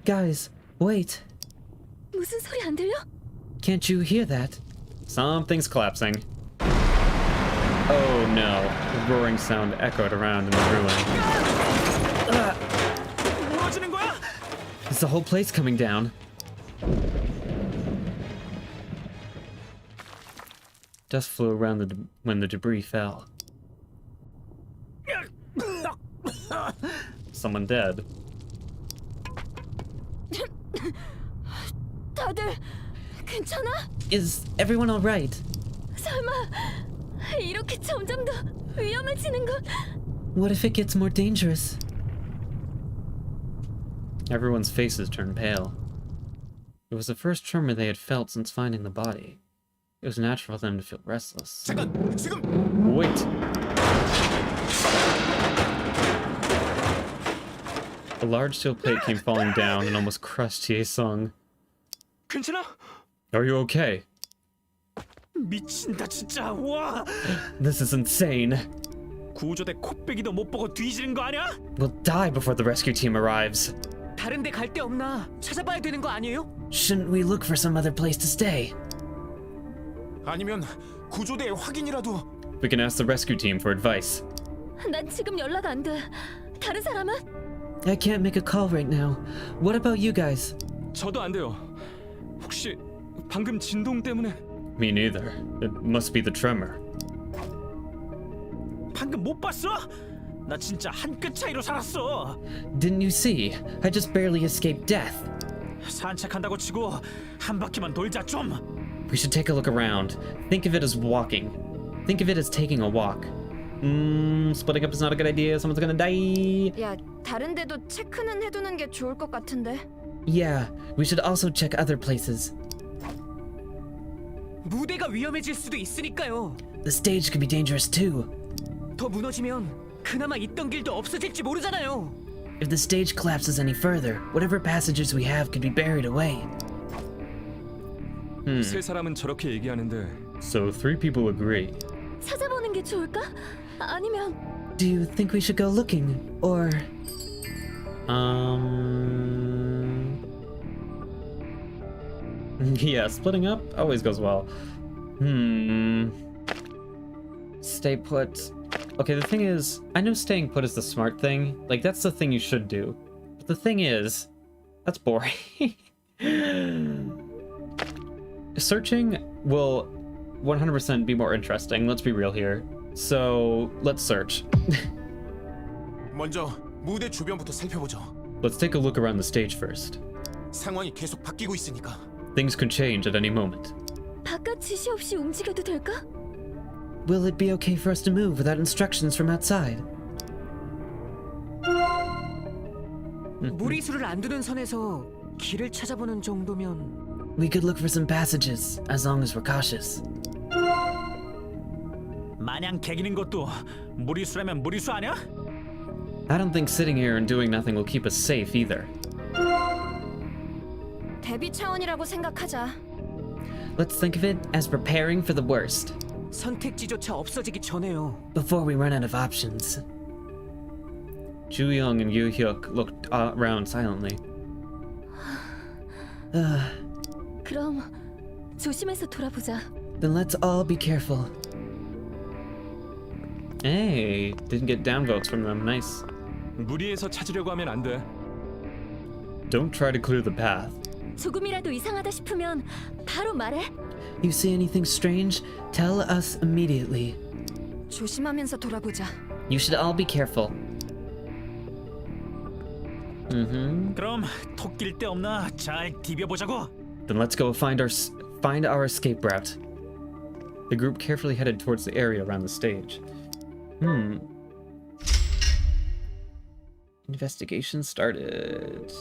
Guys, wait. 무슨 소리 안 들려? Can't you hear that? Something's collapsing. Oh no. The roaring sound echoed around in the ruin. 무너지는 거야? Is the whole place coming down? Dust flew around when the debris fell. Someone dead. 다들 괜찮아? Is everyone alright? 설마 이렇게 점점 더 위험해지는 건? What if it gets more dangerous? Everyone's faces turned pale. It was the first tremor they had felt since finding the body. It was natural for them to feel restless. 잠깐, 지금 Wait! A large steel plate came falling down and almost crushed Hye-sung. 괜찮아? Are you okay? 미친다 진짜. 와. This is insane. 구조대 코빼기도 못 보고 뒤지는 거 아니야? We'll die before the rescue team arrives. 다른 데 갈 데 없나? 찾아봐야 되는 거 아니에요? Shouldn't we look for some other place to stay? 아니면 구조대 확인이라도. We can ask the rescue team for advice. 난 지금 연락 안 돼. 다른 사람은? I can't make a call right now. What about you guys? 저도 안 돼요. 혹시 방금 진동 때문에 Me neither. It must be the tremor. 방금 못 봤어? 나 진짜 한 끗 차이로 살았어. Didn't you see? I just barely escaped death. 산책한다고 치고 한 바퀴만 돌자 좀. We should take a look around. Think of it as walking. Think of it as taking a walk. Splitting up is not a good idea. Someone's gonna die. 야, 다른 데도 체크는 해두는 게 좋을 것 같은데. Yeah, we should also check other places. 무대가 위험해질 수도 있으니까요. The stage could be dangerous too. 더 무너지면 그나마 있던 길도 없어질지 모르잖아요. If the stage collapses any further, whatever passages we have could be buried away. 세 사람은 저렇게 얘기하는데 So 3 people agree. 찾아보는 게 좋을까? 아니면 Do you think we should go looking? Or Yeah, splitting up always goes well. Stay put. Okay, the thing is, I know staying put is the smart thing. Like, that's the thing you should do. But the thing is, that's boring. Searching will 100% be more interesting. Let's be real here. So, let's search. 먼저 무대 주변부터 살펴보죠. Let's take a look around the stage first. 상황이 계속 바뀌고 있으니까. Things could change at any moment. 바깥 지시 없이 움직여도 될까? will it be okay for us to move without instructions from outside? 무리수를 안 두는 선에서 길을 찾아보는 정도면 We could look for some passages, as long as we're cautious. 마냥 개기는 것도 무리수라면 무리수 아니야? I don't think sitting here and doing nothing will keep us safe either. 대비 차원이라고 생각하자. Let's think of it as preparing for the worst, 선택지조차 없어지기 전에요. before we run out of options. Ju Young and Yu Hyuk looked around silently. 그럼 조심해서 돌아보자. Then let's all be careful. Hey, didn't get downvotes from them. Nice. 무리해서 찾으려고 하면 안 돼. Don't try to clear the path. 조금이라도 이상하다 싶으면 바로 말해. You see anything strange? Tell us immediately. 조심하면서 돌아보자. You should all be careful. 그럼 토낄 데 없나 잘 디벼보자고. Then let's go find our escape route. The group carefully headed towards the area around the stage. Investigation started.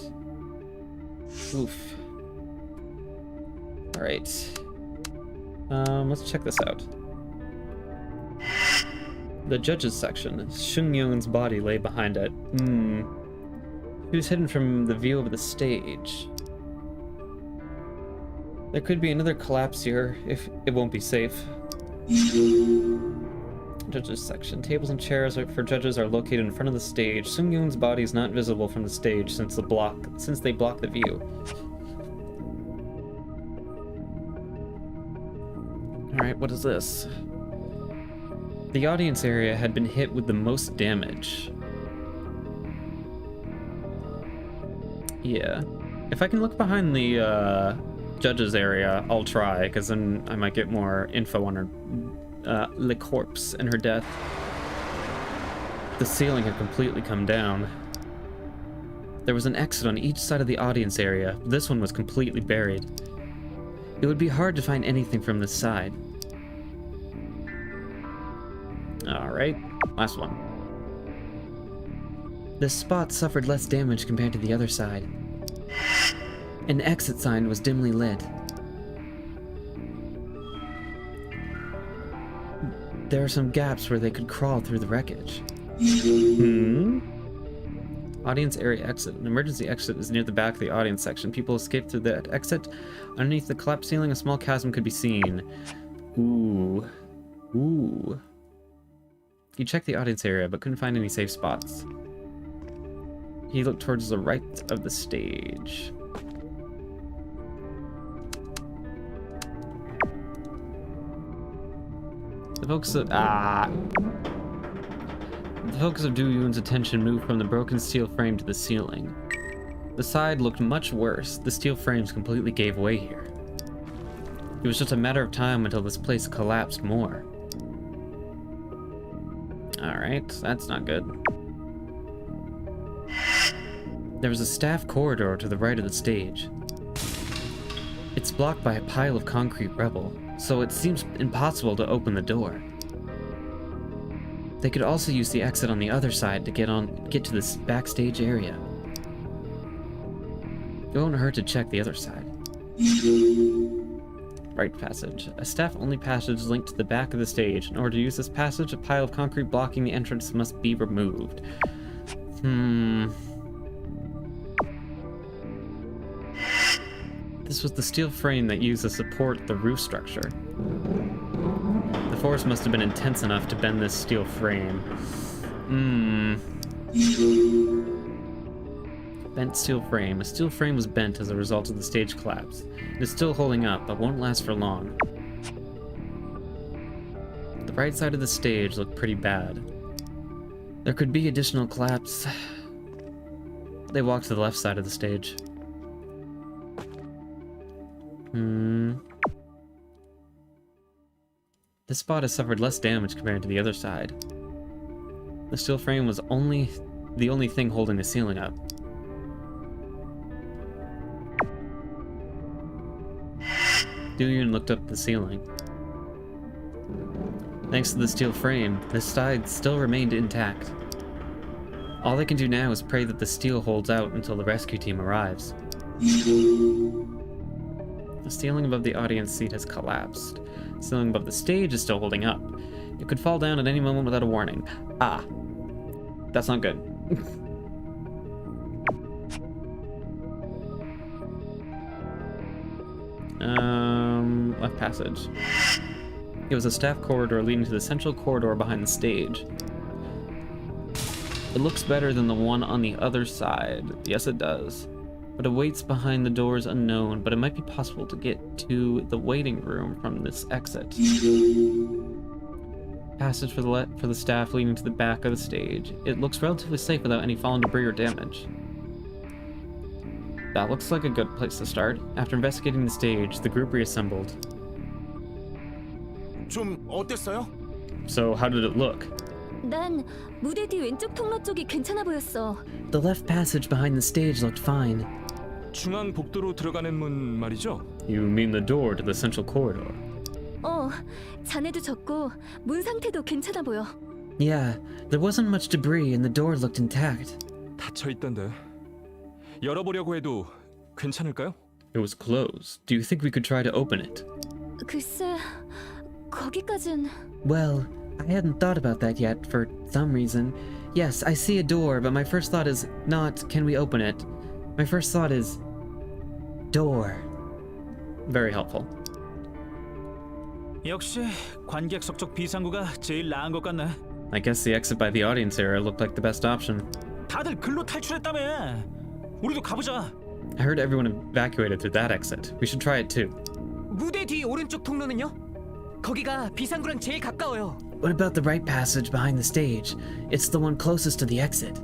Oof. All right. Let's check this out. The judges section. Shung Young's body lay behind it. He was hidden from the view of the stage. There could be another collapse here, if it won't be safe. Judges section. Tables and chairs for judges are located in front of the stage. Sung Yoon's body is not visible from the stage since they block the view. Alright, what is this? The audience area had been hit with the most damage. Yeah. If I can look behind the judges area, I'll try, because then I might get more info on her Le corpse and her death. The ceiling had completely come down. There was an exit on each side of the audience area. This one was completely buried. It would be hard to find anything from this side. Alright, last one. This spot suffered less damage compared to the other side. An exit sign was dimly lit. There are some gaps where they could crawl through the wreckage. Audience area exit. An emergency exit is near the back of the audience section. People escape through that exit. Underneath the collapsed ceiling, a small chasm could be seen. Ooh. Ooh. He checked the audience area, but couldn't find any safe spots. He looked towards the right of the stage. The focus of Do Yoon's attention moved from the broken steel frame to the ceiling. The side looked much worse. The steel frames completely gave way here. It was just a matter of time until this place collapsed more. Alright, that's not good. There was a staff corridor to the right of the stage. It's blocked by a pile of concrete rubble, so it seems impossible to open the door. They could also use the exit on the other side to get to this backstage area. It won't hurt to check the other side. Right passage. A staff-only passage linked to the back of the stage. In order to use this passage, a pile of concrete blocking the entrance must be removed. This was the steel frame that used to support the roof structure. The force must have been intense enough to bend this steel frame. Bent steel frame. A steel frame was bent as a result of the stage collapse. It is still holding up, but won't last for long. The right side of the stage looked pretty bad. There could be additional collapse. They walked to the left side of the stage. This spot has suffered less damage compared to the other side. The steel frame was the only thing holding the ceiling up. Do-yoon looked up the ceiling. Thanks to the steel frame, this side still remained intact. All they can do now is pray that the steel holds out until the rescue team arrives. The ceiling above the audience seat has collapsed. The ceiling above the stage is still holding up. It could fall down at any moment without a warning. Ah. That's not good. Left passage. It was a staff corridor leading to the central corridor behind the stage. It looks better than the one on the other side. Yes, it does. But awaits behind the doors unknown, but it might be possible to get to the waiting room from this exit. Passage for the staff leading to the back of the stage. It looks relatively safe without any fallen debris or damage. That looks like a good place to start. After investigating the stage, the group reassembled. 좀 어땠어요? So, how did it look? 난 무대 뒤 왼쪽 통로 쪽이 괜찮아 보였어. The left passage behind the stage looked fine. 중앙 복도로 들어가는 문 말이죠? You mean the door to the central corridor? 잔해도 적고 문 상태도 괜찮아 보여. Yeah, there wasn't much debris and the door looked intact. 닫혀 있던데. 열어보려고 해도 괜찮을까요? It was closed. Do you think we could try to open it? 글쎄, 거기까진... Well, I hadn't thought about that yet for some reason. Yes, I see a door, but my first thought is not, can we open it? My first thought is, door. Very helpful. 역시 관객석 쪽 비상구가 제일 나은 것 같네. I guess the exit by the audience area looked like the best option. 다들 글로 탈출했다며. 우리도 가보자. I heard everyone evacuated through that exit. We should try it too. 무대 뒤 오른쪽 통로는요? 거기가 비상구랑 제일 가까워요. What about the right passage behind the stage? It's the one closest to the exit.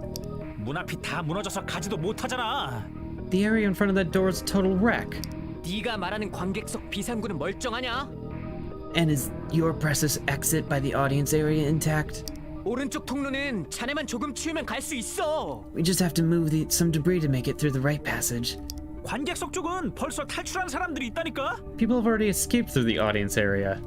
문 앞이 다 무너져서 가지도 못하잖아. The area in front of that door is a total wreck. 네가 말하는 관객석 비상구는 멀쩡하냐? And is your precious exit by the audience area intact? 오른쪽 통로는 자네만 조금 치우면 갈 수 있어. We just have to move some debris to make it through the right passage. 관객석 쪽은 벌써 탈출한 사람들이 있다니까. People have already escaped through the audience area.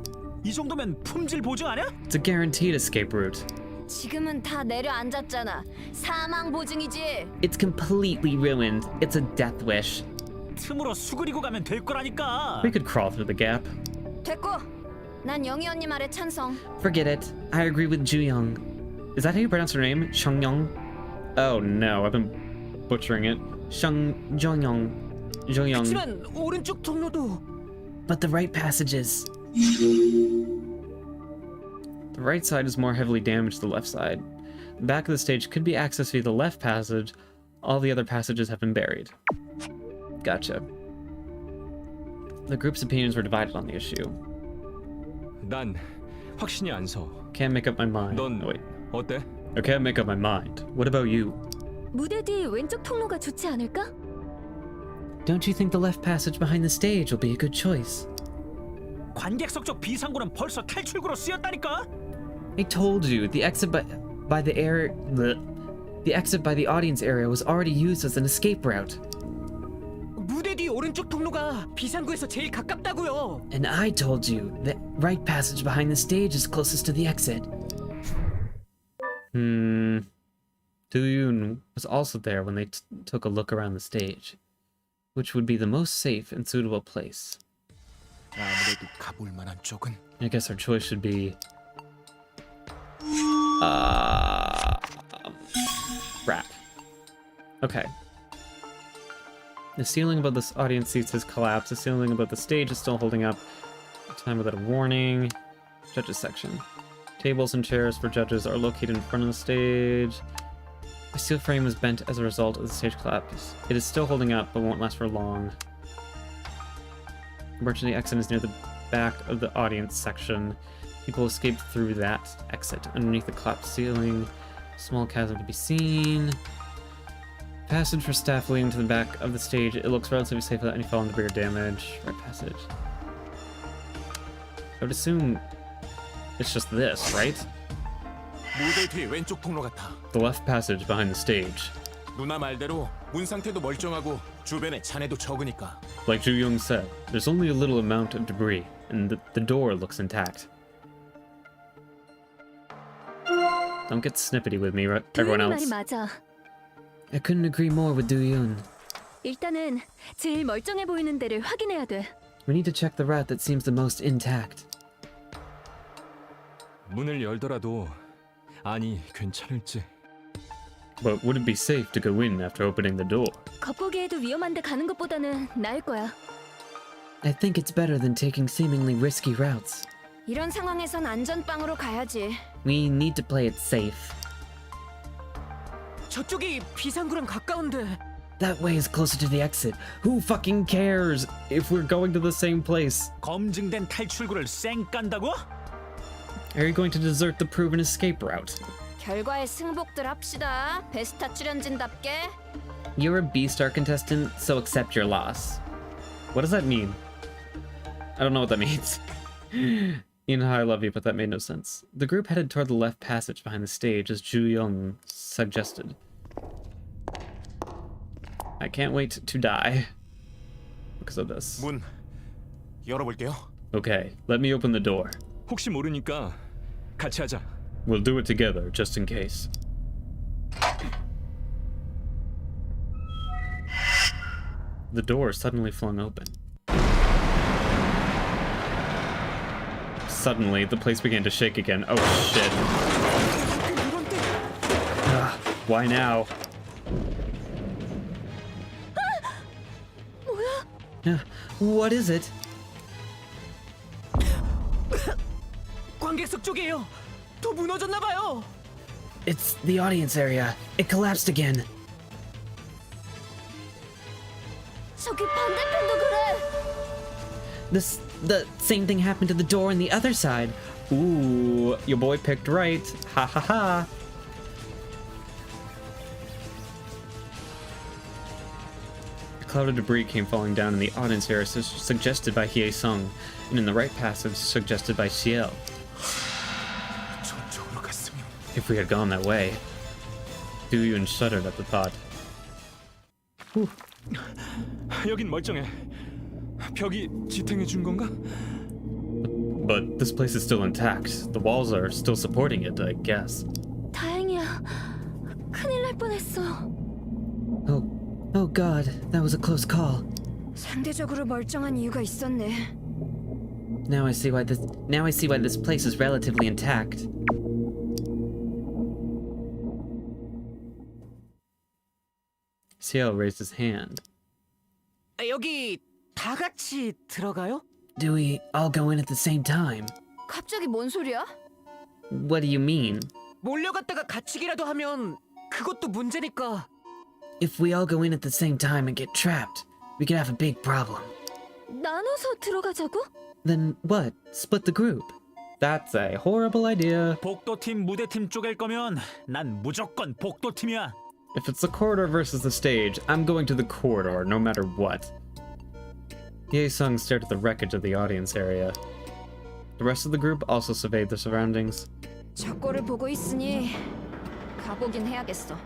이 정도면 품질 보증 아니야? It's a guaranteed escape route. 지금은 다 내려앉았잖아. 사망 보증이지. It's completely ruined. It's a death wish. 틈으로 수그리고 가면 될 거라니까. We could crawl through the gap. 됐고. 난 영희 언니 말에 찬성. Forget it. I agree with Ju-young. Is that how you pronounce her name? Shangyoung? Oh no, I've been butchering it. Jongyoung. 하지만 오른쪽 통로도. But the right passages. The right side is more heavily damaged than the left side. The back of the stage could be accessed via the left passage. All the other passages have been buried. Gotcha. The group's opinions were divided on the issue. 난 확신이 안 서. Can't make up my mind. 넌 Oh, wait. 어때? I can't make up my mind. What about you? 무대 뒤 왼쪽 통로가 좋지 않을까? Don't you think the left passage behind the stage will be a good choice? 관객석 쪽 비상구는 벌써 탈출구로 쓰였다니까. I told you, the exit by the exit by the audience area was already used as an escape route. 무대 뒤 오른쪽 통로가 비상구에서 제일 가깝다고요. And I told you, the right passage behind the stage is closest to the exit. Do-yoon was also there when they took a look around the stage. Which would be the most safe and suitable place? 아무래도 가볼 만한 쪽은 I guess our choice should be... Crap. Okay. The ceiling above the audience seats has collapsed. The ceiling above the stage is still holding up. Time without a warning. Judges section. Tables and chairs for judges are located in front of the stage. The steel frame is bent as a result of the stage collapse. It is still holding up, but won't last for long. Emergency exit is near the back of the audience section. People escaped through that exit. Underneath the collapsed ceiling, small chasm to be seen. Passage for staff leading to the back of the stage. It looks relatively safe without any fallen debris or damage. Right passage. I would assume it's just this, right? 무대 뒤 왼쪽 통로 같아. The left passage behind the stage. 누나 말대로 문 상태도 멀쩡하고 주변에 잔해도 적으니까. Like Ju-young said, there's only a little amount of debris, and the door looks intact. Don't get snippety with me, everyone 도윤이 else. 말이 맞아. I couldn't agree more with Do-yoon. 일단은 제일 멀쩡해 보이는 데를 확인해야 돼. We need to check the route that seems the most intact. 문을 열더라도 아니 괜찮을지. But would it be safe to go in after opening the door? 겉보기에도 위험한데 가는 것보다는 나을 거야. I think it's better than taking seemingly risky routes. 이런 상황에선 안전빵으로 가야지. We need to play it safe. 저쪽이 비상구랑 가까운데. That way is closer to the exit. Who fucking cares if we're going to the same place? 검증된 탈출구를 쌩 깐다고? Are you going to desert the proven escape route? 결과에 승복들 합시다. 베스타 출연진답게. You're a B-star contestant, so accept your loss. What does that mean? I don't know what that means. You know how I love you, but that made no sense. The group headed toward the left passage behind the stage as Ju Young suggested. I can't wait to die because of this. 문 열어볼게요. Okay, let me open the door. 혹시 모르니까 같이 하자. We'll do it together, just in case. The door suddenly flung open. Suddenly, the place began to shake again. Oh shit. Why now? What is it? 관객석 쪽이에요. 더 무너졌나 봐요. It's the audience area. It collapsed again. 저기 반대편도 그래. The same thing happened to the door on the other side. Ooh, your boy picked right. Ha ha ha. A cloud of debris came falling down in the audience area, suggested by Hye Sung, and in the right passage, suggested by Ciel. 저쪽으로 갔으면. If we had gone that way. Do-yoon shuddered at the thought. 여긴 멀쩡해. 벽이 지탱해 준 건가? But this place is still intact. The walls are still supporting it, I guess. 다행이야. 큰일 날 뻔했어. Oh god, that was a close call. 상대적으로 멀쩡한 이유가 있었네. Now I see why this place is relatively intact. Ciel raised his hand. 여기 다 같이 들어가요? Do we all go in at the same time? 갑자기 뭔 소리야? What do you mean? 몰려갔다가 갇히기라도 하면 그것도 문제니까. If we all go in at the same time and get trapped, we could have a big problem. 나눠서 들어가자고? Then what? Split the group. That's a horrible idea. 복도팀 무대팀 쪼갤 거면 난 무조건 복도팀이야. If it's the corridor versus the stage, I'm going to the corridor no matter what. Hye Sung stared at the wreckage of the audience area. The rest of the group also surveyed the surroundings. 저 꼴을 보고 있으니 가보긴 해야겠어.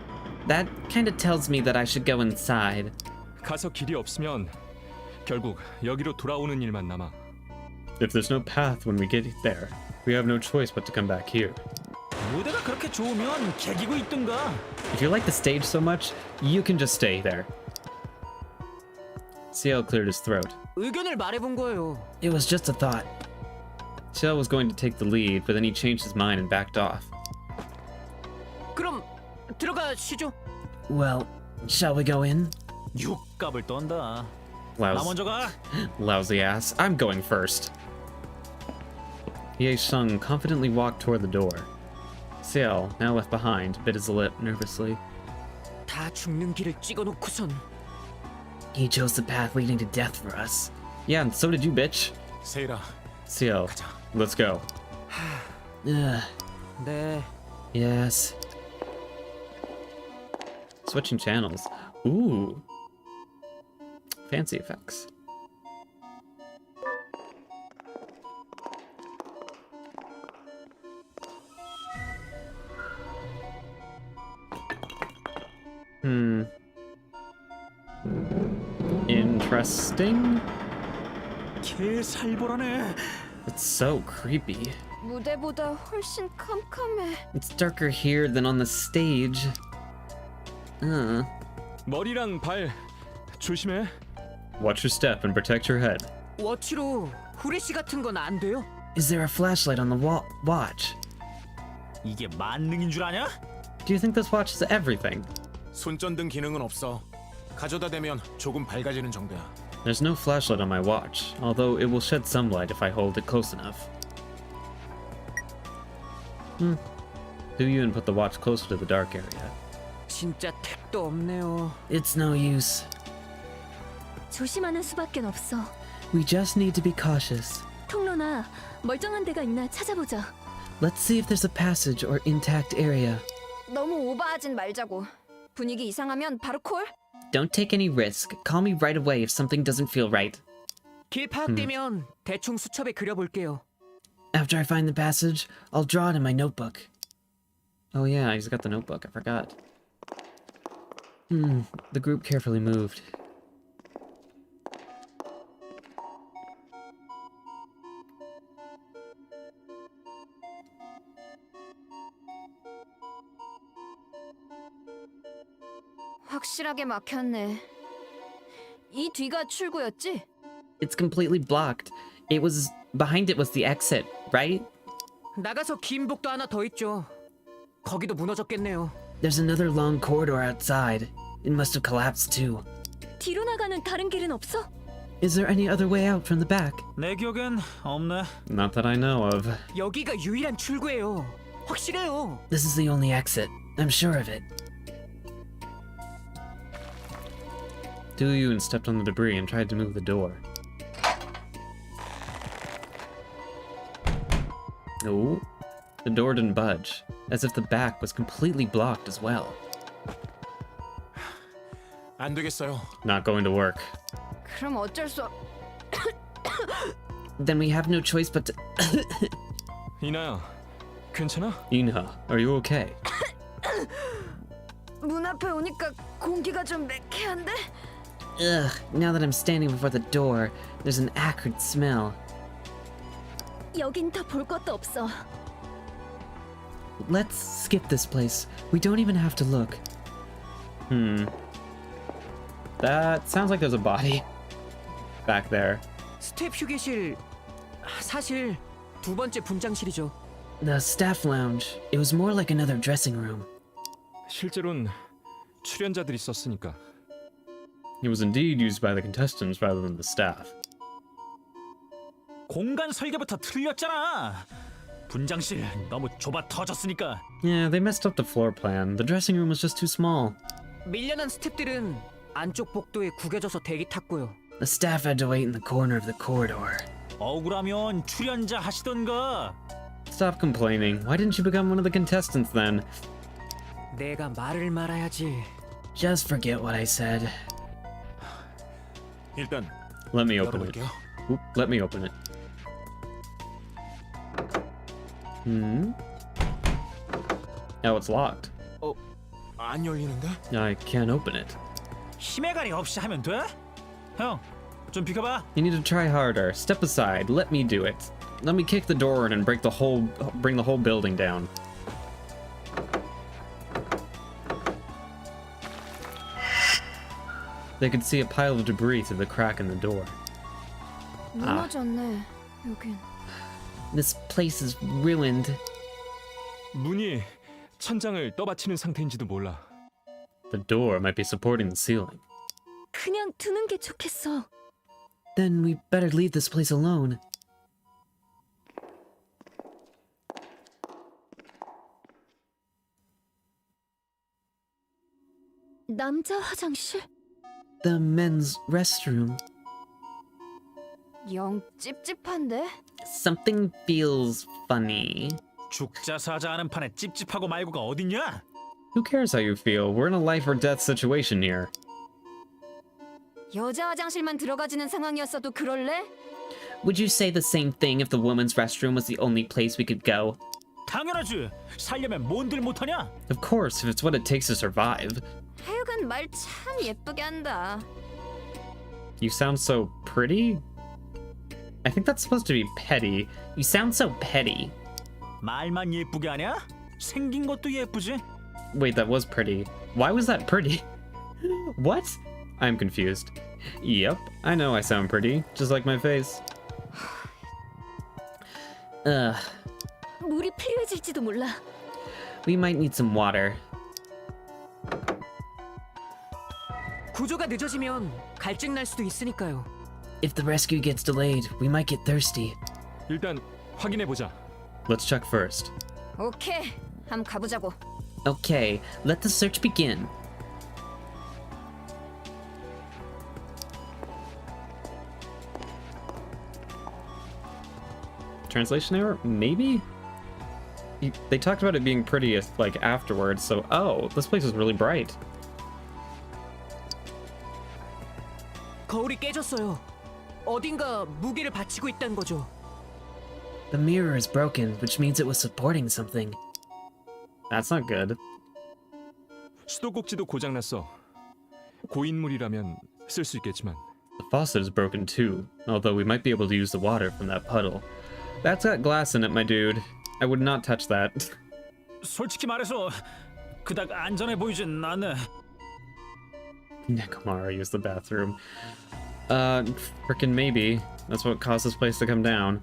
That kinda tells me that I should go inside. 가서 길이 없으면 결국 여기로 돌아오는 일만 남아. If there's no path when we get there, we have no choice but to come back here. 무대가 그렇게 좋으면 개기고 있든가. If you like the stage so much, you can just stay there. Ciel cleared his throat. 의견을 말해본 거예요. It was just a thought. Ciel was going to take the lead, but then he changed his mind and backed off. 그럼 들어가시죠. Well, shall we go in? 육갑을 떤다. 나 먼저 가. Lousy ass. I'm going first. Hye Sung confidently walked toward the door. Ciel, now left behind, bit his lip nervously. 다 죽는 길을 찍어놓고선 He chose the path leading to death for us. Yeah, and so did you, bitch. 세이라, Ciel, let's go. Ugh, 네. yes. Switching channels. Ooh. Fancy effects. Interesting. 개 살벌하네. It's so creepy. 무대보다 훨씬 캄캄해. It's darker here than on the stage. 머리랑 발 조심해. Watch your step and protect your head. 워치로 후레쉬 같은 건 안 돼요? Is there a flashlight on the watch? 이게 만능인 줄 아냐? Do you think this watch is everything? 손전등 기능은 없어. 가져다 대면 조금 밝아지는 정도야. There's no flashlight on my watch, although it will shed some light if I hold it close enough. Do you and put the watch closer to the dark area? 진짜 택도 없네요. It's no use. 조심하는 수밖엔 없어. We just need to be cautious. 통로나 멀쩡한 데가 있나 찾아보자. Let's see if there's a passage or intact area. 너무 오버하진 말자고. 분위기 이상하면 바로 콜? Don't take any risk. Call me right away if something doesn't feel right. 길 파악되면 대충 수첩에 그려볼게요. After I find the passage, I'll draw it in my notebook. Oh yeah, he's got the notebook, I forgot. The group carefully moved. 확실하게 막혔네. 이 뒤가 출구였지? It's completely blocked. Behind it was the exit, right? 나가서 긴 복도 하나 더 있죠. 거기도 무너졌겠네요. There's another long corridor outside. It must have collapsed too. 뒤로 나가는 다른 길은 없어? Is there any other way out from the back? 내 기억엔 없네. Not that I know of. 여기가 유일한 출구예요. 확실해요. This is the only exit. I'm sure of it. Duyun stepped on the debris and tried to move the door. No, the door didn't budge, as if the back was completely blocked as well. 안 되겠어요. Not going to work. 그럼 어쩔 수 없... Then we have no choice but to... 이나야, 괜찮아? Inha, are you okay? 문 앞에 오니까 공기가 좀 매캐한데? Ugh, now that I'm standing before the door, there's an acrid smell. 여긴 더 볼 것도 없어. Let's skip this place. We don't even have to look. That sounds like there's a body back there. 스텝 휴게실 사실 두 번째 분장실이죠. The staff lounge. It was more like another dressing room. 실제로는 출연자들이 썼으니까. It was indeed used by the contestants rather than the staff. 공간 설계부터 틀렸잖아. 분장실 너무 좁아 터졌으니까. Yeah, they messed up the floor plan. The dressing room was just too small. 밀려난 스텝들은 안쪽 복도에 구겨져서 대기 탔고요. The staff had to wait in the corner of the corridor. 억울하면 출연자 하시던가. Stop complaining. Why didn't you become one of the contestants then? 내가 말을 말아야지. Just forget what I said. 일단 Let me open it. 열어볼게요. Oop, let me open it. Oh, it's locked. 안 열리는데? I can't open it. 힘의 가리 없이 하면 돼? 형, 좀 비켜봐. You need to try harder. Step aside. Let me do it. Let me kick the door in and bring the whole building down. They could see a pile of debris through the crack in the door. 무너졌네, 여긴. This place is ruined. 문이 천장을 떠받치는 상태인지도 몰라. The door might be supporting the ceiling. 그냥 두는 게 좋겠어. Then we better leave this place alone. 남자 화장실? The men's restroom. 영 찝찝한데? Something feels funny. 죽자 사자 하는 판에 찝찝하고 말고가 어딨냐? Who cares how you feel? We're in a life or death situation here. 여자 화장실만 들어가지는 상황이었어도 그럴래? Would you say the same thing if the women's restroom was the only place we could go? 당연하지. 살려면 뭔들 못하냐? Of course, if it's what it takes to survive. 하여간 말 참 예쁘게 한다. You sound so pretty? I think that's supposed to be petty. You sound so petty. 말만 예쁘게 하냐? 생긴 것도 예쁘지. Wait, that was pretty. Why was that pretty? What? I'm confused. Yep, I know I sound pretty, just like my face. 물이 필요해질지도 몰라. We might need some water. 구조가 늦어지면 갈증 날 수도 있으니까요. If the rescue gets delayed, we might get thirsty. 일단 확인해 보자. Let's check first. 오케이, 한번 가보자고. Okay, let the search begin. Translation error? Maybe? They talked about it being pretty, like, afterwards, so... Oh, this place is really bright. 거울이 깨졌어요. 어딘가 무게를 받치고 있다는 거죠. The mirror is broken, which means it was supporting something. That's not good. 수도꼭지도 고장났어. 고인물이라면 쓸 수 있겠지만 The faucet is broken too, although we might be able to use the water from that puddle. That's got glass in it, my dude. I would not touch that. 솔직히 말해서 그닥 안전해 보이진 않네. Nekomara used the bathroom. Frickin' maybe. That's what caused this place to come down.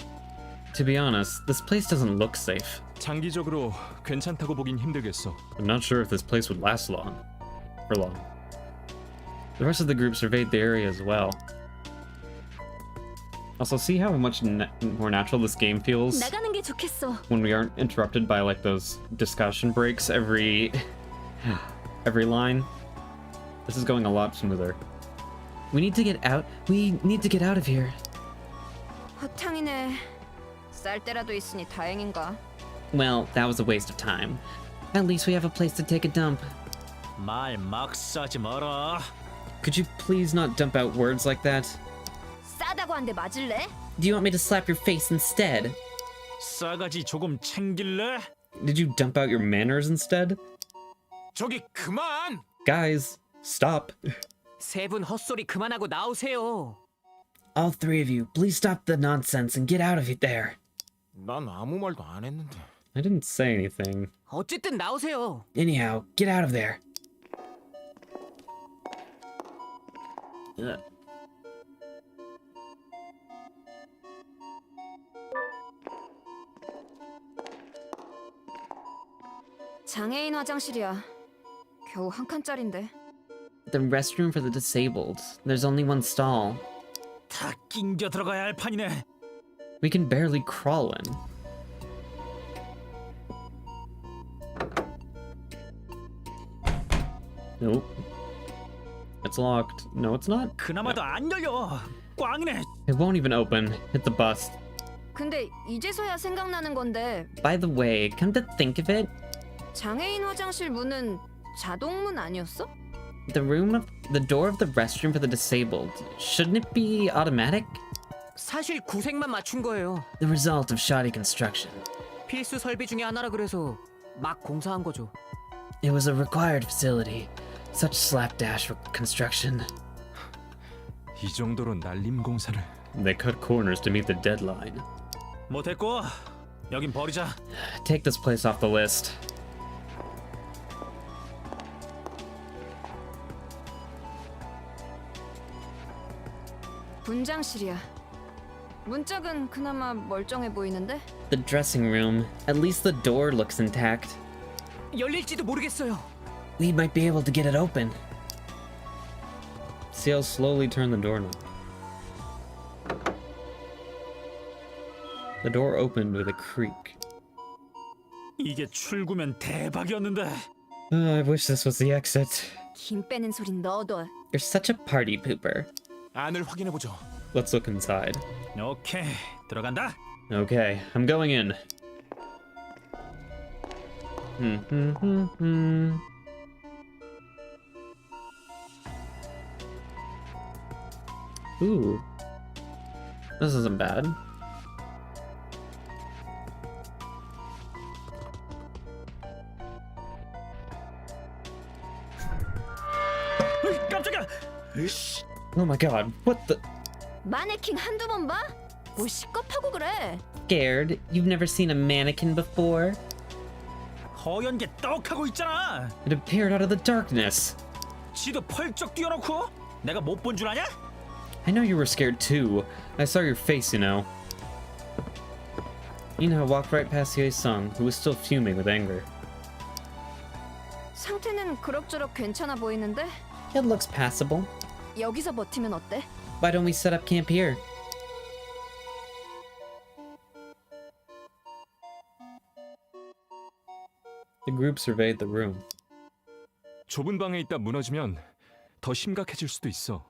To be honest, this place doesn't look safe. 장기적으로 괜찮다고 보긴 힘들겠어. I'm not sure if this place would last long. For long. The rest of the group surveyed the area as well. Also, see how much more natural this game feels 나가는 게 좋겠어. when we aren't interrupted by like those discussion breaks every line. This is going a lot smoother. We need to get out. We need to get out of here. 허탕이네. 쌀 때라도 있으니 다행인가. Well, that was a waste of time. At least we have a place to take a dump. 말 막 싸지 마라. Could you please not dump out words like that? 싸다고 한 대 맞을래? Do you want me to slap your face instead? 싸가지 조금 챙길래? Did you dump out your manners instead? 저기 그만! Guys, stop. 세 분 헛소리 그만하고 나오세요. All three of you, please stop the nonsense and get out of there. 난 아무 말도 안 했는데. I didn't say anything. 어쨌든 나오세요. Anyhow, get out of there. 장애인 화장실이야. 겨우 한 칸짜린데. The restroom for the disabled. There's only one stall. 다 낑겨 들어가야 할 판이네. We can barely crawl in. Nope. It's locked. No, it's not. 그나마도 안 열려. 꽝이네. It won't even open. Hit the bus. 근데 이제서야 생각나는 건데 By the way, come to think of it, 장애인 화장실 문은 자동문 아니었어? the door of the restroom for the disabled, shouldn't it be automatic? 사실 구색만 맞춘 거예요. The result of shoddy construction. 필수 설비 중에 하나라 그래서 막 공사한 거죠. It was a required facility. Such slapdash construction. 이 정도로 날림 공사를. They cut corners to meet the deadline. 못했고 여긴 버리자. Take this place off the list. 분장실이야. 문짝은 그나마 멀쩡해 보이는데? The dressing room. At least the door looks intact. 열릴지도 모르겠어요. We might be able to get it open. See how slowly turn the doorknob. The door opened with a creak. 이게 출구면 대박이었는데. I wish this was the exit. 김 빼는 소린 넣어둬. You're such a party pooper. 안을 확인해 보죠. Let's look inside. 오케이 들어간다. Okay, I'm going in. Ooh. This isn't bad. 으이, 깜짝이야. Oh my god, what the? 마네킹 한두 번 봐? 뭘 시겁하고 그래? scared? You've never seen a mannequin before? 허연계 떡하고 있잖아. It appeared out of the darkness. 지도 펄쩍 뛰어놓고 내가 못 본 줄 아냐? I know you were scared too. I saw your face, you know. Ina walked right past Ye-sung, who was still fuming with anger. 상태는 그럭저럭 괜찮아 보이는데 It looks passable. 여기서 버티면 어때? Why don't we set up camp here? The group surveyed the room. 좁은 방에 있다 무너지면 더 심각해질 수도 있어.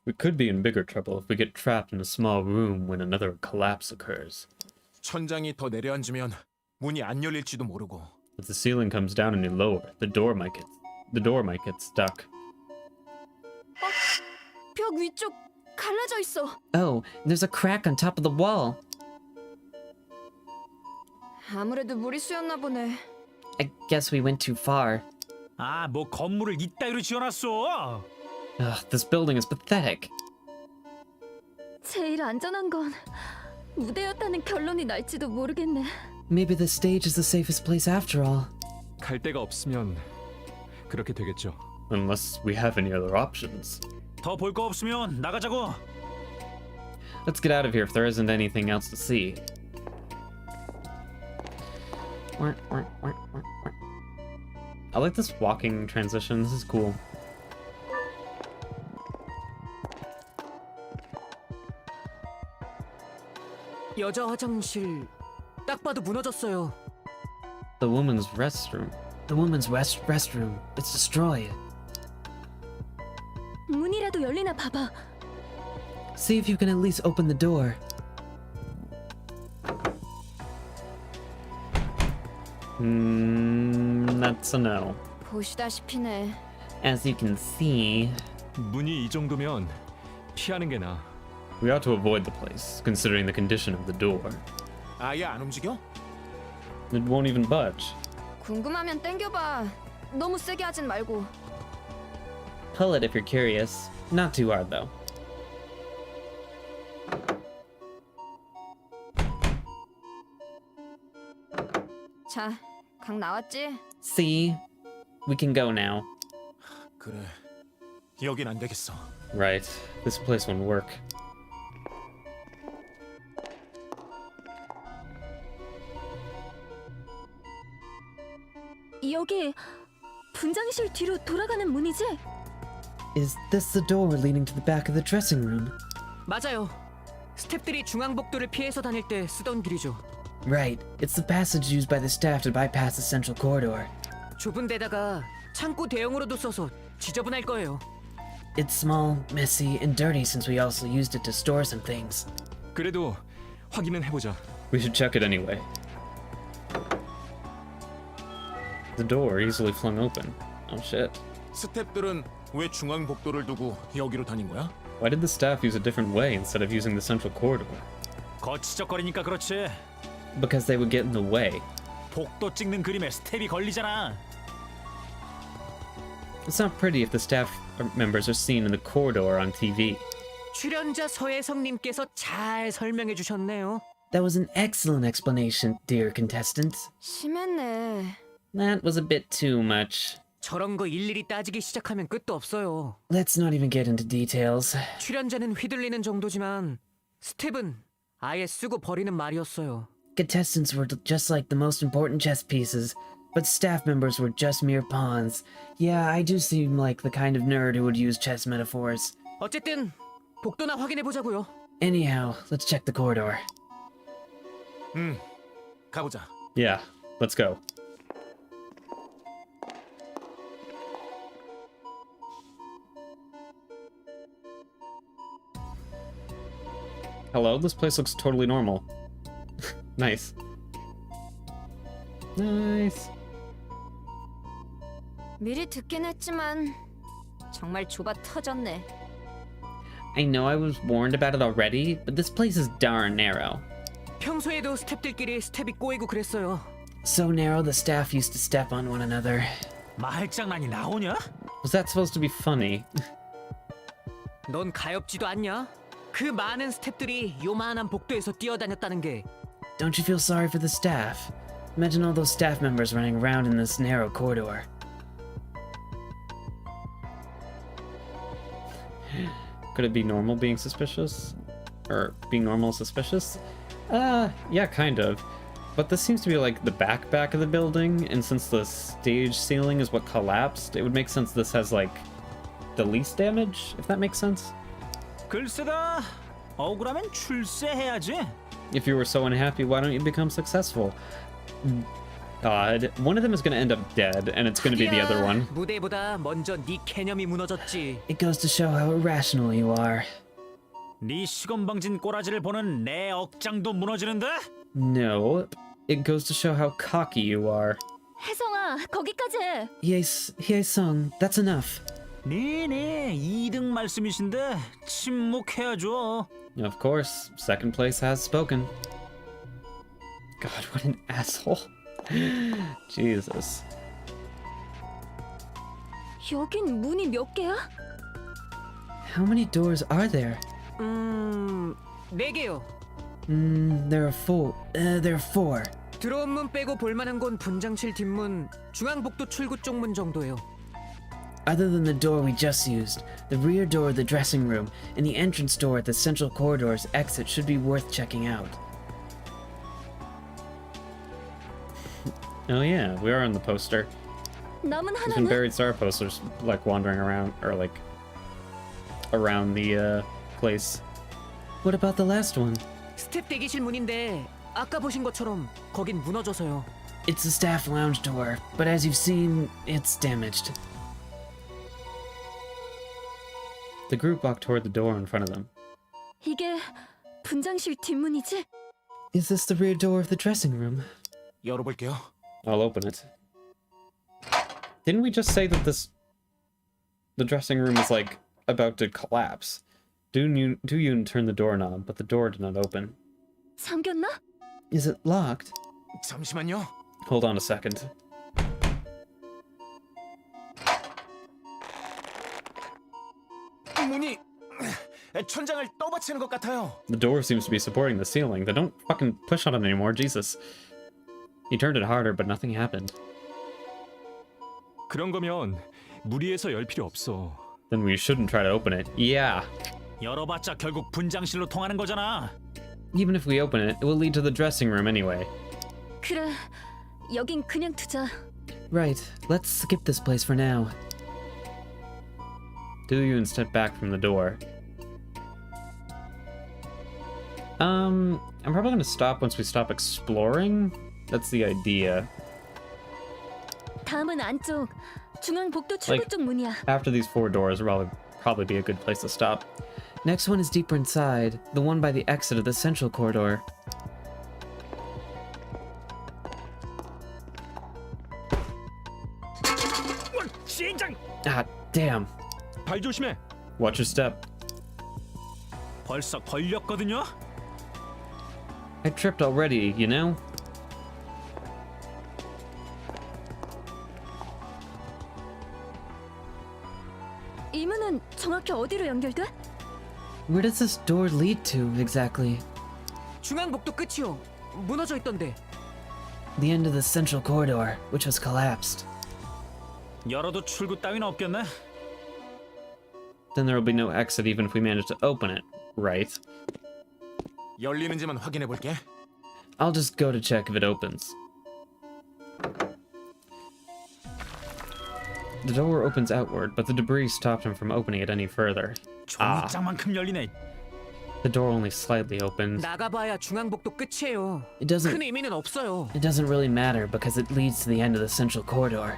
We could be in bigger trouble if we get trapped in a small room when another collapse occurs. 천장이 더 내려앉으면 문이 안 열릴지도 모르고. If the ceiling comes down any lower, the door might get stuck. 벽 위쪽 갈라져 있어. Oh, there's a crack on top of the wall. 아무래도 무리수였나 보네. I guess we went too far. 아, 뭐 건물을 이따위로 지어놨어. Ugh, this building is pathetic. 제일 안전한 건 무대였다는 결론이 날지도 모르겠네. Maybe the stage is the safest place after all. 갈 데가 없으면 그렇게 되겠죠. Unless we have any other options. 더 볼 거 없으면 나가자고. Let's get out of here if there isn't anything else to see. I like this walking transition. This is cool. 여자 화장실 딱 봐도 무너졌어요. The woman's restroom. The woman's restroom. It's destroyed. 문이라도 열리나 봐봐. See if you can at least open the door. That's a no. 보시다시피네. As you can see, 문이 이 정도면 피하는 게 나아. We ought to avoid the place, considering the condition of the door. 아예 안 움직여? It won't even budge. 궁금하면 땡겨봐. 너무 세게 하진 말고. pull it if you're curious. Not too hard though. 자, 강 나왔지? See? We can go now. 그래. 여긴 안 되겠어. Right. This place won't work. 여기 분장실 뒤로 돌아가는 문이지? Is this the door leading to the back of the dressing room? 맞아요. 스태프들이 중앙복도를 피해서 다닐 때 쓰던 길이죠. Right. It's the passage used by the staff to bypass the central corridor. 좁은 데다가 창고 대용으로도 써서 지저분할 거예요. It's small, messy, and dirty since we also used it to store some things. 그래도 확인은 해보자. We should check it anyway. The door easily flung open. Oh shit. 스태프들은 왜 중앙복도를 두고 여기로 다닌 거야? Why did the staff use a different way instead of using the central corridor? 거치적거리니까 그렇지. Because they would get in the way. 복도 찍는 그림에 스텝이 걸리잖아. It's not pretty if the staff members are seen in the corridor on TV. 출연자 서혜성님께서 잘 설명해 주셨네요. That was an excellent explanation, dear contestants. 심했네. That was a bit too much. 저런 거 일일이 따지기 시작하면 끝도 없어요. Let's not even get into details. 출연자는 휘둘리는 정도지만 스텝은 아예 쓰고 버리는 말이었어요. Contestants were just like the most important chess pieces, but staff members were just mere pawns. Yeah, I do seem like the kind of nerd who would use chess metaphors. 어쨌든 복도나 확인해 보자고요. Anyhow, let's check the corridor. 가보자. Yeah, let's go. Hello, this place looks totally normal. Nice. Nice. 미리 듣긴 했지만 정말 좁아 터졌네. I know I was warned about it already, but this place is darn narrow. 평소에도 스텝들끼리 스텝이 꼬이고 그랬어요. So narrow the staff used to step on one another. 말장난이 나오냐? Was that supposed to be funny? 넌 가엾지도 않냐? 그 많은 스텝들이 요만한 복도에서 뛰어다녔다는 게 Don't you feel sorry for the staff? Imagine all those staff members running around in this narrow corridor. Could it be normal being suspicious? Or being normal suspicious? Yeah, kind of. But this seems to be like the back of the building, and since the stage ceiling is what collapsed, it would make sense this has like the least damage, if that makes sense. 글쎄다. 억울하면 출세해야지. If you were so unhappy, why don't you become successful? God, one of them is going to end up dead, and it's going to be the other one. 무대보다 먼저 네 개념이 무너졌지. It goes to show how irrational you are. 네 시건방진 꼬라지를 보는 내 억장도 무너지는데? No, it goes to show how cocky you are. 혜성아, 거기까지 해. Hye-sung, that's enough. 네네, 2등 말씀이신데 침묵해야죠. Of course, second place has spoken. God, what an asshole. Jesus. 여긴 문이 몇 개야? How many doors are there? 4개요. There are four. There are four. 들어온 문 빼고 볼만한 건 분장실 뒷문, 중앙복도 출구 쪽 문 정도예요. Other than the door we just used, the rear door of the dressing room and the entrance door at the central corridor's exit should be worth checking out. Oh yeah, we are on the poster. 남은 There's been 하나는? Buried Star posters like wandering around, or like around the place. What about the last one? 스텝 대기실 문인데 아까 보신 것처럼 거긴 무너져서요. It's the staff lounge door, but as you've seen, it's damaged. The group walked toward the door in front of them. 이게 분장실 뒷문이지? Is this the rear door of the dressing room? 열어볼게요. I'll open it. Didn't we just say that the dressing room is like about to collapse? Do-yoon turned the doorknob, but the door did not open. 잠겼나? Is it locked? 잠시만요. Hold on a second. 문이 천장을 떠받치는 것 같아요. The door seems to be supporting the ceiling. They don't fucking push on it anymore, Jesus. He turned it harder, but nothing happened. 그런 거면 무리해서 열 필요 없어. Then we shouldn't try to open it. Yeah. 열어봤자 결국 분장실로 통하는 거잖아. Even if we open it, it will lead to the dressing room anyway. 그래, 여긴 그냥 두자. Right, let's skip this place for now. Do-yoon stepped back from the door. I'm probably gonna stop once we stop exploring. That's the idea. 다음은 안쪽. 중앙 복도 출구 Like- 쪽 문이야. After these 4 doors, will probably be a good place to stop. Next one is deeper inside, the one by the exit of the central corridor. 진장! Ah, damn. 발 조심해. Watch your step. 벌써 걸렸거든요. I tripped already, you know? 이 문은 정확히 어디로 연결돼? Where does this door lead to, exactly? 중앙복도 끝이요. 무너져 있던데. The end of the central corridor, which was collapsed. 열어도 출구 따윈 없겠네. Then there will be no exit even if we manage to open it, right? 열리는지만 확인해 볼게. I'll just go to check if it opens. The door opens outward, but the debris stopped him from opening it any further. 종이장만큼 열리네. The door only slightly opened. 나가봐야 중앙복도 끝이에요. It 큰 doesn't 의미는 없어요. it doesn't really matter because it leads to the end of the central corridor.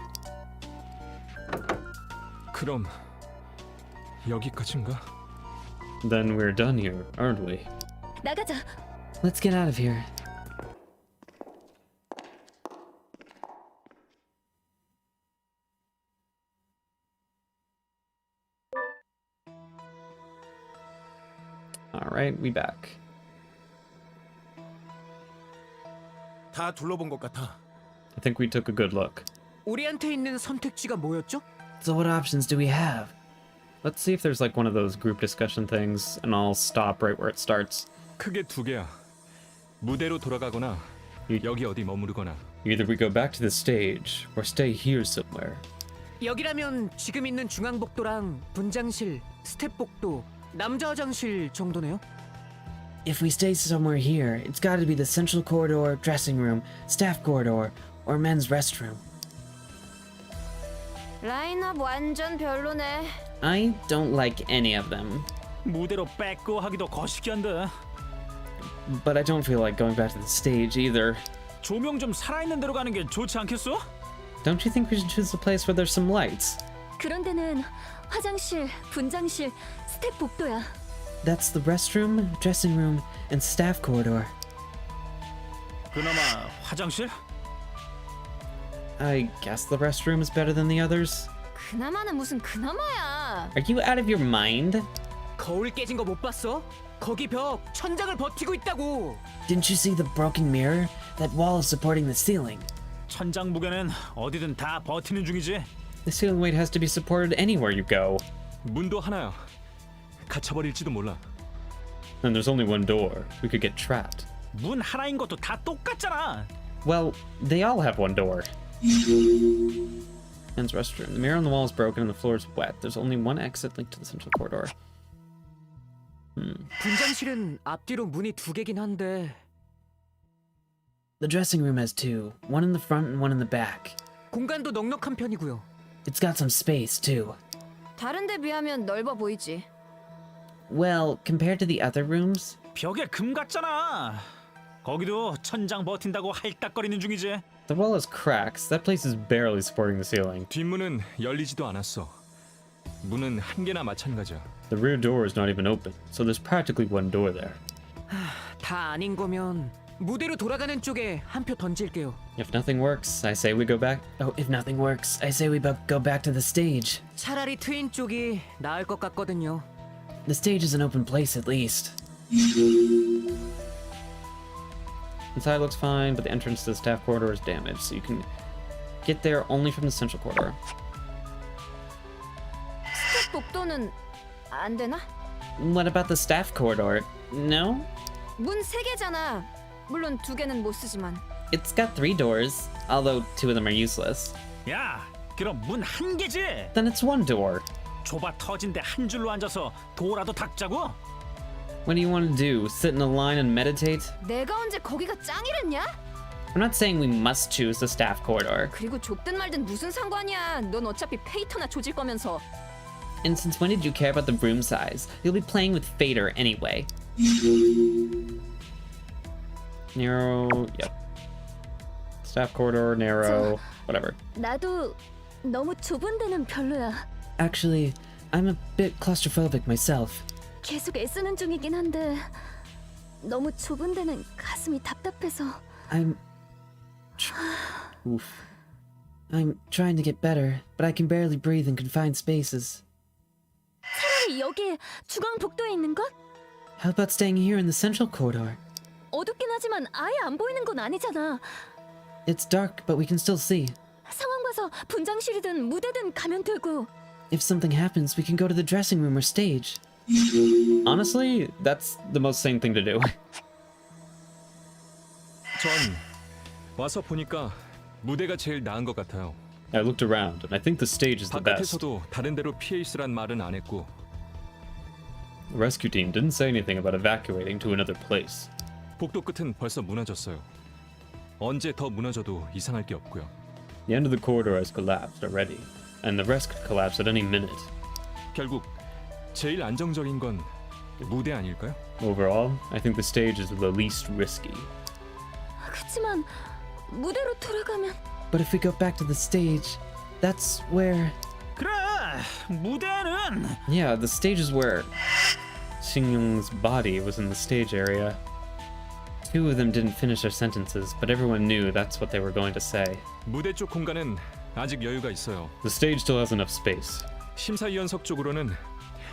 그럼 여기까지인가? Then we're done here, aren't we? 나가자. Let's get out of here. Alright, we back. 다 둘러본 것 같아. I think we took a good look. 우리한테 있는 선택지가 뭐였죠? So what options do we have? Let's see if there's like one of those group discussion things, and I'll stop right where it starts. 크게 2개야. 무대로 돌아가거나 여기 어디 머무르거나. Either we go back to the stage or stay here somewhere. 여기라면 지금 있는 중앙복도랑 분장실, 스텝복도, 남자 화장실 정도네요. If we stay somewhere here, it's gotta be the central corridor, dressing room, staff corridor, or men's restroom. 라인업 완전 별로네. I don't like any of them, 무대로 뺏고 하기도 거시기한데. But I don't feel like going back to the stage either. 조명 좀 살아있는 데로 가는 게 좋지 않겠어? Don't you think we should choose a place where there's some lights? 그런 데는 화장실, 분장실, 스텝 복도야. That's the restroom, dressing room, and staff corridor. 그나마 화장실? I guess the restroom is better than the others. 그나마는 무슨 그나마야. Are you out of your mind? 거울 깨진 거 못 봤어? 거기 벽 천장을 버티고 있다고. Didn't you see the broken mirror? That wall is supporting the ceiling. 천장 무게는 어디든 다 버티는 중이지. The ceiling weight has to be supported anywhere you go. 문도 하나야. 갇혀버릴지도 몰라. And there's only one door. We could get trapped. 문 하나인 것도 다 똑같잖아. Well, they all have one door. Men's restroom. The mirror on the wall is broken and the floor is wet. There's only one exit linked to the central corridor. 분장실은 앞뒤로 문이 두 개긴 한데 The dressing room has two, one in the front and one in the back. 공간도 넉넉한 편이고요. It's got some space, too. 다른 데 비하면 넓어 보이지. Well, compared to the other rooms, 벽에 금 같잖아. 거기도 천장 버틴다고 할딱거리는 중이지. The wall has cracks. That place is barely supporting the ceiling. 뒷문은 열리지도 않았어. 문은 한 개나 마찬가지야. The rear door is not even open, so there's practically one door there. 다 아닌 거면 무대로 돌아가는 쪽에 한 표 던질게요. If nothing works, I say we go back. oh, if nothing works, I say we go back to the stage. 차라리 트윈 쪽이 나을 것 같거든요. The stage is an open place, at least. Inside looks fine, but the entrance to the staff corridor is damaged, so you can get there only from the central corridor. 스텝 복도는 안 되나? What about the staff corridor? No? 문 세 개잖아. 물론 두 개는 못 쓰지만. It's got 3 doors, although 2 of them are useless. 야, 그럼 문 한 개지. Then it's one door. 좁아 터진 데 한 줄로 앉아서 도라도 닦자고? What do you want to do? Sit in a line and meditate? 내가 언제 거기가 짱이랬냐? I'm not saying we must choose the staff corridor. 그리고 좁든 말든 무슨 상관이야. 넌 어차피 페이터나 조질 거면서. And since when did you care about the room size? You'll be playing with Fader anyway. Narrow, yep. Staff corridor, narrow, whatever. 나도 너무 좁은 데는 별로야. Actually, I'm a bit claustrophobic myself. 계속 애쓰는 중이긴 한데 너무 좁은 데는 가슴이 답답해서. Oof. I'm trying to get better, but I can barely breathe in confined spaces. 차라리 여기 중앙 복도에 있는 것? How about staying here in the central corridor? 어둡긴 하지만 아예 안 보이는 건 아니잖아. It's dark, but we can still see. 상황 봐서 분장실이든 무대든 가면 되고. If something happens, we can go to the dressing room or stage. Honestly, that's the most sane thing to do. 전 와서 보니까 무대가 제일 나은 것 같아요. I looked around, and I think the stage is the best. 바깥에서도 다른 데로 피해 있으란 말은 안 했고 The rescue team didn't say anything about evacuating to another place. 복도 끝은 벌써 무너졌어요. 언제 더 무너져도 이상할 게 없고요. The end of the corridor has collapsed already, and the rest could collapse at any minute. 결국 제일 안정적인 건 무대 아닐까요? Overall, I think the stage is the least risky. 그치만 무대로 돌아가면 But if we go back to the stage, that's where... 그래, 무대는 Yeah, the stage is where Xingyung's body was in the stage area. 2 of them didn't finish their sentences, but everyone knew that's what they were going to say. 무대 쪽 공간은 아직 여유가 있어요. The stage still has enough space. 심사위원석 쪽으로는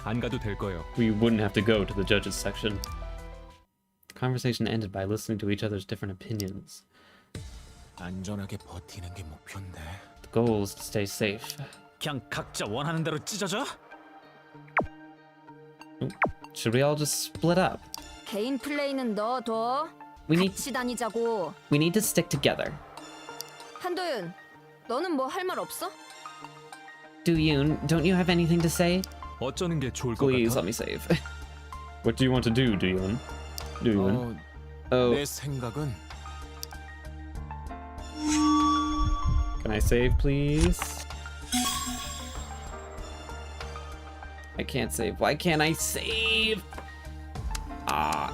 안 가도 될 거예요. We wouldn't have to go to the judges section. The conversation ended by listening to each other's different opinions. 안전하게 버티는 게 목표인데. The goal is to stay safe. 그냥 각자 원하는 대로 찢어져? Should we all just split up? 개인 플레이는 넣어둬. We need 같이 다니자고. we need to stick together. 한도윤, 너는 뭐 할 말 없어? Do-yoon, don't you have anything to say? 어쩌는 게 좋을 것 Please 같아? let me save. What do you want to do, Doyoon? Doyoon? Oh, 내 생각은 can I save, please? I can't save. Why can't I save? Ah.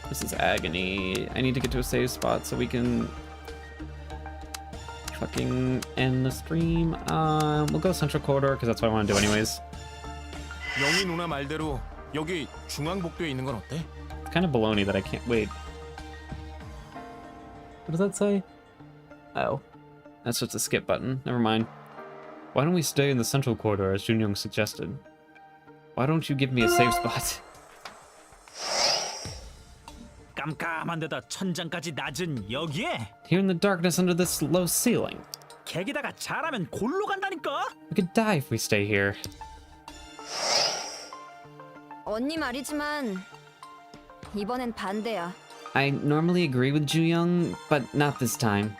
This is agony. I need to get to a save spot so we can fucking end the stream. We'll go Central Corridor because that's what I want to do anyways. 영희 누나 말대로 여기 중앙복도에 있는 건 어때? It's kind of baloney that I can't wait. What does that say? Oh, that's just a skip button. Never mind. Why don't we stay in the Central Corridor as Junyoung suggested? Why don't you give me a save spot? 깜깜한 데다 천장까지 낮은 여기에 Here in the darkness under this low ceiling. 개기다가 잘하면 골로 간다니까. We could die if we stay here. 언니 말이지만 이번엔 반대야. I normally agree with Ju-young, but not this time.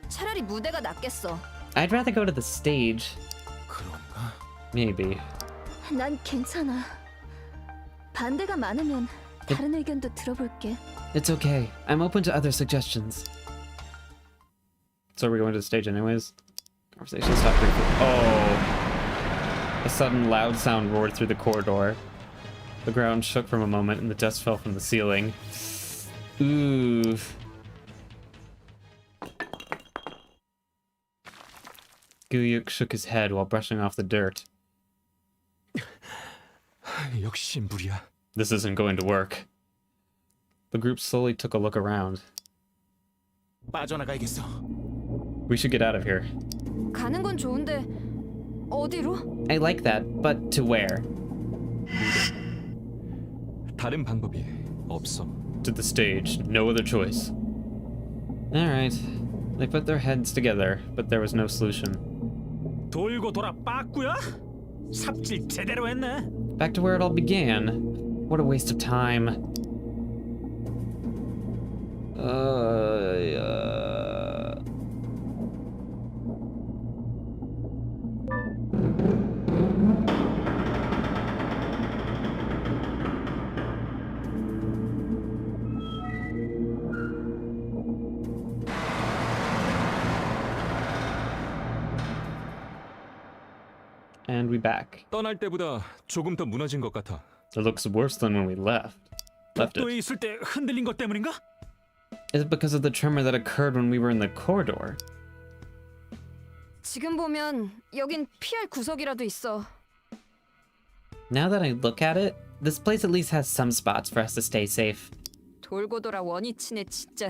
차라리 무대가 낫겠어. I'd rather go to the stage. 그런가? Maybe. 난 괜찮아. 반대가 많으면 다른 의견도 들어볼게. It's okay. I'm open to other suggestions. So are we going to the stage anyways? Conversation stopped briefly. Oh! A sudden loud sound roared through the corridor. The ground shook from a moment and the dust fell from the ceiling. Ooh. Guyuk shook his head while brushing off the dirt. 역시 무리야. This isn't going to work. The group slowly took a look around. 빠져나가야겠어. We should get out of here. 가는 건 좋은데 어디로? I like that, but to where? 다른 방법이 없어. To the stage. No other choice. Alright. They put their heads together, but there was no solution. 돌고 돌아 빠꾸야? 삽질 제대로 했네. Back to where it all began. What a waste of time. And we back. 떠날 때보다 조금 더 무너진 것 같아. It looks worse than when we left. 복도에 있을 때 흔들린 것 때문인가? Is it because of the tremor that occurred when we were in the corridor? 지금 보면 여긴 피할 구석이라도 있어. Now that I look at it, this place at least has some spots for us to stay safe. 돌고 돌아 원위치네 진짜.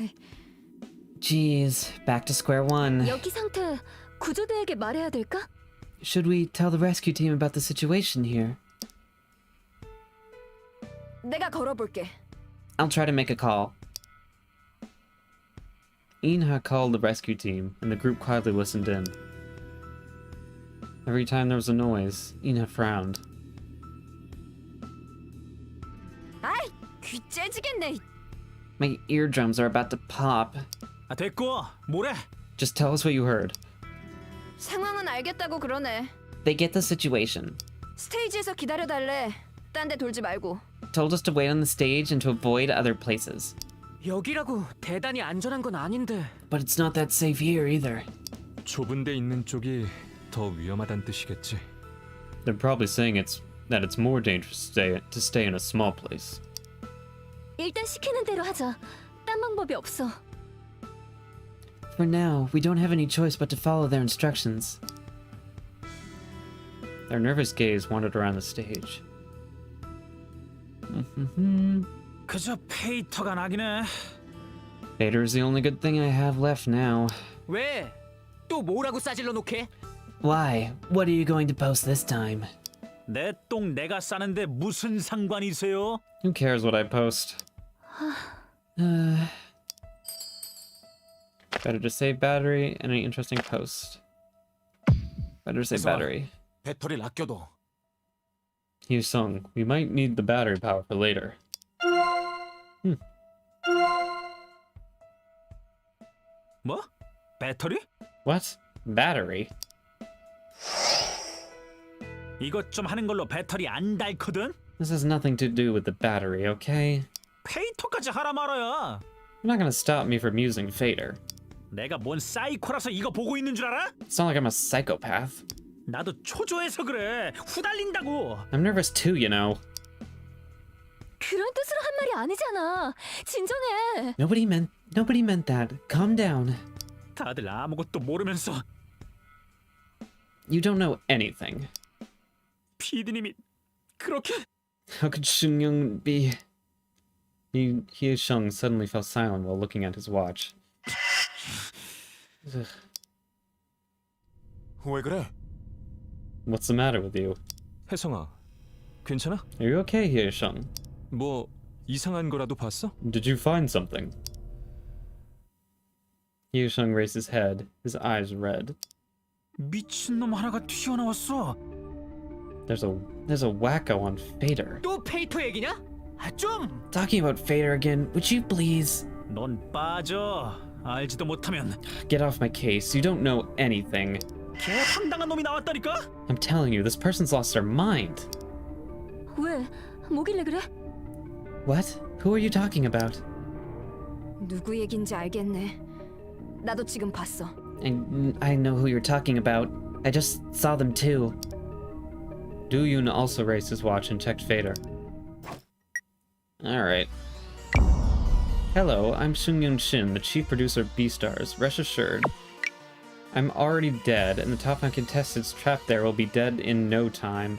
Jeez, back to square one. 여기 상태 구조대에게 말해야 될까? Should we tell the rescue team about the situation here? 내가 걸어볼게. I'll try to make a call. Inha called the rescue team, and the group quietly listened in. Every time there was a noise, Inha frowned. 아이, 귀 째지겠네. My eardrums are about to pop. 아 됐고 뭐래? Just tell us what you heard. 상황은 알겠다고 그러네. They get the situation. 스테이지에서 기다려달래. 딴 데 돌지 말고. Told us to wait on the stage and to avoid other places. 여기라고 대단히 안전한 건 아닌데. But it's not that safe here either. 좁은 데 있는 쪽이 더 위험하단 뜻이겠지. They're probably saying that it's more dangerous to stay in a small place. 일단 시키는 대로 하자. 딴 방법이 없어. For now, we don't have any choice but to follow their instructions. Their nervous gaze wandered around the stage. 그저 페이터가 나긴 해. Vader is the only good thing I have left now. 왜? 또 뭐라고 싸질러 놓게? Why? What are you going to post this time? 내 똥 내가 싸는데 무슨 상관이세요? Who cares what I post? Better to save battery and an interesting post. Better to save Sorry. battery. 배터리를 아껴둬. Hyosung, we might need the battery power for later. 뭐? 배터리? What? Battery? 이것 좀 하는 걸로 배터리 안 닳거든? This has nothing to do with the battery, okay? 페이터까지 하라 말아야. You're not gonna stop me from using Fader. 내가 뭔 사이코라서 이거 보고 있는 줄 알아? It's not like I'm a psychopath. 나도 초조해서 그래. 후달린다고. I'm nervous too, you know. 그런 뜻으로 한 말이 아니잖아. 진정해. Nobody meant that. Calm down. 다들 아무것도 모르면서 You don't know anything. PD님이 그렇게 How could Shungyung be... Hye-shung suddenly fell silent while looking at his watch. Ugh. 왜 그래? What's the matter with you? 혜성아, 괜찮아? Are you okay, Hye-shung? 뭐 이상한 거라도 봤어? Did you find something? Hye-shung raised his head, his eyes red. 미친놈 하나가 튀어나왔어. There's a wacko on Fader. 또 페이터 얘기냐? 좀! Talking about Fader again, would you please? 넌 빠져. 알지도 못하면. Get off my case, you don't know anything. 개 황당한 놈이 나왔다니까? I'm telling you, this person's lost their mind. 왜? 뭐길래 그래? What? Who are you talking about? 누구 얘긴지 알겠네. 나도 지금 봤어. I know who you're talking about. I just saw them too. Do-yoon also raised his watch and checked Fader. Alright. Hello, I'm Sung-yoon Shin, the chief producer of Beastars. Rest assured, I'm already dead, and the top 5 contestants trapped there will be dead in no time.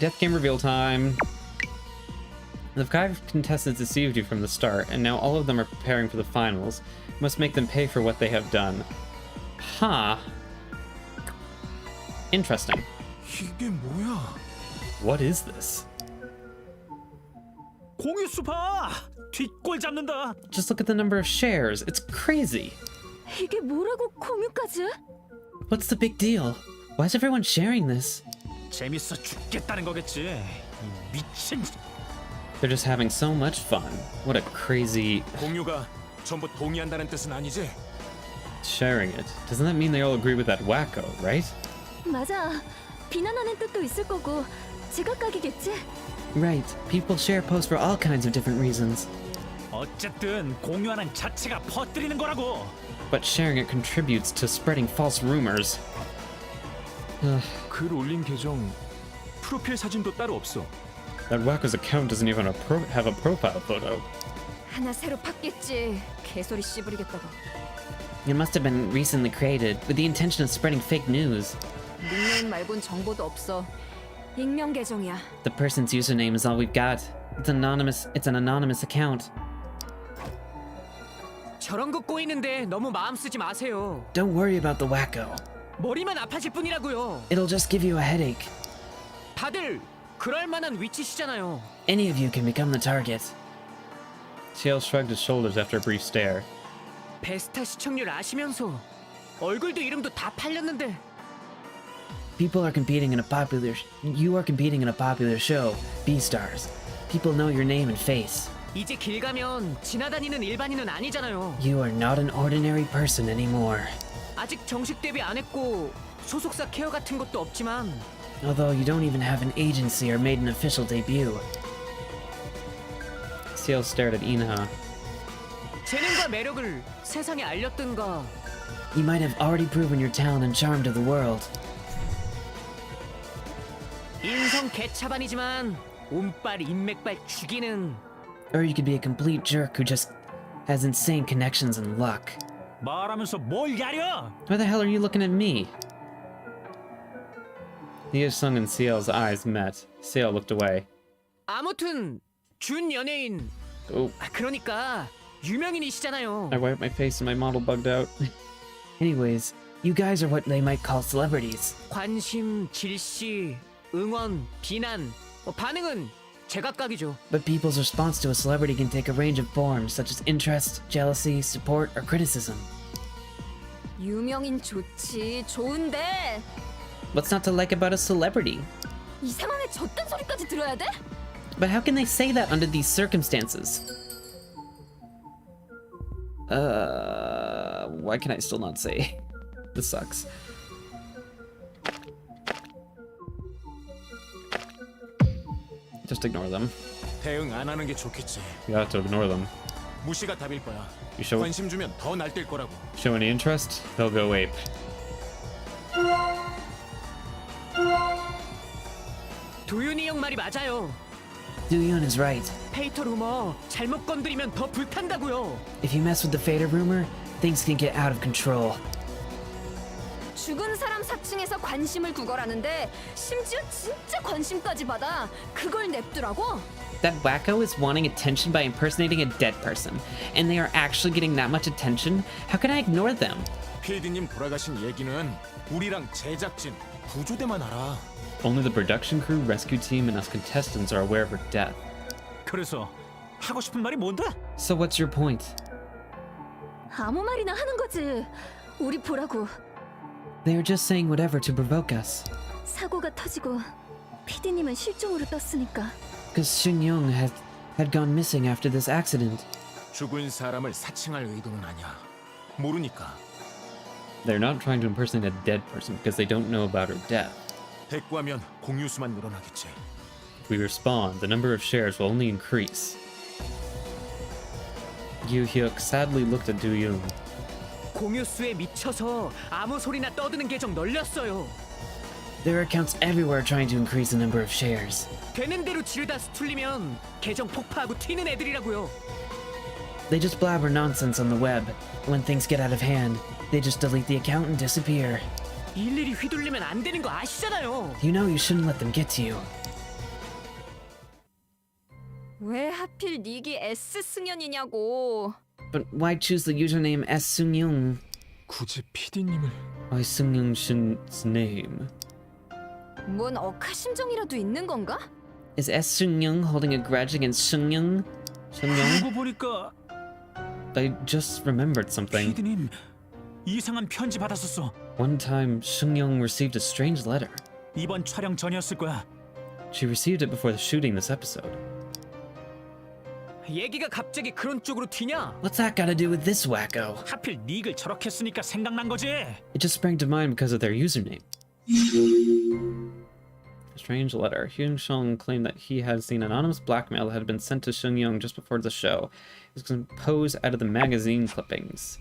Death game reveal time. The 5 contestants deceived you from the start, and now all of them are preparing for the finals. You must make them pay for what they have done. Huh. Interesting. 이게 뭐야? What is this? 공유수 봐. 뒷골 잡는다. Just look at the number of shares. It's crazy. 이게 뭐라고 공유까지? What's the big deal? Why is everyone sharing this? 재밌어 죽겠다는 거겠지. 이 미친. They're just having so much fun. What a crazy 공유가 전부 동의한다는 뜻은 아니지? sharing it. Doesn't that mean they all agree with that wacko, right? 맞아. 비난하는 뜻도 있을 거고 제각각이겠지? Right. People share posts for all kinds of different reasons. 어쨌든 공유하는 자체가 퍼뜨리는 거라고. But sharing it contributes to spreading false rumors. 글 올린 계정 프로필 사진도 따로 없어. That wacko's account doesn't even have a profile photo. 하나 새로 팠겠지. 개소리 씨부리겠다고. It must have been recently created with the intention of spreading fake news. 닉네임 말곤 정보도 없어. 익명 계정이야. The person's username is all we've got. It's anonymous. It's an anonymous account. 저런 거 꼬이는데 너무 마음 쓰지 마세요. Don't worry about the wacko. 머리만 아파질 뿐이라고요. It'll just give you a headache. 다들 그럴 만한 위치시잖아요. Any of you can become the target. Ciel shrugged his shoulders after a brief stare. 베스타 시청률 아시면서 얼굴도 이름도 다 팔렸는데 People are competing in a popular. You are competing in a popular show, Beastars. People know your name and face. 이제 길 가면 지나다니는 일반인은 아니잖아요. You are not an ordinary person anymore. 아직 정식 데뷔 안 했고 소속사 케어 같은 것도 없지만 Although you don't even have an agency or made an official debut. Ciel stared at Inha. 재능과 매력을 세상에 알렸던가 You might have already proven your talent and charm to the world. 인성 개차반이지만 운빨 인맥발 죽이는 Or you could be a complete jerk who just has insane connections and luck. 말하면서 뭘 야려? Why the hell are you looking at me? Hye-sung and Ciel's eyes met. Ciel looked away. 아무튼 준 연예인 Oh, 그러니까 유명인이시잖아요. I wiped my face and my model bugged out. Anyways, you guys are what they might call celebrities. 관심, 질시, 응원, 비난, 반응은 제각각이죠. But people's response to a celebrity can take a range of forms, such as interest, jealousy, support, or criticism. 유명인 좋지. 좋은데 What's not to like about a celebrity? 이 상황에 저딴 소리까지 들어야 돼? But how can they say that under these circumstances? Why can I still not say? This sucks. Just ignore them. 대응 안 하는 게 좋겠지. You have to ignore them. 무시가 답일 거야. You show 관심 주면 더 날뛸 거라고. show any interest, they'll go ape. 도윤이 형 말이 맞아요. Do-yoon is right. 페이터 루머 잘못 건드리면 더 불탄다고요. If you mess with the Fader rumor, things can get out of control. 죽은 사람 사칭해서 관심을 구걸하는데 심지어 진짜 관심까지 받아. 그걸 냅두라고? That wacko is wanting attention by impersonating a dead person, and they are actually getting that much attention? How can I ignore them? PD님 돌아가신 얘기는 우리랑 제작진, 구조대만 알아. Only the production crew, rescue team, and us contestants are aware of her death. 그래서 하고 싶은 말이 뭔데? So what's your point? 아무 말이나 하는 거지. 우리 보라고. They are just saying whatever to provoke us. 사고가 터지고 PD님은 실종으로 떴으니까. Because Shun Young had gone missing after this accident. 죽은 사람을 사칭할 의도는 아니야. 모르니까. They're not trying to impersonate a dead person because they don't know about her death. 대꾸하면 공유수만 늘어나겠지. If we respond, the number of shares will only increase. Yoo Hyuk sadly looked at Do-yoon. 공유수에 미쳐서 아무 소리나 떠드는 계정 널렸어요. There are accounts everywhere trying to increase the number of shares. 되는 대로 지르다 수틀리면 계정 폭파하고 튀는 애들이라고요. They just blabber nonsense on the web. When things get out of hand, they just delete the account and disappear. 일일이 휘둘리면 안 되는 거 아시잖아요. You know you shouldn't let them get to you. 왜 하필 닉이 S 승연이냐고. But why choose the username S Sung-young? 굳이 PD님을 Why Sung-young Shin's name? 뭔 억하심정이라도 있는 건가? Is S Sung-young holding a grudge against Sung-young? Sung-young? 알고 보니까 I just remembered something. 피디님 이상한 편지 받았었어. One time, Sung-young received a strange letter. 이번 촬영 전이었을 거야. She received it before the shooting this episode. 얘기가 갑자기 그런 쪽으로 튀냐? What's that got to do with this wacko? 하필 닉을 저렇게 쓰니까 생각난 거지. It just sprang to mind because of their username. A strange letter. Hyun Sung claimed that he had seen anonymous blackmail that had been sent to Sung Young just before the show. It was composed out of the magazine clippings.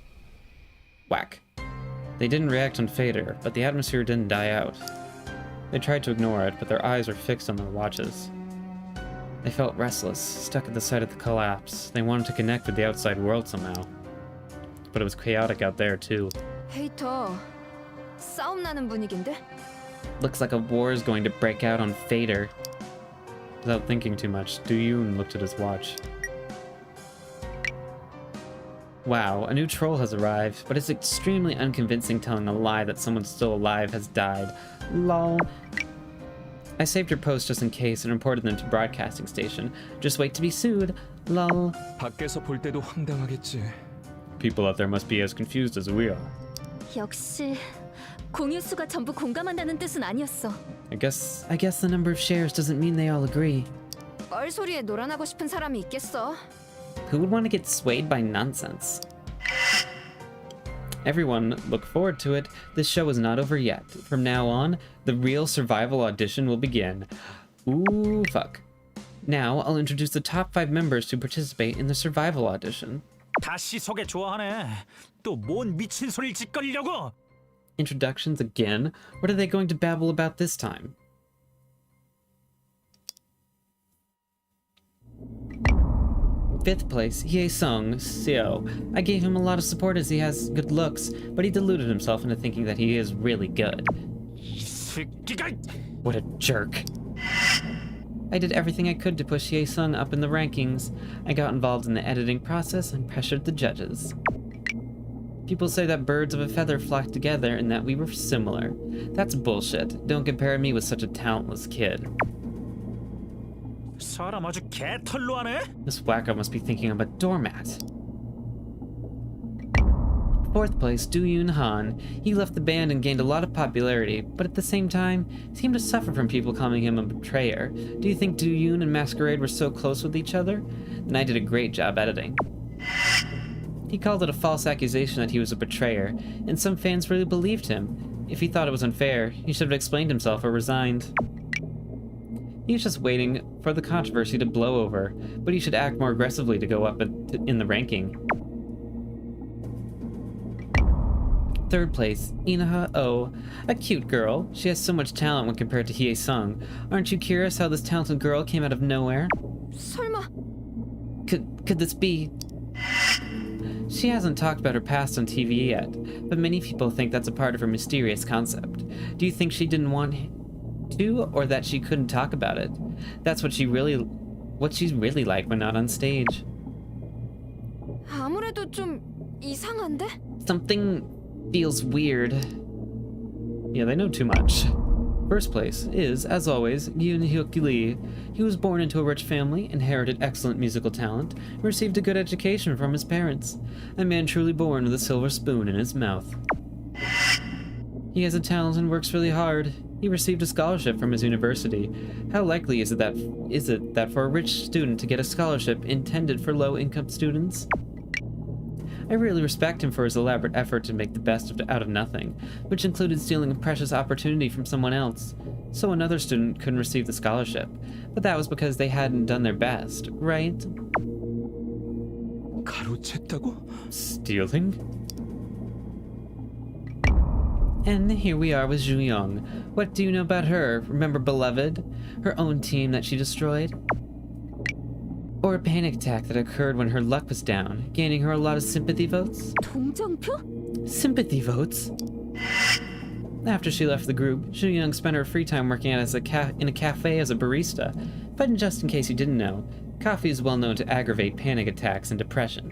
Whack. They didn't react on Fader, but the atmosphere didn't die out. They tried to ignore it, but their eyes were fixed on their watches. They felt restless, stuck at the site of the collapse. They wanted to connect with the outside world somehow. But it was chaotic out there, too. 헤이터, 싸움 나는 분위기인데? Looks like a war is going to break out on Fader. Without thinking too much, Do-yoon looked at his watch. Wow, a new troll has arrived, but it's extremely unconvincing telling a lie that someone still alive has died. Lol. I saved your post just in case and reported them to broadcasting station. Just wait to be sued. Lol. 밖에서 볼 때도 황당하겠지. People out there must be as confused as we are. 역시 공유수가 전부 공감한다는 뜻은 아니었어. I guess the number of shares doesn't mean they all agree. 뻘소리에 놀아나고 싶은 사람이 있겠어. Who would want to get swayed by nonsense? everyone look forward to it. This show is not over yet. From now on, the real survival audition will begin. Ooh, fuck. Now, I'll introduce the top 5 members to participate in the survival audition. 다시 소개 좋아하네. 또 뭔 미친 소리를 짓거리려고? Introductions again? What are they going to babble about this time? Fifth place, Hye-sung, Seo. I gave him a lot of support as he has good looks, but he deluded himself into thinking that he is really good. 이 새끼가! What a jerk. I did everything I could to push Hye-sung up in the rankings. I got involved in the editing process and pressured the judges. People say that birds of a feather flock together and that we were similar. That's bullshit. Don't compare me with such a talentless kid. 사람 아주 개털로 하네? This wacko must be thinking I'm a doormat. Fourth place, Do Yoon Han. He left the band and gained a lot of popularity, but at the same time, seemed to suffer from people calling him a betrayer. Do you think Do Yoon and Masquerade were so close with each other? Then I did a great job editing. He called it a false accusation that he was a betrayer, and some fans really believed him. If he thought it was unfair, he should have explained himself or resigned. He was just waiting for the controversy to blow over, but he should act more aggressively to go up in the ranking. Third place, Inaha Oh. A cute girl. She has so much talent when compared to Hye Sung. Aren't you curious how this talented girl came out of nowhere? 설마 Could this be? She hasn't talked about her past on TV yet, but many people think that's a part of her mysterious concept. Do you think she didn't want to, or that she couldn't talk about it? That's what she's really like when not on stage. 아무래도 좀 이상한데? Something feels weird. Yeah, they know too much. First place is, as always, Yoon Hyuk Lee. He was born into a rich family, inherited excellent musical talent, and received a good education from his parents. A man truly born with a silver spoon in his mouth. He has a talent and works really hard. He received a scholarship from his university. How likely is it that for a rich student to get a scholarship intended for low-income students? I really respect him for his elaborate effort to make the best out of nothing, which included stealing a precious opportunity from someone else. So another student couldn't receive the scholarship, but that was because they hadn't done their best, right? 가로챘다고? Stealing? And here we are with Zhu Young. What do you know about her? Remember Beloved? Her own team that she destroyed? Or a panic attack that occurred when her luck was down, gaining her a lot of sympathy votes? 동정표? Sympathy votes? After she left the group, Zhu Young spent her free time working in a cafe as a barista. But just in case you didn't know, coffee is well known to aggravate panic attacks and depression.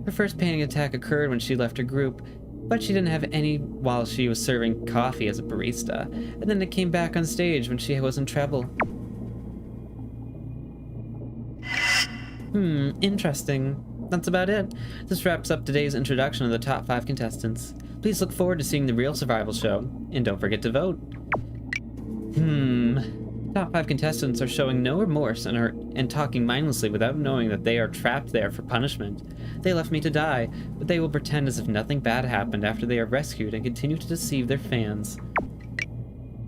Her first panic attack occurred when she left her group, but she didn't have any while she was serving coffee as a barista, and then it came back on stage when she was in trouble. Interesting. That's about it. This wraps up today's introduction of the top 5 contestants. Please look forward to seeing the real survival show, and don't forget to vote. Top 5 contestants are showing no remorse and talking mindlessly without knowing that they are trapped there for punishment. They left me to die, but they will pretend as if nothing bad happened after they are rescued and continue to deceive their fans.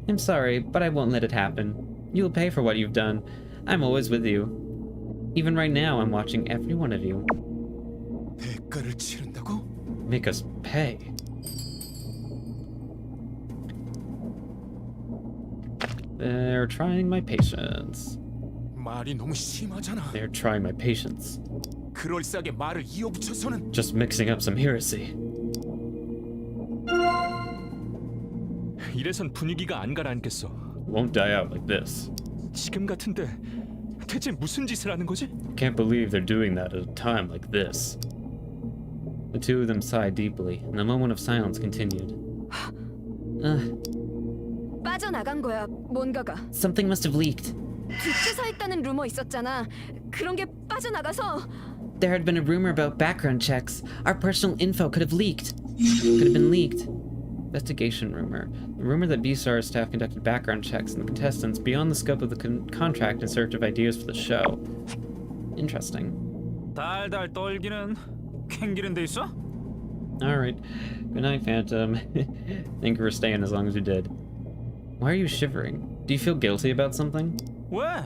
I'm sorry, but I won't let it happen. You will pay for what you've done. I'm always with you. Even right now, I'm watching every one of you. 대가를 치른다고? Make us pay. They're trying my patience. 말이 너무 심하잖아. They're trying my patience. 그럴싸하게 말을 이어붙여서는 Just mixing up some heresy. 이래선 분위기가 안 가라앉겠어. Won't die out like this. 지금 같은데 대체 무슨 짓을 하는 거지? Can't believe they're doing that at a time like this. The two of them sighed deeply, and the moment of silence continued. 빠져나간 거야, 뭔가가. Something must have leaked. 뒷조사했다는 루머 있었잖아. 그런 게 빠져나가서 There had been a rumor about background checks. Our personal info could have leaked. Could have been leaked. Investigation rumor. The rumor that B-Star's staff conducted background checks on the contestants beyond the scope of the contract in search of ideas for the show. Interesting. 달달 떨기는 캥기는 데 있어? Alright. Good night, Phantom. Thank you for staying as long as you did. Why are you shivering? Do you feel guilty about something? 왜?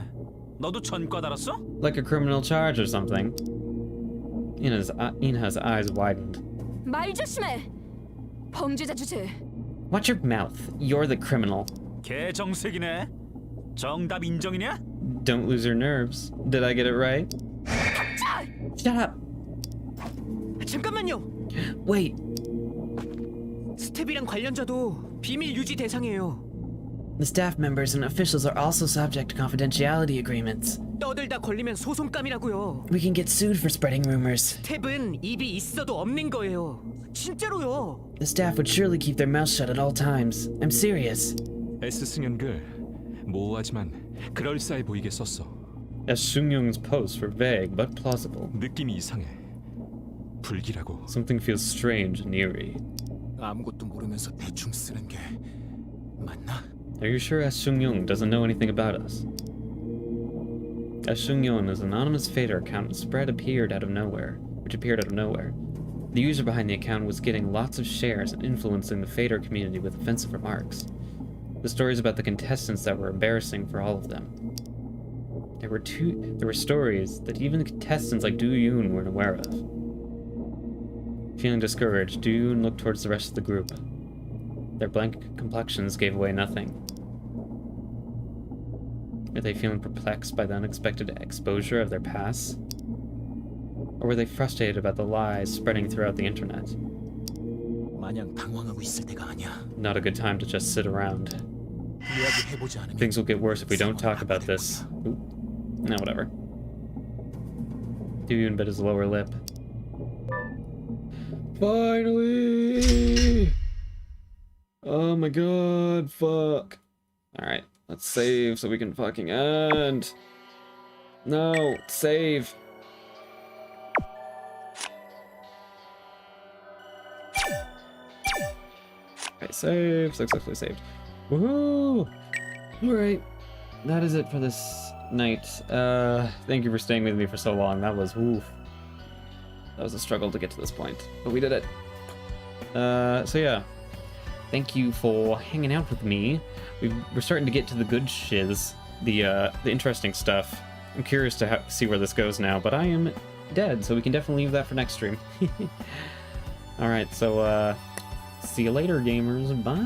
너도 전과 달았어? Like a criminal charge or something? Ina's eyes widened. 말 조심해. 범죄자 주제. Watch your mouth. You're the criminal. 개정색이네. 정답 인정이냐? Don't lose your nerves. Did I get it right? Shut up. 잠깐만요. Wait. 스텝이랑 관련자도 비밀 유지 대상이에요. The staff members and officials are also subject to confidentiality agreements. 떠들다 걸리면 소송감이라고요. We can get sued for spreading rumors. 스텝은 입이 있어도 없는 거예요. 진짜로요. The staff would surely keep their mouths shut at all times. I'm serious. S 승연글 모호하지만 그럴싸해 보이게 썼어. As Sung-young's posts were vague but plausible. 느낌이 이상해. 불길하고 Something feels strange and eerie. 아무것도 모르면서 대충 쓰는 게 맞나? Are you sure S. Young doesn't know anything about us? S. Young's anonymous Fader account appeared out of nowhere. The user behind the account was getting lots of shares and influencing the Fader community with offensive remarks. The stories about the contestants that were embarrassing for all of them. There were stories that even the contestants like Do-yoon weren't aware of. Feeling discouraged, Do-yoon looked towards the rest of the group. Their blank complexions gave away nothing. Were they feeling perplexed by the unexpected exposure of their past? Or were they frustrated about the lies spreading throughout the internet? 마냥 당황하고 있을 때가 아니야. Not a good time to just sit around. 이야기해보지 않으면 Things will get worse if we don't talk about this. Oop. No, whatever. Do-yoon bit his lower lip. Finally! Oh my god, fuck. Alright, let's save so we can fucking end. No, save. Okay, save. Successfully saved. Woohoo! Alright, that is it for this night. Thank you for staying with me for so long. That was, woof. That was a struggle to get to this point, but we did it. So yeah. Thank you for hanging out with me. We're starting to get to the good shiz, the interesting stuff. I'm curious to see where this goes now, but I am dead, so we can definitely leave that for next stream. Alright, so see you later, gamers. Bye.